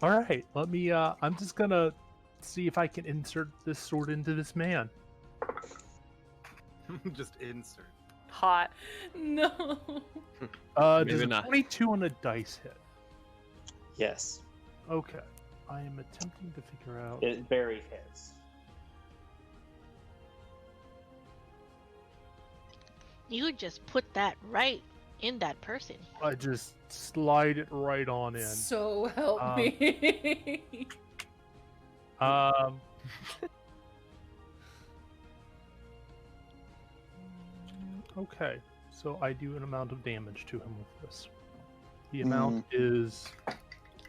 Speaker 5: All right, let me. I'm just gonna see if I can insert this sword into this man.
Speaker 3: Just insert.
Speaker 2: Hot.
Speaker 1: No.
Speaker 7: Maybe
Speaker 5: Does a
Speaker 7: not.
Speaker 5: 22 on a dice hit?
Speaker 6: Yes,
Speaker 5: Okay. I am attempting to figure out.
Speaker 6: it very hits.
Speaker 4: You just put that right in that person.
Speaker 5: I just slide it right on in.
Speaker 1: So help me.
Speaker 5: Okay, so I do an amount of damage to him with this. The amount is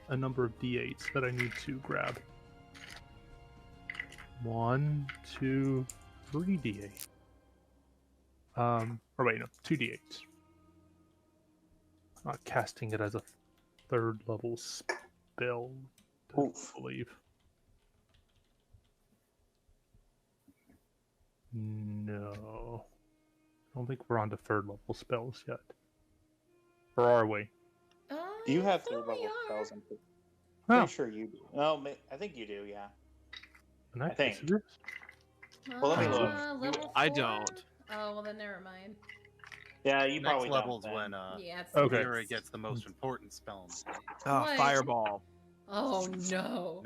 Speaker 5: a number of d8s that I need to grab. 1, 2, 3 d8. Or wait, no, 2 d8s. Not casting it as a third level spell, I
Speaker 6: Oof.
Speaker 5: believe. No. I don't think we're on to third level spells yet. Or are we?
Speaker 6: Do you have
Speaker 1: I thought
Speaker 6: third level
Speaker 1: we are.
Speaker 6: spells? I'm
Speaker 5: Oh,
Speaker 6: pretty sure you do. No, I think you do. Yeah.
Speaker 5: in that
Speaker 6: I think.
Speaker 5: case it is.
Speaker 6: Well, let me look.
Speaker 1: Level
Speaker 7: I
Speaker 1: 4?
Speaker 7: don't.
Speaker 1: Oh, well then never mind.
Speaker 6: Yeah, you
Speaker 3: Next
Speaker 6: probably
Speaker 3: level's
Speaker 6: don't.
Speaker 3: when
Speaker 1: Yeah, it's
Speaker 5: Okay.
Speaker 3: Lyra gets the most important spell.
Speaker 7: Oh,
Speaker 1: What?
Speaker 7: fireball.
Speaker 1: Oh no.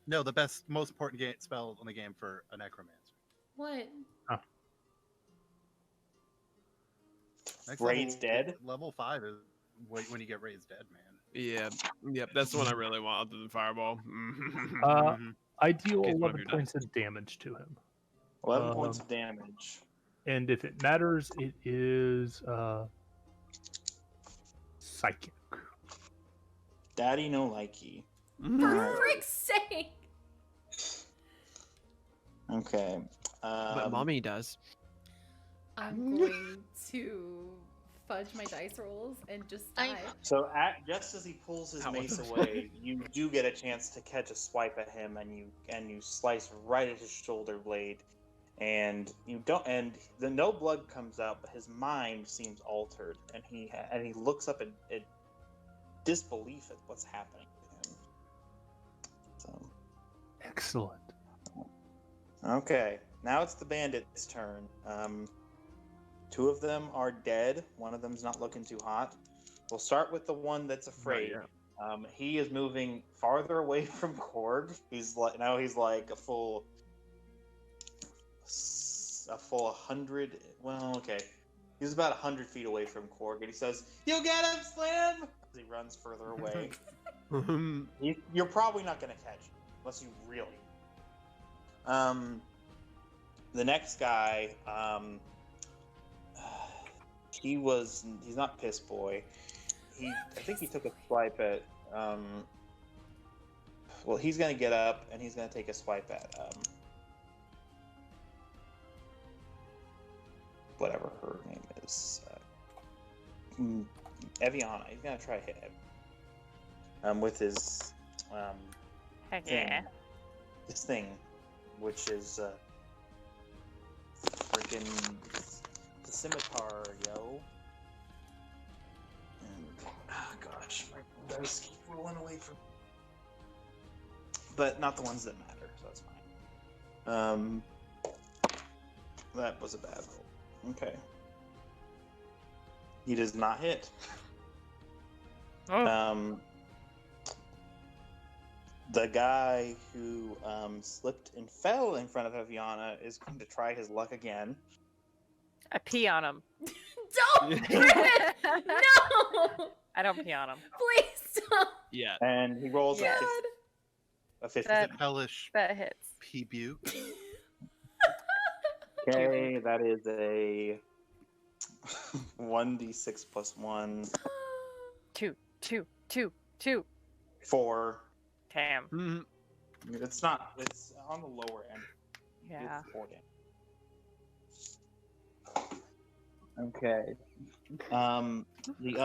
Speaker 3: No, the most important spell in the game for a necromancer.
Speaker 1: What?
Speaker 3: Next
Speaker 6: Raised dead?
Speaker 3: Level 5 is when you get raised dead, man.
Speaker 7: Yeah, yep, that's the one I really want other than fireball.
Speaker 5: I deal
Speaker 7: Okay,
Speaker 5: 11
Speaker 7: whatever,
Speaker 5: points of damage to him.
Speaker 6: 11 points of damage.
Speaker 5: And if it matters, it is psychic.
Speaker 6: Daddy no likey.
Speaker 1: For frick's sake!
Speaker 6: Okay.
Speaker 7: But mommy does.
Speaker 1: I'm going to fudge my dice rolls and just die.
Speaker 6: So just as he pulls his mace away, you do get a chance to catch a swipe at him, and you slice right at his shoulder blade, and no blood comes out, but his mind seems altered, and he looks up in disbelief at what's happening to him. So
Speaker 5: Excellent.
Speaker 6: Okay, now it's the bandits' turn. Two of them are dead. One of them's not looking too hot. We'll start with the one that's afraid.
Speaker 3: yet.
Speaker 6: He is moving farther away from Korg. He's like a full 100. Well, okay. He's about 100 feet away from Korg, and he says, "You get him, Slim!" As he runs further away. You're probably not going to catch him unless you really. The next guy, he's not Piss Boy. I think he took a swipe at. Well, he's going to get up and he's going to take a swipe at whatever her name is. Eviana. He's going to try to hit him with his
Speaker 2: Heck
Speaker 6: thing.
Speaker 2: yeah.
Speaker 6: This thing, which is freaking the scimitar, yo. And gosh, my dice keep rolling away from. But not the ones that matter, so that's fine. That was a bad roll. Okay. He does not hit.
Speaker 2: Oh.
Speaker 6: The guy who slipped and fell in front of Eviana is going to try his luck again.
Speaker 2: I pee on him.
Speaker 1: Don't! Griffin! No!
Speaker 2: I don't pee on him.
Speaker 1: Please stop!
Speaker 7: Yeah.
Speaker 6: And he rolls
Speaker 1: God.
Speaker 6: a 50.
Speaker 2: That-
Speaker 3: Hellish
Speaker 2: That hits.
Speaker 3: P-Buke.
Speaker 6: Okay, that is a 1d6 plus 1.
Speaker 2: 2.
Speaker 6: 4.
Speaker 2: Damn.
Speaker 6: It's not. It's on the lower end.
Speaker 2: Yeah.
Speaker 6: It's 4 damage. Okay. The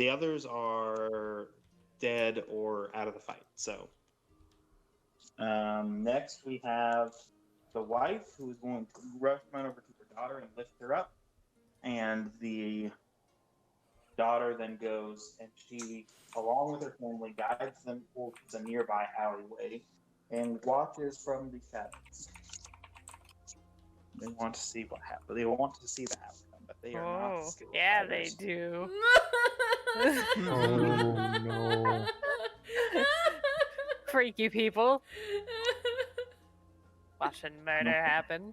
Speaker 6: others are dead or out of the fight. So next we have the wife who is going to run over to her daughter and lift her up, and the daughter then goes and she, along with her family, guides them towards a nearby alleyway and watches from the shadows. They want to see what happens. They want to see the outcome, but they are not skilled
Speaker 2: yeah, they
Speaker 6: fighters.
Speaker 2: do.
Speaker 5: Oh no.
Speaker 2: Freaky people. Watching murder happen.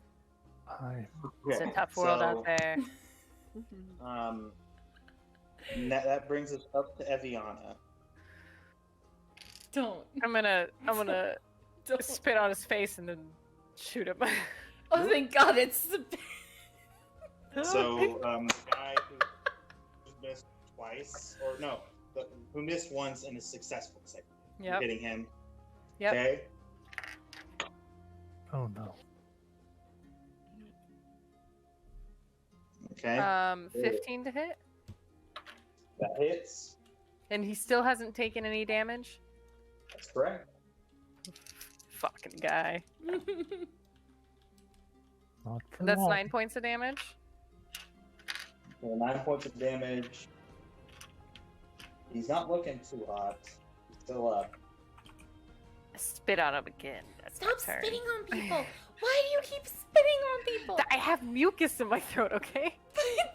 Speaker 2: It's a
Speaker 6: Okay,
Speaker 2: tough world
Speaker 6: so,
Speaker 2: out there.
Speaker 6: That brings us up to Eviana.
Speaker 1: Don't.
Speaker 2: I'm gonna
Speaker 1: Don't.
Speaker 2: spit on his face and then shoot him.
Speaker 1: Oh, thank God, it's the.
Speaker 6: So, the guy who missed twice, or no, who missed once and is successful the second time.
Speaker 2: Yep.
Speaker 6: Hitting him.
Speaker 2: Yep.
Speaker 6: Okay.
Speaker 5: Oh no.
Speaker 6: Okay.
Speaker 2: 15 to hit,
Speaker 6: That hits.
Speaker 2: and he still hasn't taken any damage.
Speaker 6: That's correct.
Speaker 2: Fucking guy.
Speaker 5: Not for
Speaker 2: That's
Speaker 5: long.
Speaker 2: 9 points of damage.
Speaker 6: Okay, 9 points of damage. He's not looking too hot. He's still up.
Speaker 2: I spit on him again. That's my
Speaker 1: Stop
Speaker 2: turn.
Speaker 1: spitting on people. Why do you keep spitting on people?
Speaker 2: I have mucus in my throat. Okay.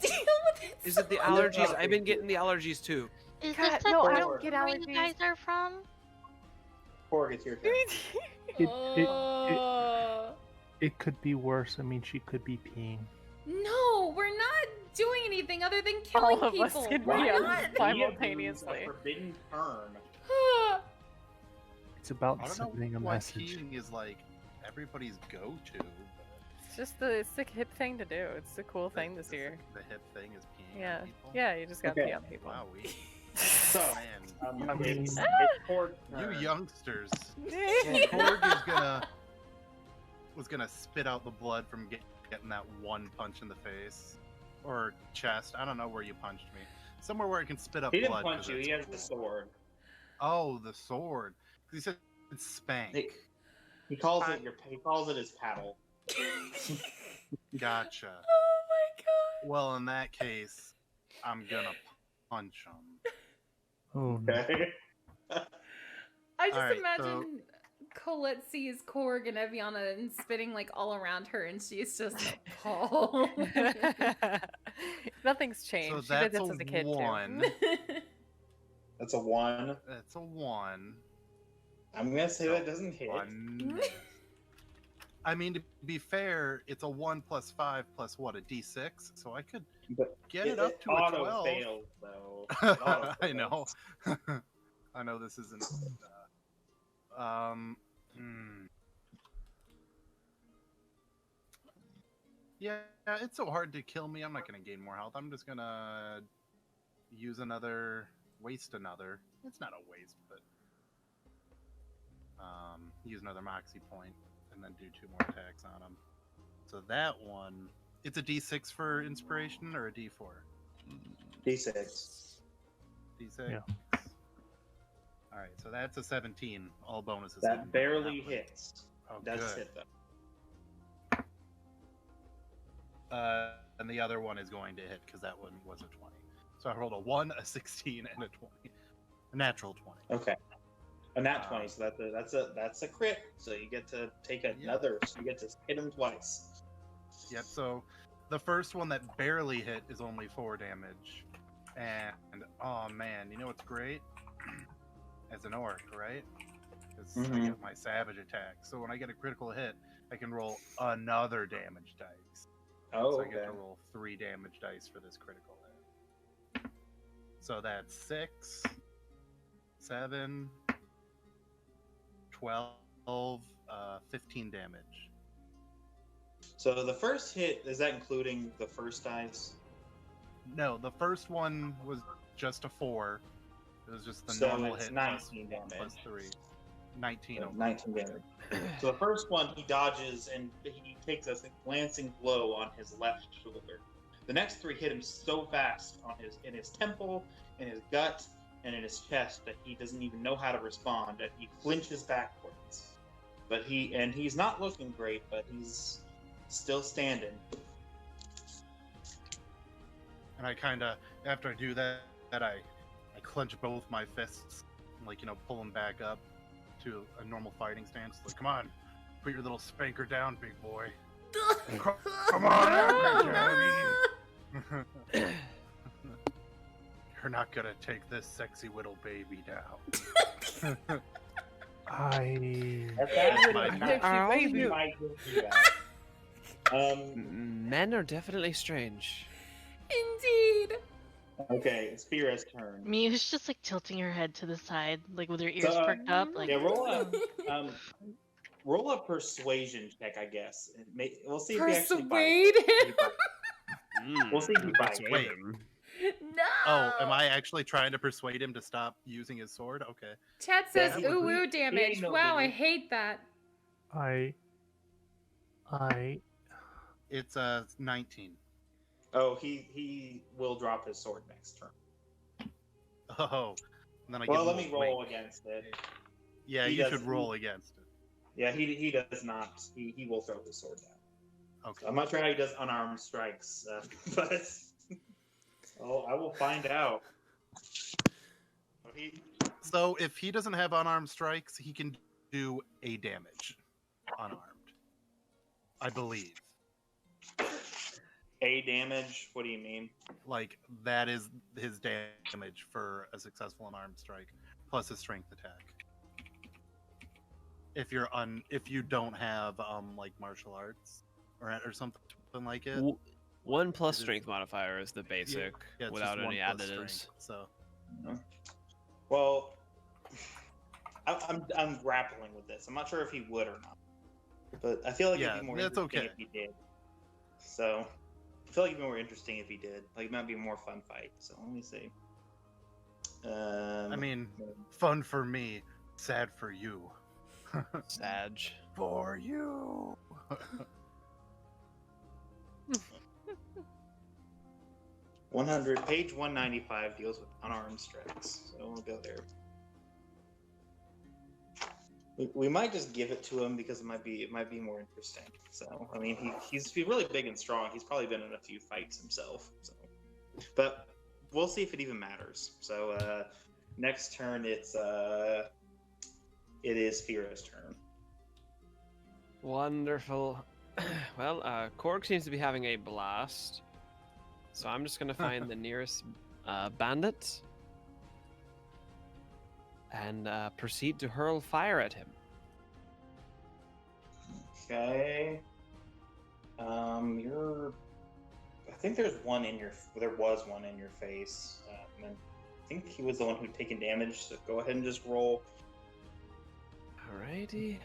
Speaker 1: Deal with it.
Speaker 7: Is it the
Speaker 1: someone.
Speaker 7: allergies? I've been getting the allergies too.
Speaker 4: Is
Speaker 2: God,
Speaker 4: this the
Speaker 2: no, I
Speaker 4: town
Speaker 2: don't get
Speaker 4: where you
Speaker 2: allergies.
Speaker 4: guys are from?
Speaker 6: Korg, it's your turn.
Speaker 5: It could be worse. I mean, she could be peeing.
Speaker 1: No, we're not doing anything other than killing
Speaker 2: All of us
Speaker 1: people.
Speaker 2: could
Speaker 1: We're
Speaker 2: be on
Speaker 1: not.
Speaker 2: simultaneously.
Speaker 6: A forbidden term.
Speaker 5: It's about
Speaker 3: I don't
Speaker 5: sending
Speaker 3: know
Speaker 5: a
Speaker 3: why
Speaker 5: message.
Speaker 3: peeing is like everybody's go-to.
Speaker 2: It's just it's the hip thing to do. It's the cool thing this year.
Speaker 3: The hip thing is peeing
Speaker 2: Yeah.
Speaker 3: on people.
Speaker 2: Yeah, you just gotta
Speaker 6: Okay.
Speaker 2: pee on people.
Speaker 3: Wow,
Speaker 6: So,
Speaker 3: man,
Speaker 6: it's Korg's
Speaker 3: you
Speaker 6: turn.
Speaker 3: youngsters. Korg was gonna spit out the blood from getting that one punch in the face or chest. I don't know where you punched me. Somewhere where it can spit up
Speaker 6: He didn't
Speaker 3: blood.
Speaker 6: punch
Speaker 3: 'cause
Speaker 6: you.
Speaker 3: it's
Speaker 6: He has the
Speaker 3: cool.
Speaker 6: sword.
Speaker 3: Oh, the sword. He said it's spank.
Speaker 6: He calls it his paddle.
Speaker 3: Gotcha.
Speaker 1: Oh my God.
Speaker 3: Well, in that case, I'm gonna punch him.
Speaker 5: Oh no.
Speaker 6: Okay.
Speaker 1: I just
Speaker 3: Alright,
Speaker 1: imagine Colette sees Korg and Eviana and spinning like all around her, and she's just appalled.
Speaker 2: Nothing's changed.
Speaker 3: So
Speaker 2: She did
Speaker 3: that's
Speaker 2: this as a kid too.
Speaker 3: 1.
Speaker 6: That's a 1.
Speaker 3: That's a 1.
Speaker 6: I'm gonna say that doesn't hit.
Speaker 3: 1. I mean, to be fair, it's a 1 plus 5 plus what, a d6? So I could
Speaker 6: But
Speaker 3: get it up to a 12.
Speaker 6: Auto failed, though. It auto
Speaker 3: I know.
Speaker 6: failed.
Speaker 3: I know this isn't. Yeah, it's so hard to kill me. I'm not gonna gain more health. I'm just gonna waste another. It's not a waste, but use another moxie point and then do 2 more attacks on him. So that one, it's a D6 for inspiration or a D4?
Speaker 6: D6.
Speaker 3: D6.
Speaker 5: Yeah.
Speaker 3: All right, so that's a 17. All bonuses.
Speaker 6: That
Speaker 3: hidden.
Speaker 6: barely
Speaker 3: That one.
Speaker 6: hits.
Speaker 3: Oh,
Speaker 6: That's
Speaker 3: good.
Speaker 6: hit though.
Speaker 3: And the other one is going to hit because that one was a 20. So I rolled a 1, a 16, and a 20. A natural 20.
Speaker 6: Okay. A nat 20, so that's a crit. So you get to take another. So you get to hit him twice.
Speaker 3: Yep, so the first one that barely hit is only 4 damage. And, oh man, you know what's great? As an orc, right? Because I get my savage attack. So when I get a critical hit, I can roll another damage dice.
Speaker 6: Oh,
Speaker 3: So I
Speaker 6: okay.
Speaker 3: get to roll 3 damage dice for this critical hit. So that's 6, 7, 12, 15 damage.
Speaker 6: So the first hit, is that including the first dice?
Speaker 3: No, the first one was just a 4. It was just the
Speaker 6: So
Speaker 3: normal
Speaker 6: it's
Speaker 3: hit
Speaker 6: 19
Speaker 3: plus
Speaker 6: damage.
Speaker 3: 3. 19
Speaker 6: So
Speaker 3: overall.
Speaker 6: 19 damage. So the first one, he dodges and he takes a glancing blow on his left shoulder. The next 3 hit him so fast in his temple, in his gut, and in his chest that he doesn't even know how to respond. That he flinches backwards. But he's not looking great, but he's still standing.
Speaker 3: And I kind of, after I do that, I clench both my fists, and, like, pull them back up to a normal fighting stance. Like, come on, put your little spanker down, big boy. Come on, at me, Daddy. You're not gonna take this sexy little baby down.
Speaker 6: At that
Speaker 3: my-
Speaker 6: point,
Speaker 7: Are all
Speaker 6: you
Speaker 7: you-
Speaker 6: might do that.
Speaker 7: Men are definitely strange.
Speaker 1: Indeed.
Speaker 6: Okay, it's Fira's turn.
Speaker 4: Mia's just like tilting her head to the side, like with her ears perked up. Like,
Speaker 6: Yeah, roll a persuasion check, I guess. We'll see if he actually
Speaker 1: Persuade him.
Speaker 6: We'll see if he bites.
Speaker 3: Wait.
Speaker 1: No.
Speaker 3: Oh, am I actually trying to persuade him to stop using his sword? Okay.
Speaker 1: Chat says
Speaker 6: Yeah,
Speaker 1: ooh
Speaker 6: he-
Speaker 1: ooh
Speaker 6: he
Speaker 1: damage.
Speaker 6: ain't no
Speaker 1: Wow, I
Speaker 6: biggie.
Speaker 1: hate that.
Speaker 3: It's 19.
Speaker 6: Oh, he will drop his sword next turn.
Speaker 3: Oh. And then I
Speaker 6: Well,
Speaker 3: give
Speaker 6: let
Speaker 3: him
Speaker 6: me
Speaker 3: a
Speaker 6: roll
Speaker 3: wink.
Speaker 6: against it.
Speaker 3: Yeah,
Speaker 6: He
Speaker 3: you
Speaker 6: does-
Speaker 3: should roll against it.
Speaker 6: Yeah, he does not. He will throw the sword down.
Speaker 3: Okay.
Speaker 6: I'm not sure how he does unarmed strikes, but I will find out.
Speaker 3: So if he doesn't have unarmed strikes, he can do a damage unarmed. I believe.
Speaker 6: A damage? What do you mean?
Speaker 3: Like, that is his damage for a successful unarmed strike, plus his strength attack. If you don't have like martial arts or something like it.
Speaker 7: 1 plus
Speaker 3: It is-
Speaker 7: strength modifier is the basic,
Speaker 3: Yeah, it's
Speaker 7: without
Speaker 3: just
Speaker 7: any
Speaker 3: 1 plus
Speaker 7: additives.
Speaker 3: strength, so
Speaker 6: Well, I'm grappling with this. I'm not sure if he would or not, but I feel like it'd
Speaker 3: Yeah,
Speaker 6: be more
Speaker 3: that's
Speaker 6: interesting
Speaker 3: okay.
Speaker 6: if he did. So I feel like it'd be more interesting if he did. Like, it might be a more fun fight. So let me see.
Speaker 3: I mean, fun for me, sad for you.
Speaker 7: Sag.
Speaker 3: For you.
Speaker 6: Page 195 deals with unarmed strikes. So we'll go there. We might just give it to him because it might be more interesting. So I mean, he's really big and strong. He's probably been in a few fights himself. So, but we'll see if it even matters. So next turn, it is Fira's turn.
Speaker 7: Wonderful. Well, Korg seems to be having a blast. So I'm just gonna find the nearest bandit and proceed to hurl fire at him.
Speaker 6: Okay. I think there was one in your face. And I think he was the one who'd taken damage. So go ahead and just roll.
Speaker 7: Alrighty.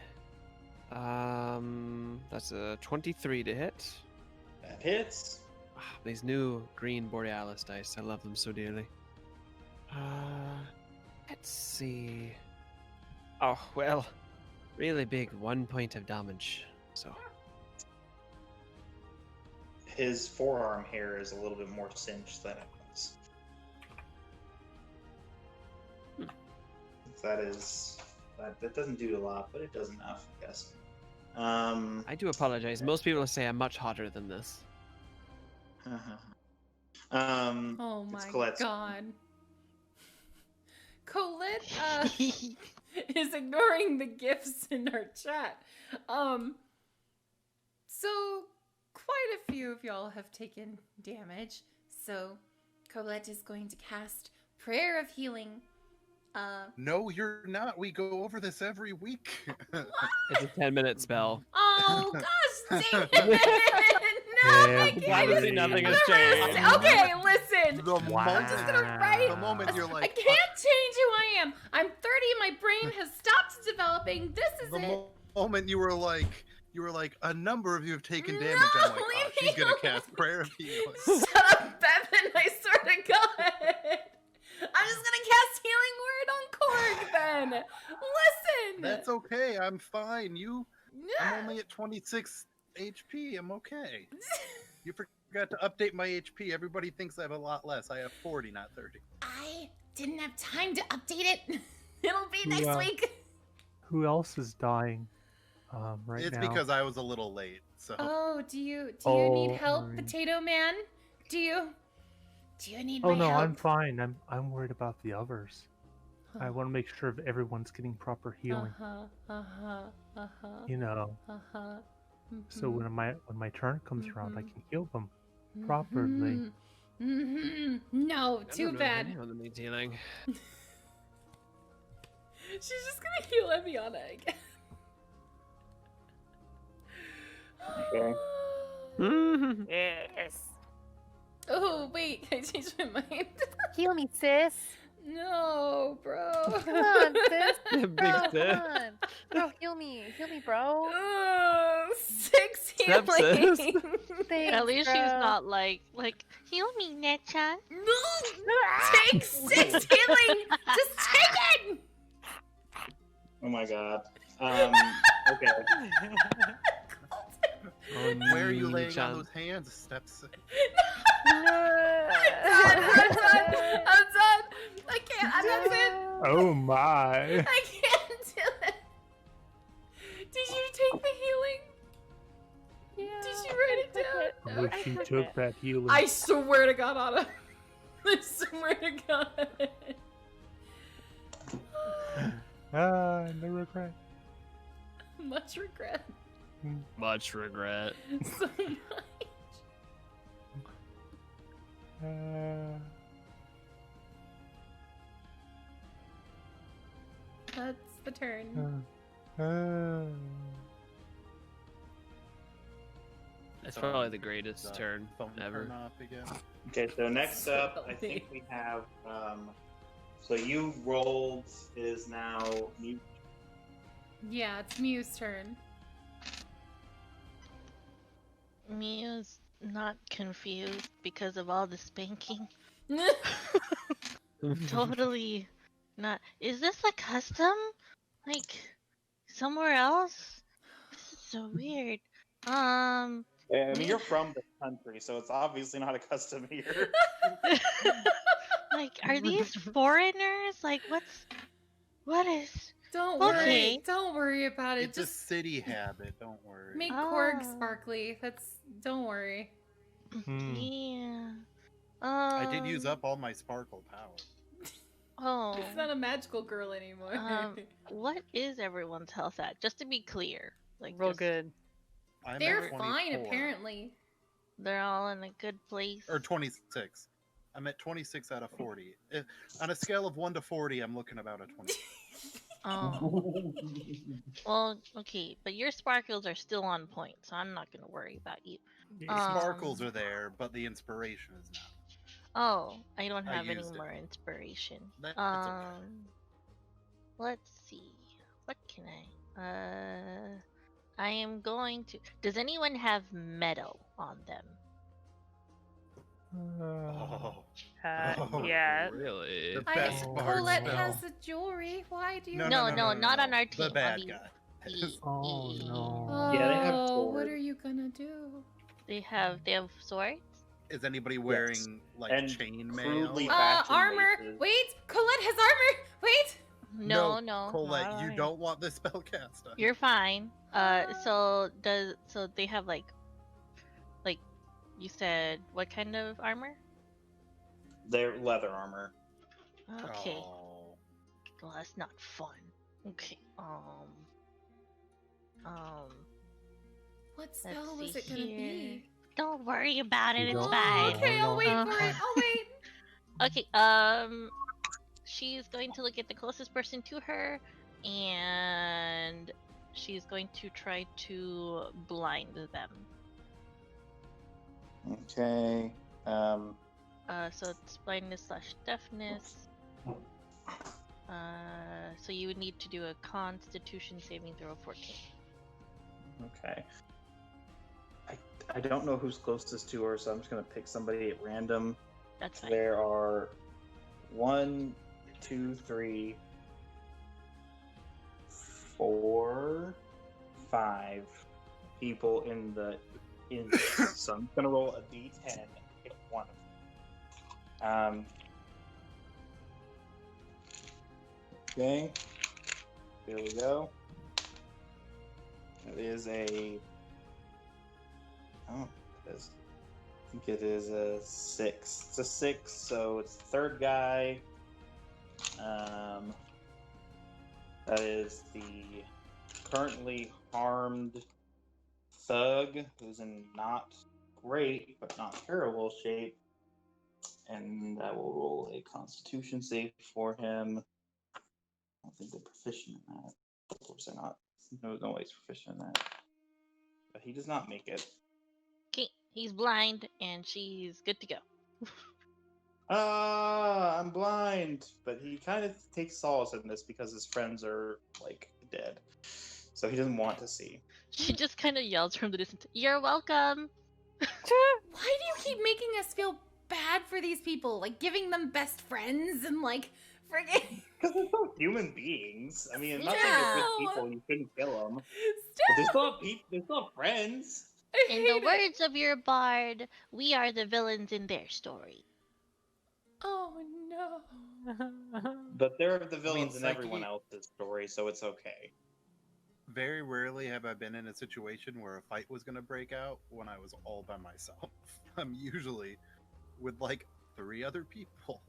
Speaker 7: That's a 23 to hit.
Speaker 6: That hits.
Speaker 7: These new green Borealis dice, I love them so dearly. Let's see. Oh, well, really big 1 point of damage. So
Speaker 6: His forearm hair is a little bit more cinched than it was. That doesn't do a lot, but it does enough, I guess.
Speaker 7: I do apologize. Most people say I'm much hotter than this.
Speaker 1: Oh
Speaker 6: it's
Speaker 1: my
Speaker 6: Colette's.
Speaker 1: god. Colette is ignoring the gifts in our chat. So quite a few of y'all have taken damage. So Colette is going to cast Prayer of Healing.
Speaker 3: No, you're not. We go over this every week.
Speaker 7: It's a 10-minute spell.
Speaker 1: Oh gosh, dang it! No,
Speaker 5: Yeah,
Speaker 1: I can't.
Speaker 7: obviously nothing has changed.
Speaker 1: Okay, listen.
Speaker 3: I'm
Speaker 1: just gonna write-
Speaker 3: The moment you're like,
Speaker 1: I can't change who I am. I'm 30. My brain has stopped developing. This is
Speaker 3: the
Speaker 1: it.
Speaker 3: moment you were like, a number of you have taken damage.
Speaker 1: No,
Speaker 3: I'm like,
Speaker 1: leave
Speaker 3: oh, she's
Speaker 1: me
Speaker 3: gonna
Speaker 1: alone.
Speaker 3: cast Prayer of Healing.
Speaker 1: Shut up, Bevan. I swear to God. I'm just gonna cast Healing Word on Korg then. Listen.
Speaker 3: That's okay. I'm fine.
Speaker 1: No.
Speaker 3: I'm only at 26 HP. I'm okay. You forgot to update my HP. Everybody thinks I have a lot less. I have 40, not 30.
Speaker 1: I didn't have time to update it. It'll be next
Speaker 5: Yeah.
Speaker 1: week.
Speaker 5: Who else is dying right
Speaker 3: It's
Speaker 5: now?
Speaker 3: because I was a little late. So
Speaker 1: Oh, do you need
Speaker 5: Oh,
Speaker 1: help,
Speaker 5: Maureen.
Speaker 1: Potato Man? Do you need
Speaker 5: Oh
Speaker 1: my
Speaker 5: no,
Speaker 1: help?
Speaker 5: I'm fine. I'm worried about the others. I want to make sure that everyone's getting proper healing. You know, so when my turn comes around, I can heal them properly.
Speaker 1: No,
Speaker 7: I
Speaker 1: too
Speaker 7: don't know if
Speaker 1: bad.
Speaker 7: anyone that needs healing.
Speaker 1: She's just gonna heal Eviana again.
Speaker 6: Okay.
Speaker 2: Yes.
Speaker 1: Oh wait, I changed my mind.
Speaker 8: Heal me, sis.
Speaker 1: No, bro.
Speaker 8: Come on, sis.
Speaker 7: Big
Speaker 8: Bro,
Speaker 7: sis.
Speaker 8: come on. Bro, heal me, bro.
Speaker 1: 6
Speaker 7: Step
Speaker 1: healing.
Speaker 7: sis.
Speaker 8: Thanks,
Speaker 4: At least she's
Speaker 8: bro.
Speaker 4: not like heal me, Nechan.
Speaker 1: Take 6 healing. Just take it.
Speaker 6: Oh my god. Okay.
Speaker 3: where are you laying
Speaker 7: Chan.
Speaker 3: on those hands, steps?
Speaker 1: I'm done. I can't. That's it.
Speaker 5: Oh my!
Speaker 1: I can't do it. Did you take the healing?
Speaker 8: Yeah,
Speaker 1: Did you write it down?
Speaker 5: I wish
Speaker 8: I
Speaker 5: you
Speaker 8: took
Speaker 5: took
Speaker 8: it.
Speaker 5: that healing.
Speaker 1: I swear to God, Anna. I swear to God.
Speaker 5: No regret.
Speaker 1: Much regret.
Speaker 7: Much regret.
Speaker 1: So much. That's the turn.
Speaker 7: That's probably the greatest turn
Speaker 3: Phone
Speaker 7: ever.
Speaker 3: turn off again.
Speaker 6: Okay, so next up, I think we have. So you rolled is now mute.
Speaker 1: Yeah, it's Mew's turn.
Speaker 4: Mia's not confused because of all the spanking. Totally not. Is this a custom? Like somewhere else? This is so weird.
Speaker 6: I mean, you're from the country, so it's obviously not a custom here.
Speaker 4: Like, are these foreigners? Like, what is?
Speaker 1: Don't
Speaker 4: Okay.
Speaker 1: worry. Don't worry about it.
Speaker 3: It's a
Speaker 1: Just
Speaker 3: city habit. Don't worry.
Speaker 1: make
Speaker 4: Oh.
Speaker 1: Korg sparkly. Don't worry.
Speaker 4: Yeah.
Speaker 3: I did use up all my sparkle power.
Speaker 4: Oh.
Speaker 1: It's not a magical girl anymore.
Speaker 4: What is everyone's health at? Just to be clear. Like
Speaker 2: Real
Speaker 4: just-
Speaker 2: good.
Speaker 3: I'm
Speaker 1: They're
Speaker 3: at
Speaker 1: fine,
Speaker 3: 24.
Speaker 1: apparently.
Speaker 4: They're all in a good place.
Speaker 3: Or 26. I'm at 26 out of 40. On a scale of 1 to 40, I'm looking about a 20.
Speaker 4: Oh. Well, okay, but your sparkles are still on point, so I'm not gonna worry about you.
Speaker 3: Sparkles
Speaker 4: Um,
Speaker 3: are there, but the inspiration is not.
Speaker 4: Oh, I don't
Speaker 3: I
Speaker 4: have any
Speaker 3: used it.
Speaker 4: more inspiration.
Speaker 3: That's okay.
Speaker 4: Let's see. What can I am going to. Does anyone have metal on them?
Speaker 3: Oh,
Speaker 2: Yeah.
Speaker 7: Really?
Speaker 3: The best
Speaker 1: I,
Speaker 3: bard
Speaker 1: Colette
Speaker 3: spell.
Speaker 1: has the jewelry. Why do you?
Speaker 3: No,
Speaker 4: No,
Speaker 3: no,
Speaker 4: not on our team.
Speaker 3: The
Speaker 4: on
Speaker 3: bad
Speaker 4: the-
Speaker 3: guy.
Speaker 4: the-
Speaker 5: Oh
Speaker 4: the-
Speaker 5: no.
Speaker 9: Yeah, they have
Speaker 1: Oh, what
Speaker 9: sword.
Speaker 1: are you gonna do?
Speaker 4: They have swords.
Speaker 3: Is anybody wearing like
Speaker 6: And
Speaker 3: chainmail?
Speaker 6: crudely fashion
Speaker 1: Armor.
Speaker 6: maces.
Speaker 1: Wait, Colette has armor. Wait.
Speaker 4: No,
Speaker 3: Colette,
Speaker 2: not
Speaker 3: you
Speaker 2: I.
Speaker 3: don't want this spellcaster.
Speaker 4: you're fine. So they have like you said what kind of armor?
Speaker 6: They're leather armor.
Speaker 4: Okay.
Speaker 3: Oh.
Speaker 4: Well, that's not fun. Okay.
Speaker 1: What
Speaker 4: Let's
Speaker 1: spell was
Speaker 4: see
Speaker 1: it gonna
Speaker 4: here.
Speaker 1: be?
Speaker 4: Don't worry about it.
Speaker 5: You
Speaker 4: It's
Speaker 5: don't
Speaker 4: fine.
Speaker 5: know.
Speaker 1: Okay, I'll wait
Speaker 4: Uh,
Speaker 1: for it. I'll wait.
Speaker 4: Okay. She's going to look at the closest person to her, and she's going to try to blind them.
Speaker 6: Okay.
Speaker 4: So it's blindness / deafness. So you would need to do a Constitution saving throw of 14.
Speaker 6: Okay. I don't know who's closest to her, so I'm just gonna pick somebody at random.
Speaker 4: That's fine.
Speaker 6: There are 1, 2, 3, 4, 5 people in so I'm gonna roll a d10 and pick one of them. Okay. There we go. It is a. Oh, it is. I think it is a 6. It's a 6, so it's the third guy. That is the currently harmed thug who's in not great but not terrible shape. And I will roll a Constitution save for him. I don't think they're proficient in that. Of course they're not. No way he's proficient in that. But he does not make it.
Speaker 4: Okay, he's blind, and she's good to go.
Speaker 6: I'm blind. But he kind of takes solace in this because his friends are, like, dead. So he doesn't want to see.
Speaker 4: She just kind of yells from the distance, "You're welcome!"
Speaker 1: Why do you keep making us feel bad for these people? Like giving them best friends and like friggin'
Speaker 6: Because they're still human beings. I mean, I'm not saying they're
Speaker 1: No.
Speaker 6: good people. You shouldn't kill them. But
Speaker 1: Still,
Speaker 6: they still have friends.
Speaker 1: I
Speaker 4: In
Speaker 1: hate
Speaker 4: the
Speaker 1: it.
Speaker 4: words of your bard, we are the villains in their story.
Speaker 1: Oh no.
Speaker 6: But they're the villains in
Speaker 3: Psyche-
Speaker 6: everyone else's story, so it's okay.
Speaker 3: Very rarely have I been in a situation where a fight was going to break out when I was all by myself. I'm usually with like 3 other people,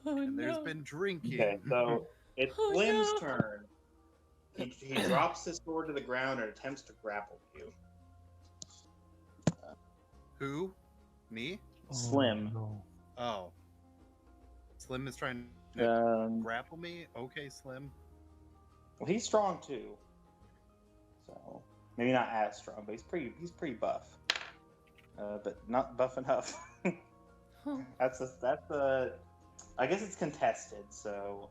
Speaker 1: Oh
Speaker 3: and there's
Speaker 1: no.
Speaker 3: been drinking.
Speaker 6: Okay, so it's
Speaker 1: Oh,
Speaker 6: Slim's
Speaker 1: no.
Speaker 6: turn. He drops his sword to the ground and attempts to grapple you.
Speaker 3: Who? Me?
Speaker 6: Slim.
Speaker 5: No.
Speaker 3: Oh. Slim is trying to
Speaker 6: Um,
Speaker 3: grapple me? Okay, Slim.
Speaker 6: well, he's strong too. So maybe not as strong, but he's pretty buff. But not buff enough.
Speaker 1: Oh.
Speaker 6: that's a. I guess it's contested, so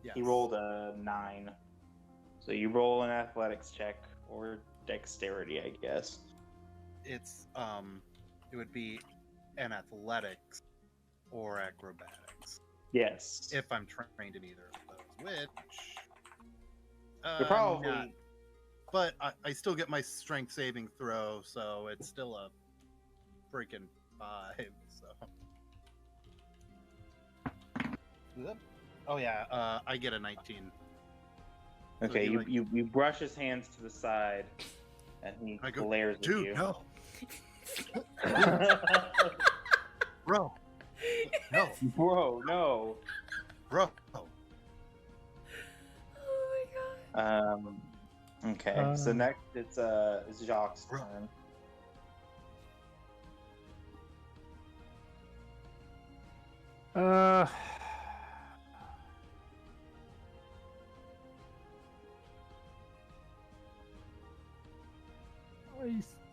Speaker 3: Yes.
Speaker 6: he rolled a 9. So you roll an athletics check or dexterity, I guess.
Speaker 3: It's it would be an athletics or acrobatics
Speaker 6: Yes.
Speaker 3: if I'm trained in either of those. Which
Speaker 6: You're probably
Speaker 3: not. But I still get my strength saving throw, so it's still a freaking 5. So. Yep. Oh yeah, I get a 19.
Speaker 6: okay.
Speaker 3: So
Speaker 6: You brush his hands to the side, and he
Speaker 3: I go,
Speaker 6: glares at
Speaker 3: dude,
Speaker 6: you.
Speaker 3: no, bro, no,
Speaker 6: Bro, no.
Speaker 3: bro.
Speaker 1: Oh my god.
Speaker 6: Okay, so next it's Jacques' turn.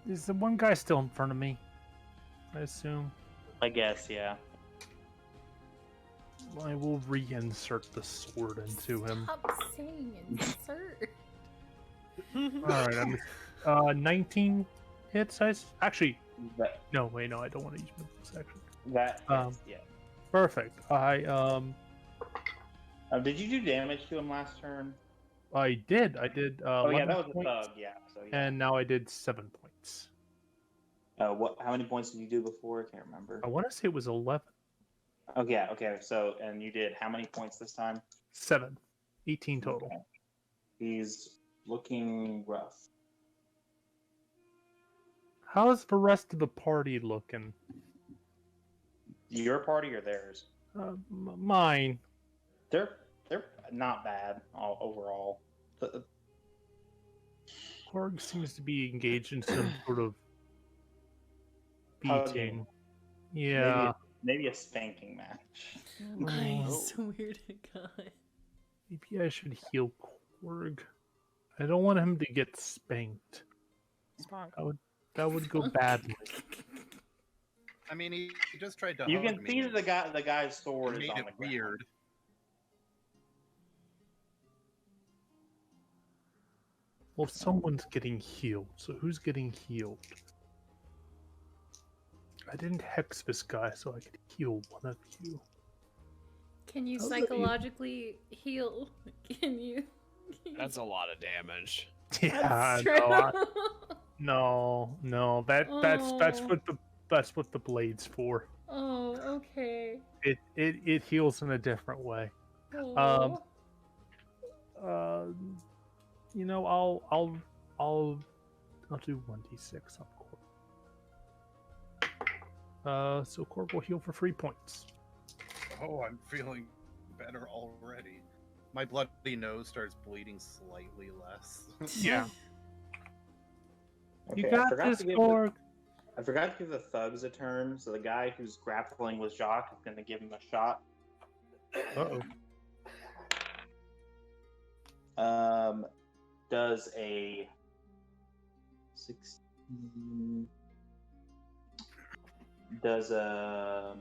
Speaker 5: Is the one guy still in front of me? I assume.
Speaker 6: I guess, yeah.
Speaker 5: I will reinsert the sword into him.
Speaker 1: Stop saying insert.
Speaker 5: Alright, 19 hits. Actually,
Speaker 6: That,
Speaker 5: no, wait, no, I don't want to use my bonus action.
Speaker 6: that hits, yeah.
Speaker 5: Perfect.
Speaker 6: Did you do damage to him last turn?
Speaker 5: I did.
Speaker 6: Oh yeah,
Speaker 5: 11
Speaker 6: that was a
Speaker 5: points,
Speaker 6: thug. Yeah. So yeah.
Speaker 5: and now I did 7 points.
Speaker 6: What? How many points did you do before? I can't remember.
Speaker 5: I want to say it was 11.
Speaker 6: Oh yeah. Okay. So and you did how many points this time?
Speaker 5: 7. 18 total.
Speaker 6: Okay. He's looking rough.
Speaker 5: How's the rest of the party looking?
Speaker 6: Your party or theirs?
Speaker 5: Mine.
Speaker 6: They're not bad overall.
Speaker 5: Korg seems to be engaged in some sort of
Speaker 6: Hugging.
Speaker 5: beating. Yeah.
Speaker 6: Maybe a spanking match.
Speaker 1: I
Speaker 5: Oh.
Speaker 1: swear to God.
Speaker 5: Maybe I should heal Korg. I don't want him to get spanked.
Speaker 2: Sponk.
Speaker 5: That would go badly.
Speaker 3: I mean, he just tried to.
Speaker 6: You
Speaker 3: hug
Speaker 6: can
Speaker 3: me.
Speaker 6: see that the guy's sword
Speaker 3: He
Speaker 6: is
Speaker 3: made
Speaker 6: on
Speaker 3: it
Speaker 6: the ground.
Speaker 3: weird.
Speaker 5: Well, someone's getting healed, so who's getting healed? I didn't hex this guy, so I could heal one of you.
Speaker 1: Can you
Speaker 5: How's that
Speaker 1: psychologically heal? Can you?
Speaker 7: That's a lot of damage.
Speaker 5: Yeah,
Speaker 1: That's true.
Speaker 5: no. That's what the blade's for.
Speaker 1: Oh, okay.
Speaker 5: It heals in a different way.
Speaker 1: Oh.
Speaker 5: You know, I'll do 1d6 on Korg. So Korg will heal for 3 points.
Speaker 3: Oh, I'm feeling better already. My bloody nose starts bleeding slightly less.
Speaker 5: Yeah.
Speaker 6: Okay,
Speaker 5: You got this, Korg.
Speaker 6: I forgot to give the thugs a turn, so the guy who's grappling with Jacques is going to give him a shot.
Speaker 5: Uh-oh.
Speaker 6: Does a 16... Does a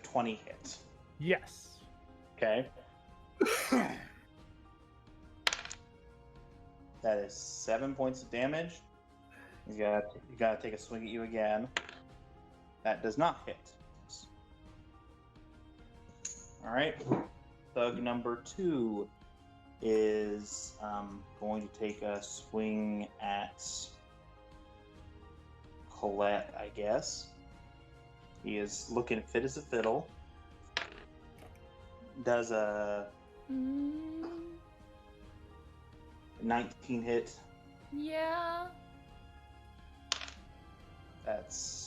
Speaker 6: 20 hit.
Speaker 5: Yes.
Speaker 6: Okay. That is 7 points of damage. You gotta take a swing at you again. That does not hit. Alright. Thug number 2 is going to take a swing at Colette, I guess. He is looking fit as a fiddle. Does a 19 hit.
Speaker 1: Yeah.
Speaker 6: That's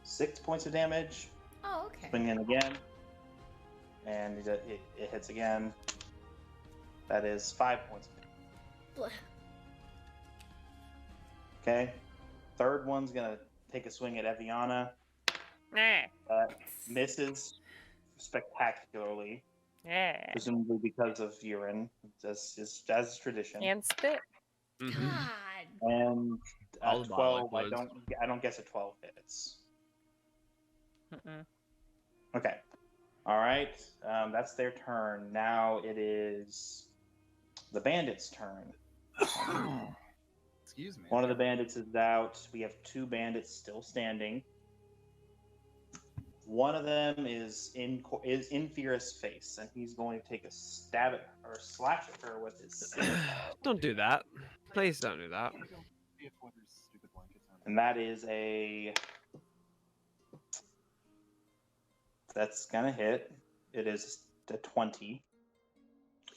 Speaker 6: 6 points of damage.
Speaker 1: Oh, okay.
Speaker 6: Swing in again, and it hits again. That is 5 points of damage.
Speaker 1: Blech.
Speaker 6: Okay. Third one's gonna take a swing at Eviana. Misses spectacularly.
Speaker 2: Yeah.
Speaker 6: Presumably because of urine, as is tradition.
Speaker 2: And spit.
Speaker 8: Mm-hmm.
Speaker 1: God.
Speaker 6: And
Speaker 7: All the bottle
Speaker 6: 12.
Speaker 7: liquids.
Speaker 6: I don't guess a 12 hits.
Speaker 2: Mm-mm.
Speaker 6: Okay. All right. That's their turn. Now it is the bandits' turn.
Speaker 3: Excuse me.
Speaker 6: One of the bandits is out. We have 2 bandits still standing. One of them is in Fira's face, and he's going to take a stab at her, or slash at her with his scimitar.
Speaker 7: Don't do that. Please don't do that.
Speaker 6: And that is that's gonna hit. It is a 20.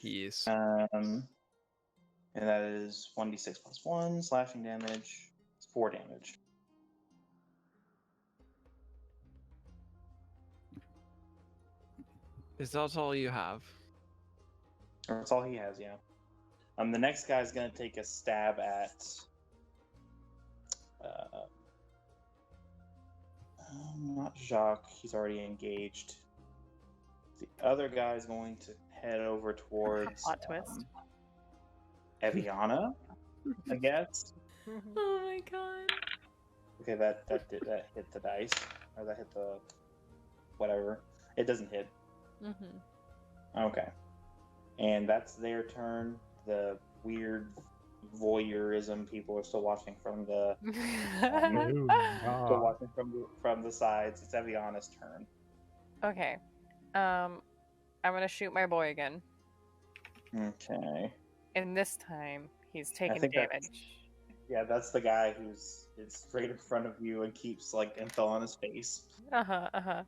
Speaker 7: Yes.
Speaker 6: And that is 1d6 plus 1 slashing damage. It's 4 damage.
Speaker 7: Is that all you have?
Speaker 6: That's all he has, yeah. The next guy's gonna take a stab at. Not Jacques. He's already engaged. The other guy's going to head over towards
Speaker 2: Plot twist.
Speaker 6: Eviana, I guess.
Speaker 1: Oh my god.
Speaker 6: Okay, that hit the dice, or that hit the whatever. It doesn't hit.
Speaker 1: Mm-hmm.
Speaker 6: Okay, and that's their turn. The weird voyeurism people are still watching from the
Speaker 5: Ooh,
Speaker 6: still
Speaker 5: ah.
Speaker 6: watching from the sides. It's Eviana's turn.
Speaker 2: Okay. I'm gonna shoot my boy again.
Speaker 6: Okay.
Speaker 2: And this time, he's taking
Speaker 6: think that's-
Speaker 2: damage.
Speaker 6: Yeah, that's the guy who's straight in front of you and keeps like info on his face.
Speaker 2: Uh-huh.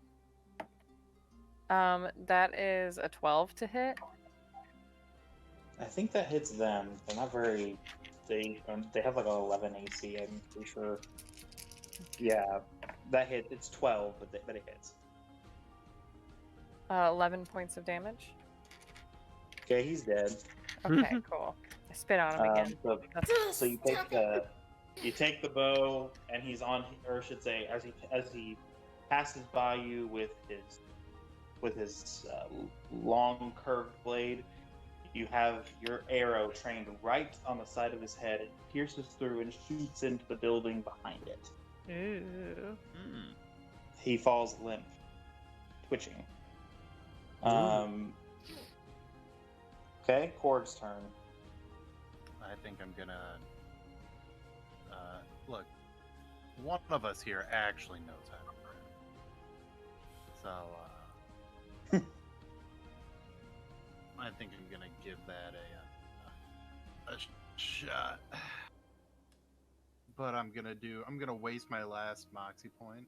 Speaker 2: That is a 12 to hit.
Speaker 6: I think that hits them. They're not very. They have like an 11 AC. I'm pretty sure. Yeah, that hit. It's 12, but it hits.
Speaker 2: 11 points of damage.
Speaker 6: Okay, he's dead.
Speaker 2: Okay, cool. I spit on him again.
Speaker 6: So you take the bow, and he's on, or I should say, as he passes by you with his long curved blade, you have your arrow trained right on the side of his head. It pierces through and shoots into the building behind it.
Speaker 2: Ooh.
Speaker 6: He falls limp, twitching. Okay, Korg's turn.
Speaker 3: I think I'm gonna look. One of us here actually knows how to run, so I think I'm gonna give that a shot. But I'm gonna waste my last moxie point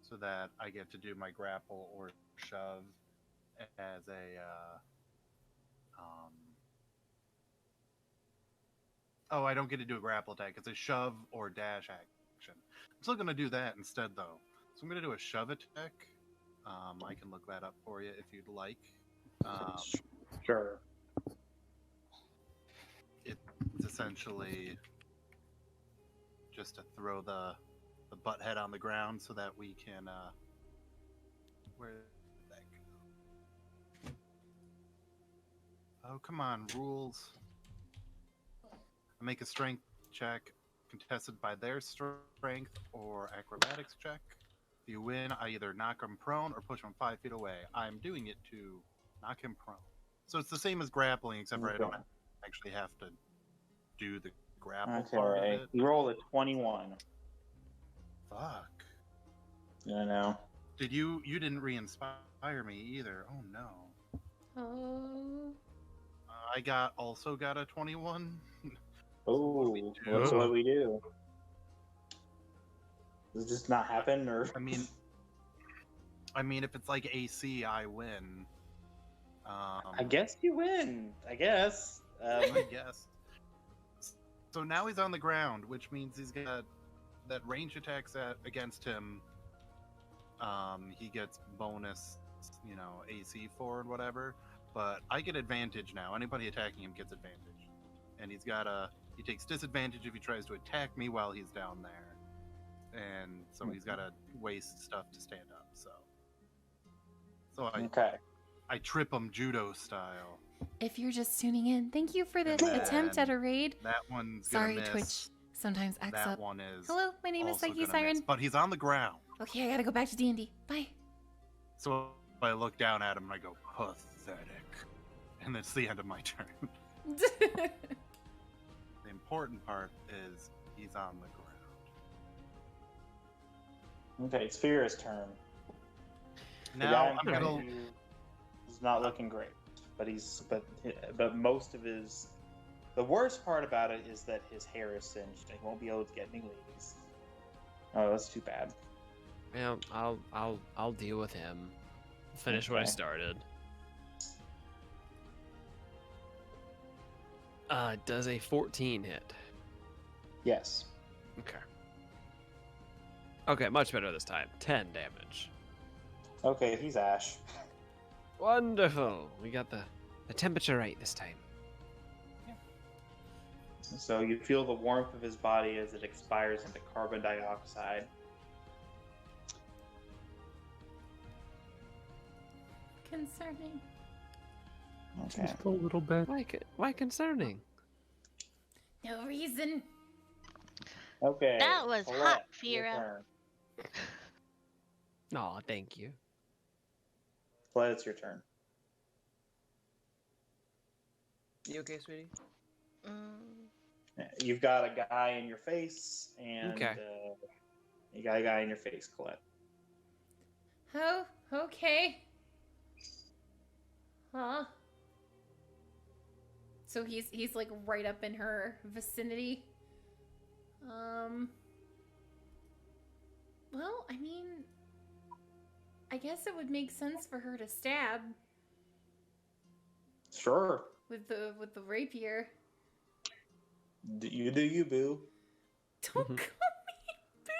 Speaker 3: so that I get to do my grapple or shove as a oh, I don't get to do a grapple attack. It's a shove or dash action. I'm still gonna do that instead though. So I'm gonna do a shove attack. I can look that up for you if you'd like.
Speaker 6: Sure.
Speaker 3: It's essentially just to throw the butt head on the ground so that we can where did that go? Oh, come on, rules. I make a strength check contested by their strength or acrobatics check. If you win, I either knock him prone or push him 5 feet away. I'm doing it to knock him prone. So it's the same as grappling, except for I don't actually have to do the grapple part of it.
Speaker 6: You rolled a 21.
Speaker 3: Fuck.
Speaker 6: I know.
Speaker 3: You didn't re-inspire me either. Oh no.
Speaker 1: Oh.
Speaker 3: I also got a 21.
Speaker 6: Oh, that's what we do. Does it just not happen, or?
Speaker 3: I mean, if it's like AC, I win.
Speaker 6: I guess you win. I guess.
Speaker 3: I guess. So now he's on the ground, which means he's got that range attacks against him. He gets bonus, AC for and whatever. But I get advantage now. Anybody attacking him gets advantage, and he takes disadvantage if he tries to attack me while he's down there, and so he's got to waste stuff to stand up. So I trip him judo style.
Speaker 1: If you're just tuning in, thank you for the attempt at a raid.
Speaker 3: That one's
Speaker 1: Sorry,
Speaker 3: gonna miss.
Speaker 1: Twitch sometimes acts
Speaker 3: That
Speaker 1: up.
Speaker 3: one is.
Speaker 1: Hello, my name is
Speaker 3: also gonna
Speaker 1: PsycheSiren.
Speaker 3: miss, but he's on the ground.
Speaker 1: Okay, I gotta go back to D&D. Bye.
Speaker 3: So I look down at him and I go, pathetic. And that's the end of my turn. The important part is he's on the ground.
Speaker 6: Okay, it's Fira's turn.
Speaker 3: Now I'm gonna.
Speaker 6: He's not looking great, but most of his. The worst part about it is that his hair is singed. He won't be able to get any ladies. Oh, that's too bad.
Speaker 7: Yeah, I'll deal with him. Finish what I started. Does a 14 hit?
Speaker 6: Yes.
Speaker 7: Okay, much better this time. 10 damage.
Speaker 6: Okay, he's Ash.
Speaker 7: Wonderful. We got the temperature right this time.
Speaker 6: So you feel the warmth of his body as it expires into carbon dioxide.
Speaker 1: Concerning.
Speaker 6: Okay.
Speaker 5: Just a little bit.
Speaker 7: Why concerning?
Speaker 1: No reason.
Speaker 6: Okay.
Speaker 4: That was
Speaker 6: Colette,
Speaker 4: hot,
Speaker 6: your
Speaker 4: Fira.
Speaker 6: turn.
Speaker 7: Aw, thank you.
Speaker 6: Colette, it's your turn.
Speaker 7: You okay, sweetie?
Speaker 6: You've got a guy in your face, and
Speaker 7: Okay.
Speaker 6: you got a guy in your face, Colette.
Speaker 1: Oh, okay. Huh? So he's like right up in her vicinity. Well, I mean, I guess it would make sense for her to stab
Speaker 6: Sure.
Speaker 1: with the rapier.
Speaker 6: Do you, boo.
Speaker 1: Don't call me boo.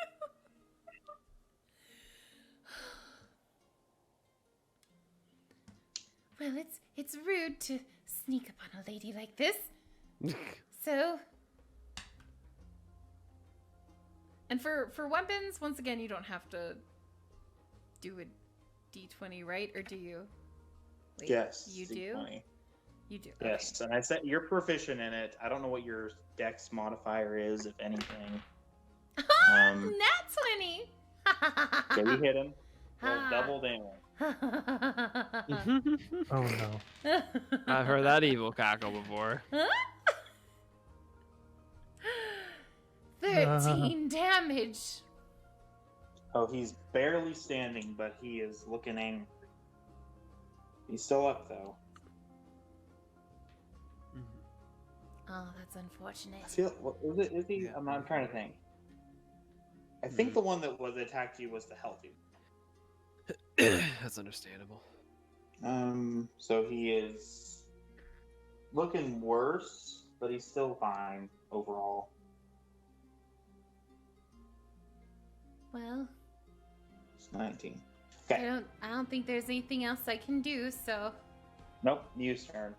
Speaker 1: Well, it's rude to sneak up on a lady like this. So, and for weapons, once again, you don't have to do a D20, right? Or do you? Wait,
Speaker 6: Yes.
Speaker 1: You
Speaker 6: D20.
Speaker 1: do? You do.
Speaker 6: Yes, and I said you're proficient in it. I don't know what your dex modifier is, if anything.
Speaker 1: Nat 20!
Speaker 6: Yeah, you hit him. Roll
Speaker 1: Ha.
Speaker 6: double damage.
Speaker 5: Oh no.
Speaker 7: I've heard that evil cackle before.
Speaker 1: 13 damage.
Speaker 6: Oh, he's barely standing, but he is looking angry. He's still up, though.
Speaker 1: Oh, that's unfortunate.
Speaker 6: I feel. What, is he? I'm trying to think. I think the one that was attacked you was the healthy.
Speaker 7: That's understandable.
Speaker 6: So he is looking worse, but he's still fine overall.
Speaker 1: Well,
Speaker 6: It's 19. Okay.
Speaker 1: I don't think there's anything else I can do, so
Speaker 6: Nope. Use turn.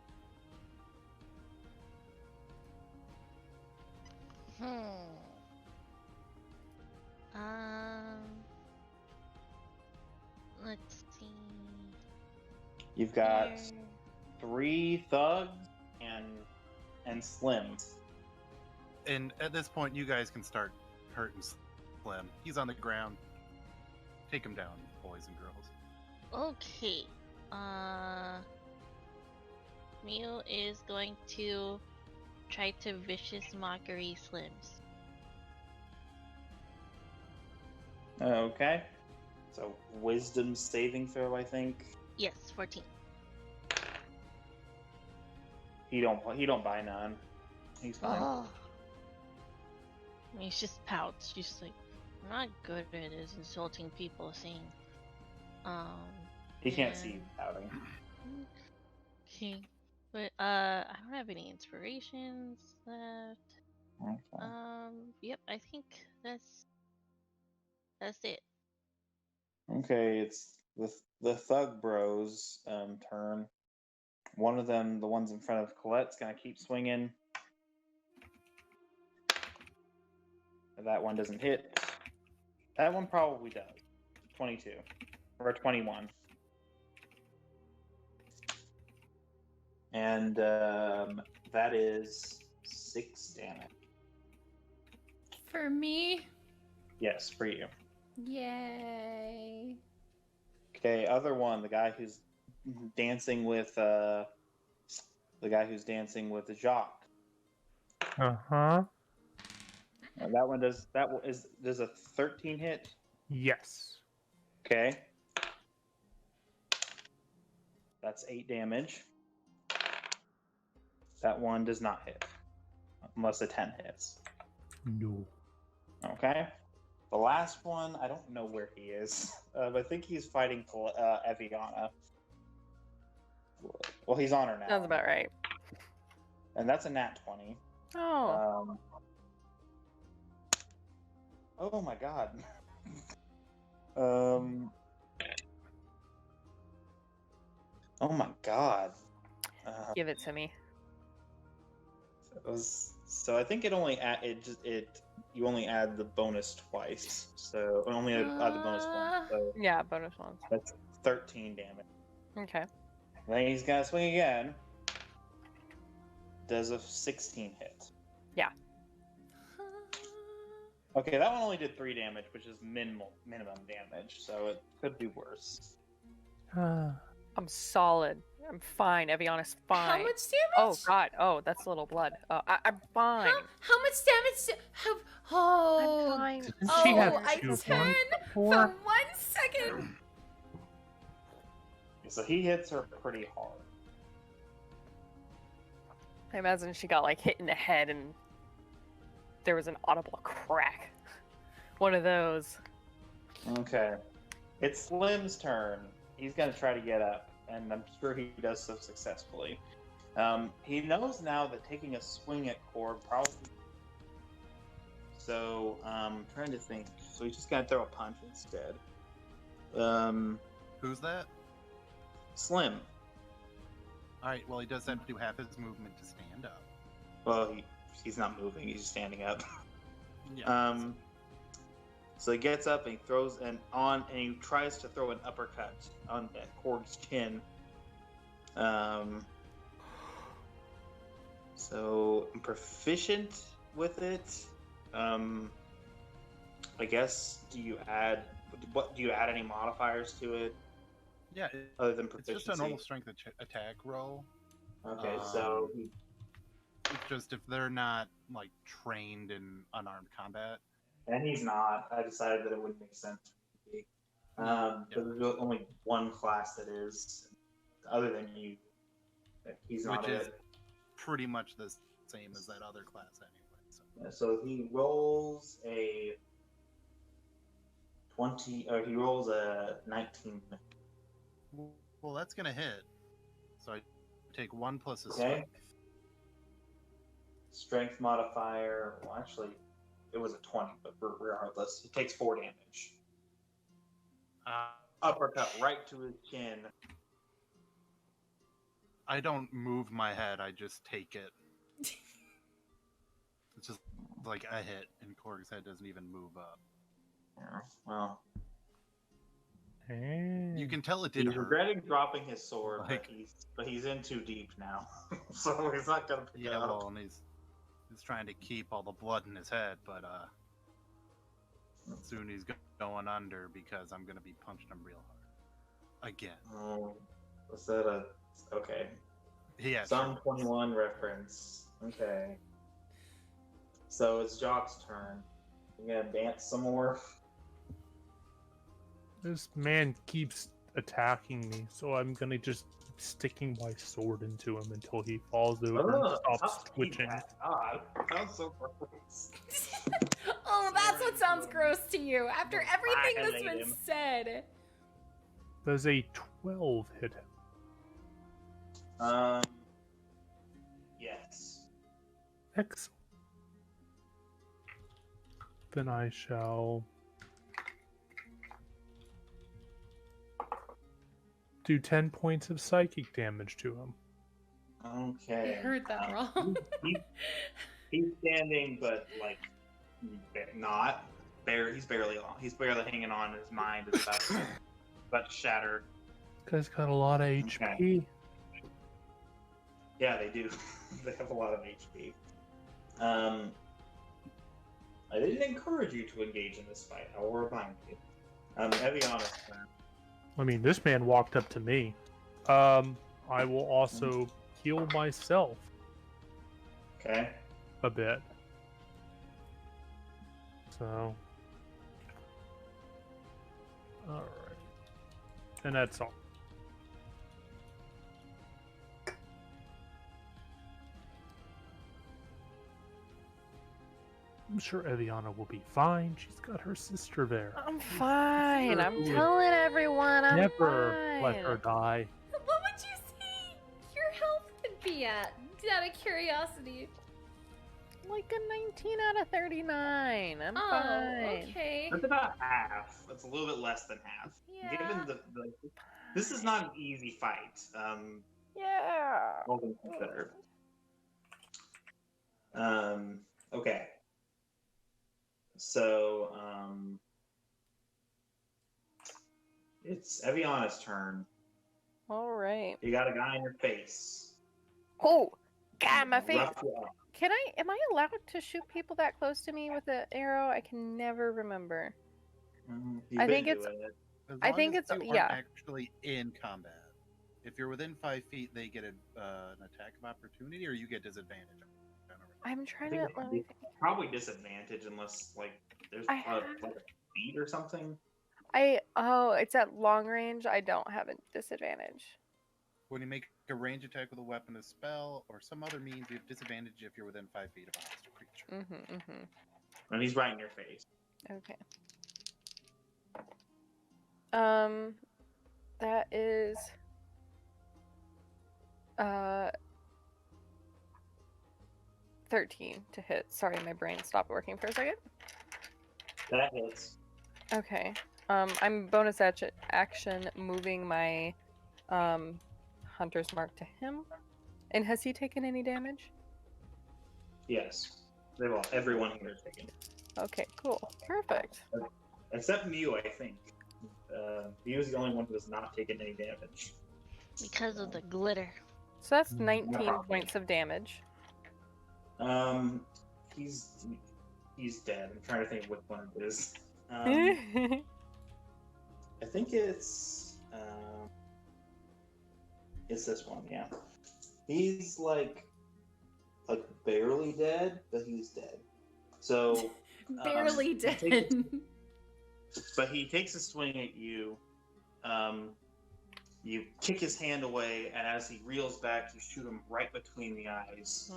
Speaker 4: Let's see.
Speaker 6: You've got
Speaker 4: Here.
Speaker 6: 3 thugs and Slims.
Speaker 3: And at this point, you guys can start hurting Slim. He's on the ground. Take him down, boys and girls.
Speaker 4: Okay. Mew is going to try to vicious mockery Slims.
Speaker 6: Okay. So wisdom saving throw, I think.
Speaker 4: Yes, 14.
Speaker 6: He don't buy none. He's fine.
Speaker 4: Oh. I mean, he's just pouts. Just like, I'm not good at it, is insulting people, saying,
Speaker 6: He can't see
Speaker 4: and-
Speaker 6: you pouting.
Speaker 4: Okay. But, I don't have any inspirations left.
Speaker 6: Okay.
Speaker 4: Yep, I think that's it.
Speaker 6: Okay, it's the Thug Bros turn. One of them, the ones in front of Colette's, gonna keep swinging. That one doesn't hit. That one probably does. 22 or 21. And that is 6 damage.
Speaker 1: for me,
Speaker 6: Yes, for you.
Speaker 1: yay.
Speaker 6: Okay, other one, the guy who's dancing with Jacques.
Speaker 5: Uh-huh.
Speaker 6: That one does a 13 hit.
Speaker 5: Yes.
Speaker 6: Okay. That's 8 damage. That one does not hit. Unless a 10 hits.
Speaker 5: No.
Speaker 6: Okay. The last one, I don't know where he is. I think he's fighting Eviana. Well, he's on her now.
Speaker 2: Sounds about right.
Speaker 6: And that's a nat 20.
Speaker 2: Oh.
Speaker 6: Oh my god. Oh my god.
Speaker 2: Give it to me.
Speaker 6: So I think it only you only add the bonus twice. So only add the bonus once. So
Speaker 2: Yeah, bonus ones.
Speaker 6: that's 13 damage.
Speaker 2: Okay.
Speaker 6: Then he's gonna swing again. Does a 16 hit.
Speaker 2: Yeah.
Speaker 6: Okay, that one only did 3 damage, which is minimum damage, so it could be worse.
Speaker 2: I'm solid. I'm fine. Eviana's fine.
Speaker 1: How much damage?
Speaker 2: Oh god. Oh, that's a little blood. I'm fine.
Speaker 1: How much damage have? Oh,
Speaker 8: I'm fine.
Speaker 5: Didn't
Speaker 1: oh,
Speaker 5: she have
Speaker 1: I
Speaker 5: 2
Speaker 1: turn
Speaker 5: points
Speaker 1: for
Speaker 5: before?
Speaker 1: 1 second.
Speaker 6: So he hits her pretty hard.
Speaker 2: I imagine she got like hit in the head and there was an audible crack. One of those.
Speaker 6: Okay. It's Slim's turn. He's gonna try to get up, and I'm sure he does so successfully. He knows now that taking a swing at Cord probably. So, trying to think. So he's just gonna throw a punch instead.
Speaker 3: Who's that?
Speaker 6: Slim.
Speaker 3: All right. Well, he does have to do half his movement to stand up.
Speaker 6: Well, he's not moving. He's just standing up.
Speaker 3: Yeah.
Speaker 6: So he gets up and he throws and he tries to throw an uppercut on that Korg's chin. So I'm proficient with it. I guess do you add any modifiers to it
Speaker 3: Yeah.
Speaker 6: other than
Speaker 3: It's
Speaker 6: proficiency?
Speaker 3: just a normal strength attack roll.
Speaker 6: Okay, so
Speaker 3: It's just if they're not like trained in unarmed combat.
Speaker 6: and he's not. I decided that it wouldn't make sense. But there's only one class that is, other than you. He's not
Speaker 3: Which is
Speaker 6: it.
Speaker 3: pretty much the same as that other class anyway.
Speaker 6: So he rolls a 20, or he rolls a 19.
Speaker 3: Well, that's gonna hit. So I take 1 plus his
Speaker 6: Okay.
Speaker 3: strength.
Speaker 6: Strength modifier. Well, actually, it was a 20, but regardless, he takes 4 damage. Uppercut right to his chin.
Speaker 3: I don't move my head. I just take it. It's just like a hit, and Korg's head doesn't even move up.
Speaker 6: Yeah, well,
Speaker 3: You can tell it did
Speaker 6: he's
Speaker 3: hurt.
Speaker 6: regretting dropping his sword,
Speaker 3: Like-
Speaker 6: but he's in too deep now, so he's not gonna pick it
Speaker 3: Yeah,
Speaker 6: up.
Speaker 3: well, and he's trying to keep all the blood in his head, but soon he's going under because I'm gonna be punching him real hard again.
Speaker 6: Oh, was that a okay?
Speaker 3: Yeah,
Speaker 6: Some
Speaker 3: sure.
Speaker 6: 21 reference. Okay. So it's Jock's turn. You gonna dance some more?
Speaker 5: This man keeps attacking me, so I'm gonna just keep sticking my sword into him until he falls over and stops twitching.
Speaker 6: Sounds so gross.
Speaker 1: Oh, that's what sounds gross to you after everything that's
Speaker 6: Violate
Speaker 1: been
Speaker 6: him.
Speaker 1: said.
Speaker 5: Does a 12 hit him?
Speaker 6: Yes.
Speaker 5: Excellent. Then I shall do 10 points of psychic damage to him.
Speaker 6: Okay.
Speaker 1: You heard that wrong.
Speaker 6: He's standing, but like not. He's barely on. He's barely hanging on. His mind is about to shatter.
Speaker 5: This guy's got a lot of HP.
Speaker 6: Yeah, they do. They have a lot of HP. I didn't encourage you to engage in this fight. I will remind you. Eviana's turn.
Speaker 5: I mean, this man walked up to me. I will also heal myself
Speaker 6: Okay.
Speaker 5: a bit. So, alright. And that's all. I'm sure Eviana will be fine. She's got her sister there.
Speaker 2: I'm fine. I'm
Speaker 5: Ooh.
Speaker 8: Telling everyone I'm
Speaker 5: Never
Speaker 8: fine.
Speaker 5: let her die.
Speaker 1: What would you say your health would be at? Out of curiosity.
Speaker 2: like a 19 out of 39. I'm
Speaker 1: Oh,
Speaker 2: fine.
Speaker 1: okay.
Speaker 6: That's about half. That's a little bit less than half.
Speaker 1: Yeah.
Speaker 6: Given the This is not an easy fight.
Speaker 2: Yeah.
Speaker 6: All things considered. Okay. So, it's Eviana's turn.
Speaker 2: All right.
Speaker 6: You got a guy in your face.
Speaker 2: Oh, God, my face.
Speaker 6: Rough you up.
Speaker 2: Am I allowed to shoot people that close to me with an arrow? I can never remember.
Speaker 6: You've
Speaker 2: I
Speaker 6: been
Speaker 2: think it's-
Speaker 6: doing it.
Speaker 3: As
Speaker 2: I
Speaker 3: long
Speaker 2: think
Speaker 3: as
Speaker 2: it's-
Speaker 3: you
Speaker 2: yeah.
Speaker 3: aren't actually in combat. If you're within 5 feet, they get an attack of opportunity, or you get disadvantage. I don't remember.
Speaker 2: I'm
Speaker 6: I
Speaker 2: trying
Speaker 6: think
Speaker 2: to. Let me
Speaker 6: it's
Speaker 2: think.
Speaker 6: probably disadvantage unless like there's
Speaker 2: I
Speaker 6: a
Speaker 2: have-
Speaker 6: feat or something.
Speaker 2: It's at long range. I don't have a disadvantage.
Speaker 3: When you make a range attack with a weapon, a spell, or some other means, you have disadvantage if you're within 5 feet of a hostile creature.
Speaker 6: And he's right in your face.
Speaker 2: Okay. That is 13 to hit. Sorry, my brain stopped working for a second.
Speaker 6: That hits.
Speaker 2: Okay. I'm bonus action moving my hunter's mark to him. And has he taken any damage?
Speaker 6: Yes. Everyone here is taken.
Speaker 2: Okay, cool. Perfect.
Speaker 6: Except Mew, I think. Mew is the only one who has not taken any damage.
Speaker 4: Because of the glitter.
Speaker 2: So that's 19 points of damage.
Speaker 6: He's dead. I'm trying to think which one it is. I think it's this one, yeah. He's like barely dead, but he's dead. So
Speaker 1: Barely
Speaker 6: he
Speaker 1: dead.
Speaker 6: but he takes a swing at you. You kick his hand away, and as he reels back, you shoot him right between the eyes.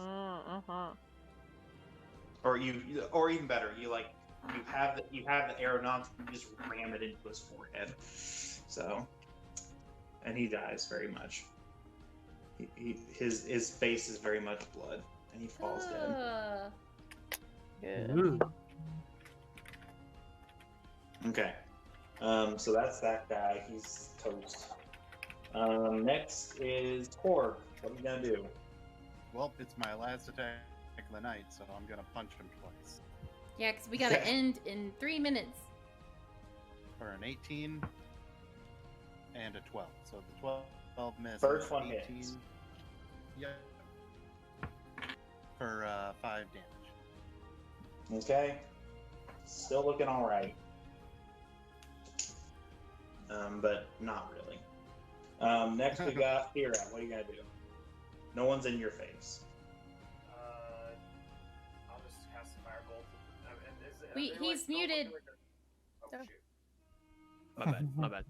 Speaker 6: Or even better, you have the arrow knocked, you just ram it into his forehead. So, and he dies very much. His face is very much blood, and he falls dead.
Speaker 2: Good.
Speaker 5: Ooh.
Speaker 6: Okay. So that's that guy. He's toast. Next is Korg. What are you gonna do?
Speaker 3: Well, it's my last attack of the night, so I'm gonna punch him twice.
Speaker 1: Yeah, because we gotta
Speaker 6: Okay.
Speaker 1: end in 3 minutes.
Speaker 3: For an 18 and a 12. So the 12 miss.
Speaker 6: First
Speaker 3: and
Speaker 6: one
Speaker 3: 18.
Speaker 6: hits.
Speaker 3: Yep. For 5 damage.
Speaker 6: Okay. Still looking all right. But not really. Next we got Hira. What are you gonna do? No one's in your face.
Speaker 9: I'll just cast a firebolt.
Speaker 1: He's muted.
Speaker 2: Oh.
Speaker 7: My bad.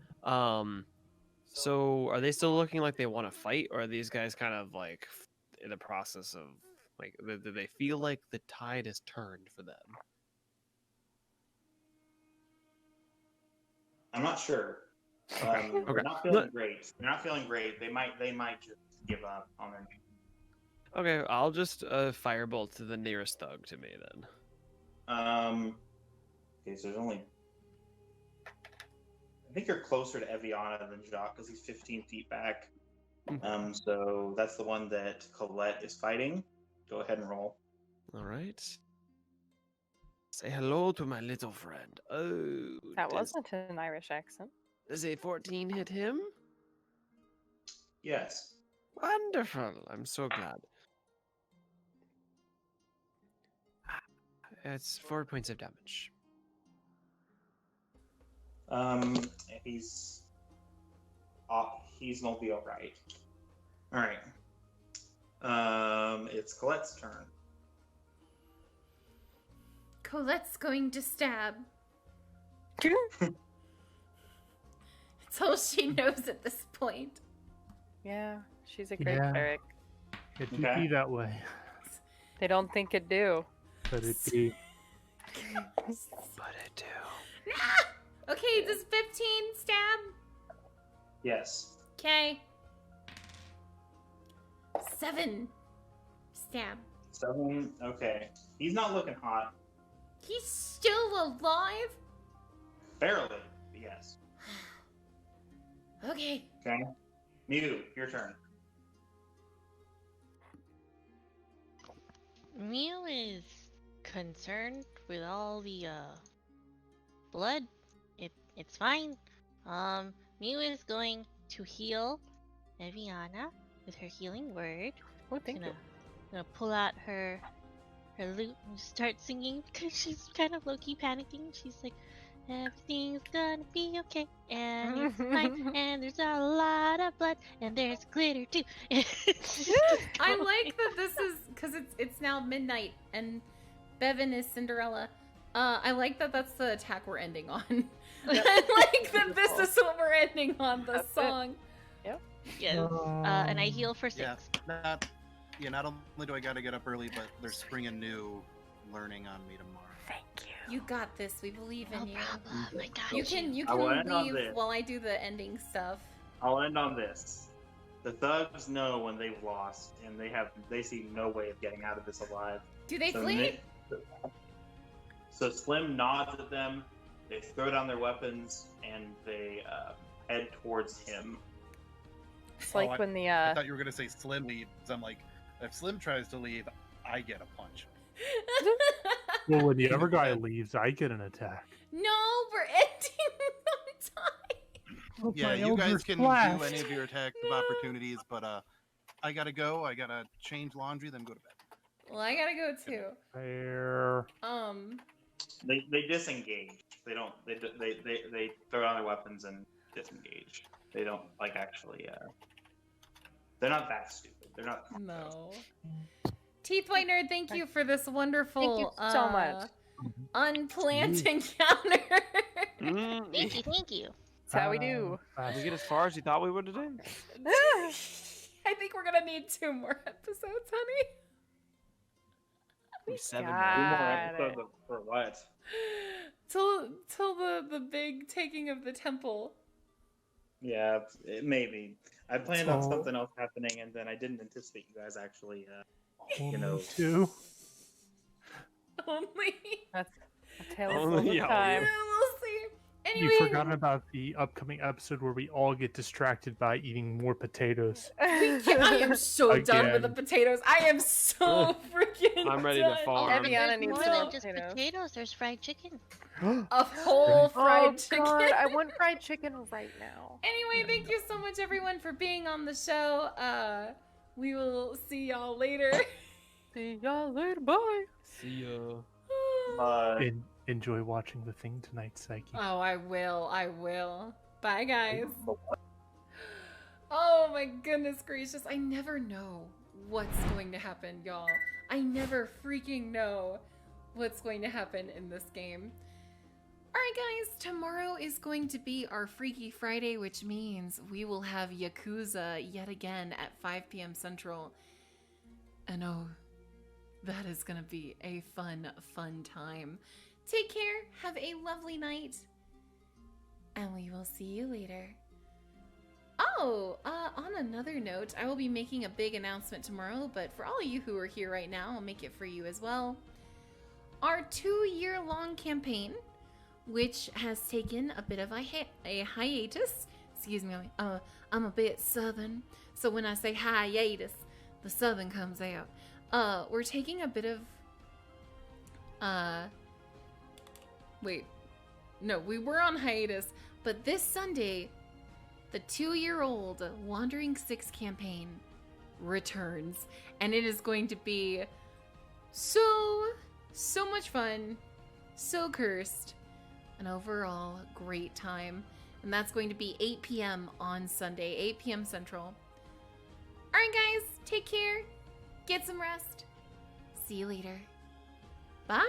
Speaker 7: So are they still looking like they want to fight, or are these guys kind of like in the process of like, do they feel like the tide has turned for them?
Speaker 6: I'm not sure.
Speaker 7: Okay.
Speaker 6: They're not feeling great. They're not feeling great. They might just give up on their.
Speaker 7: Okay, I'll just firebolt to the nearest thug to me then.
Speaker 6: Okay, so there's only. I think you're closer to Eviana than Jacques because he's 15 feet back. So that's the one that Colette is fighting. Go ahead and roll.
Speaker 7: All right. Say hello to my little friend. Oh,
Speaker 2: That wasn't an Irish accent.
Speaker 7: Does a 14 hit him?
Speaker 6: Yes.
Speaker 7: Wonderful. I'm so glad. It's 4 points of damage.
Speaker 6: He's gonna be all right. All right. It's Colette's turn.
Speaker 1: Colette's going to stab. It's all she knows at this point.
Speaker 2: Yeah, she's a great
Speaker 5: Yeah.
Speaker 2: cleric.
Speaker 5: It do
Speaker 6: Okay.
Speaker 5: be that way.
Speaker 2: They don't think it do.
Speaker 5: But it be.
Speaker 7: But I do.
Speaker 1: Okay, does 15 stab?
Speaker 6: Yes.
Speaker 1: Okay. 7 stab.
Speaker 6: 7. Okay. He's not looking hot.
Speaker 1: He's still alive?
Speaker 6: Barely. But yes.
Speaker 1: Okay.
Speaker 6: Okay. Mew, your turn.
Speaker 4: Mew is concerned with all the blood. It's fine. Mew is going to heal Eviana with her healing word.
Speaker 2: Oh, thank you.
Speaker 4: Gonna pull out her lute and start singing because she's kind of low-key panicking. She's like, everything's gonna be okay, and it's fine, and there's a lot of blood, and there's glitter too.
Speaker 1: I like that this is because it's now midnight and Bevan is Cinderella. I like that that's the attack we're ending on. I like that this is what we're ending on the song.
Speaker 4: Yes. And I heal for 6.
Speaker 3: Not only do I gotta get up early, but they're springing new learning on me tomorrow.
Speaker 4: Thank you.
Speaker 1: You got this. We believe in
Speaker 4: No
Speaker 1: you.
Speaker 4: problem. I got
Speaker 1: You can
Speaker 6: I will end on
Speaker 1: leave
Speaker 6: this.
Speaker 1: while I do the ending stuff.
Speaker 6: I'll end on this. The thugs know when they've lost, and they see no way of getting out of this alive.
Speaker 1: Do they
Speaker 6: So
Speaker 1: flee?
Speaker 6: So Slim nods at them. They throw down their weapons and they head towards him.
Speaker 2: It's like when the
Speaker 3: I thought you were gonna say Slim leaves. I'm like, if Slim tries to leave, I get a punch.
Speaker 5: Well, when the other guy leaves, I get an attack.
Speaker 1: No, we're ending on time.
Speaker 3: Yeah, you guys can do any of your attacks of opportunities, but I gotta go. I gotta change laundry, then go to bed.
Speaker 1: Well, I gotta go too.
Speaker 5: Fair.
Speaker 6: They disengage. They don't. They throw down their weapons and disengage. They don't actually. They're not that stupid. They're not.
Speaker 1: No. Teeth White Nerd, thank you for this wonderful.
Speaker 2: Thank you so much.
Speaker 1: Unplanned encounter.
Speaker 4: Thank you.
Speaker 2: That's how we do.
Speaker 7: We get as far as you thought we would have done.
Speaker 1: I think we're gonna need 2 more episodes, honey.
Speaker 7: 7
Speaker 6: Two more
Speaker 2: Got
Speaker 6: episodes for what?
Speaker 1: Till the big taking of the temple.
Speaker 6: Yeah, maybe. I planned on something else happening, and then I didn't anticipate you guys actually.
Speaker 5: Two.
Speaker 1: Only.
Speaker 2: That's a tale of
Speaker 7: Only
Speaker 2: the
Speaker 7: y'all.
Speaker 2: time.
Speaker 1: Yeah, we'll see. Anyway.
Speaker 5: You forgot about the upcoming episode where we all get distracted by eating more potatoes.
Speaker 1: I am so done with the
Speaker 5: Again.
Speaker 1: potatoes. I am so freaking
Speaker 7: I'm ready
Speaker 1: done.
Speaker 7: to farm.
Speaker 2: Eviana
Speaker 4: There's
Speaker 2: needs
Speaker 4: more
Speaker 2: some
Speaker 4: than just
Speaker 2: potatoes.
Speaker 4: potatoes. There's fried chicken.
Speaker 1: A whole fried
Speaker 8: Oh
Speaker 1: chicken.
Speaker 8: God, I want fried chicken right now.
Speaker 1: Anyway, thank you so much, everyone, for being on the show. We will see y'all later.
Speaker 2: See y'all later. Bye.
Speaker 7: See ya.
Speaker 5: Enjoy watching the thing tonight, Psyche.
Speaker 1: Oh, I will. I will. Bye, guys. Oh my goodness gracious. I never know what's going to happen, y'all. I never freaking know what's going to happen in this game. Alright guys, tomorrow is going to be our Freaky Friday, which means we will have Yakuza yet again at 5 p.m. Central. And oh, that is gonna be a fun time. Take care, have a lovely night, and we will see you later. Oh, on another note, I will be making a big announcement tomorrow, but for all of you who are here right now, I'll make it for you as well. Our 2-year-long campaign, which has taken a bit of a hiatus. Excuse me, I'm a bit southern, so when I say hiatus, the southern comes out. We're taking a bit of, wait, no, we were on hiatus, but this Sunday, the 2-year-old Wandering Six campaign returns, and it is going to be so much fun, so cursed, an overall great time. And that's going to be 8 p.m. on Sunday, 8 p.m. Central. Alright guys, take care, get some rest, see you later, bye!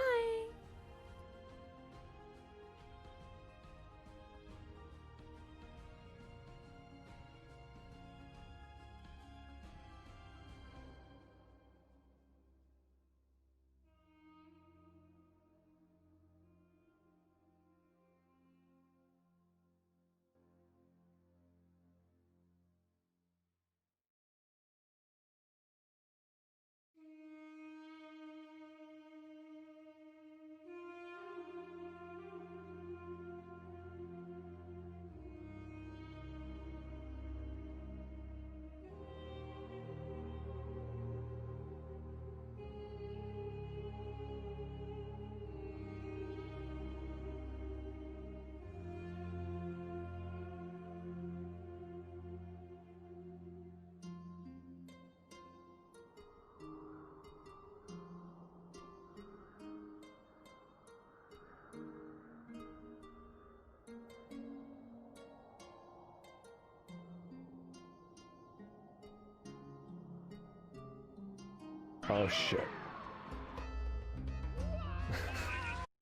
Speaker 10: Oh shit.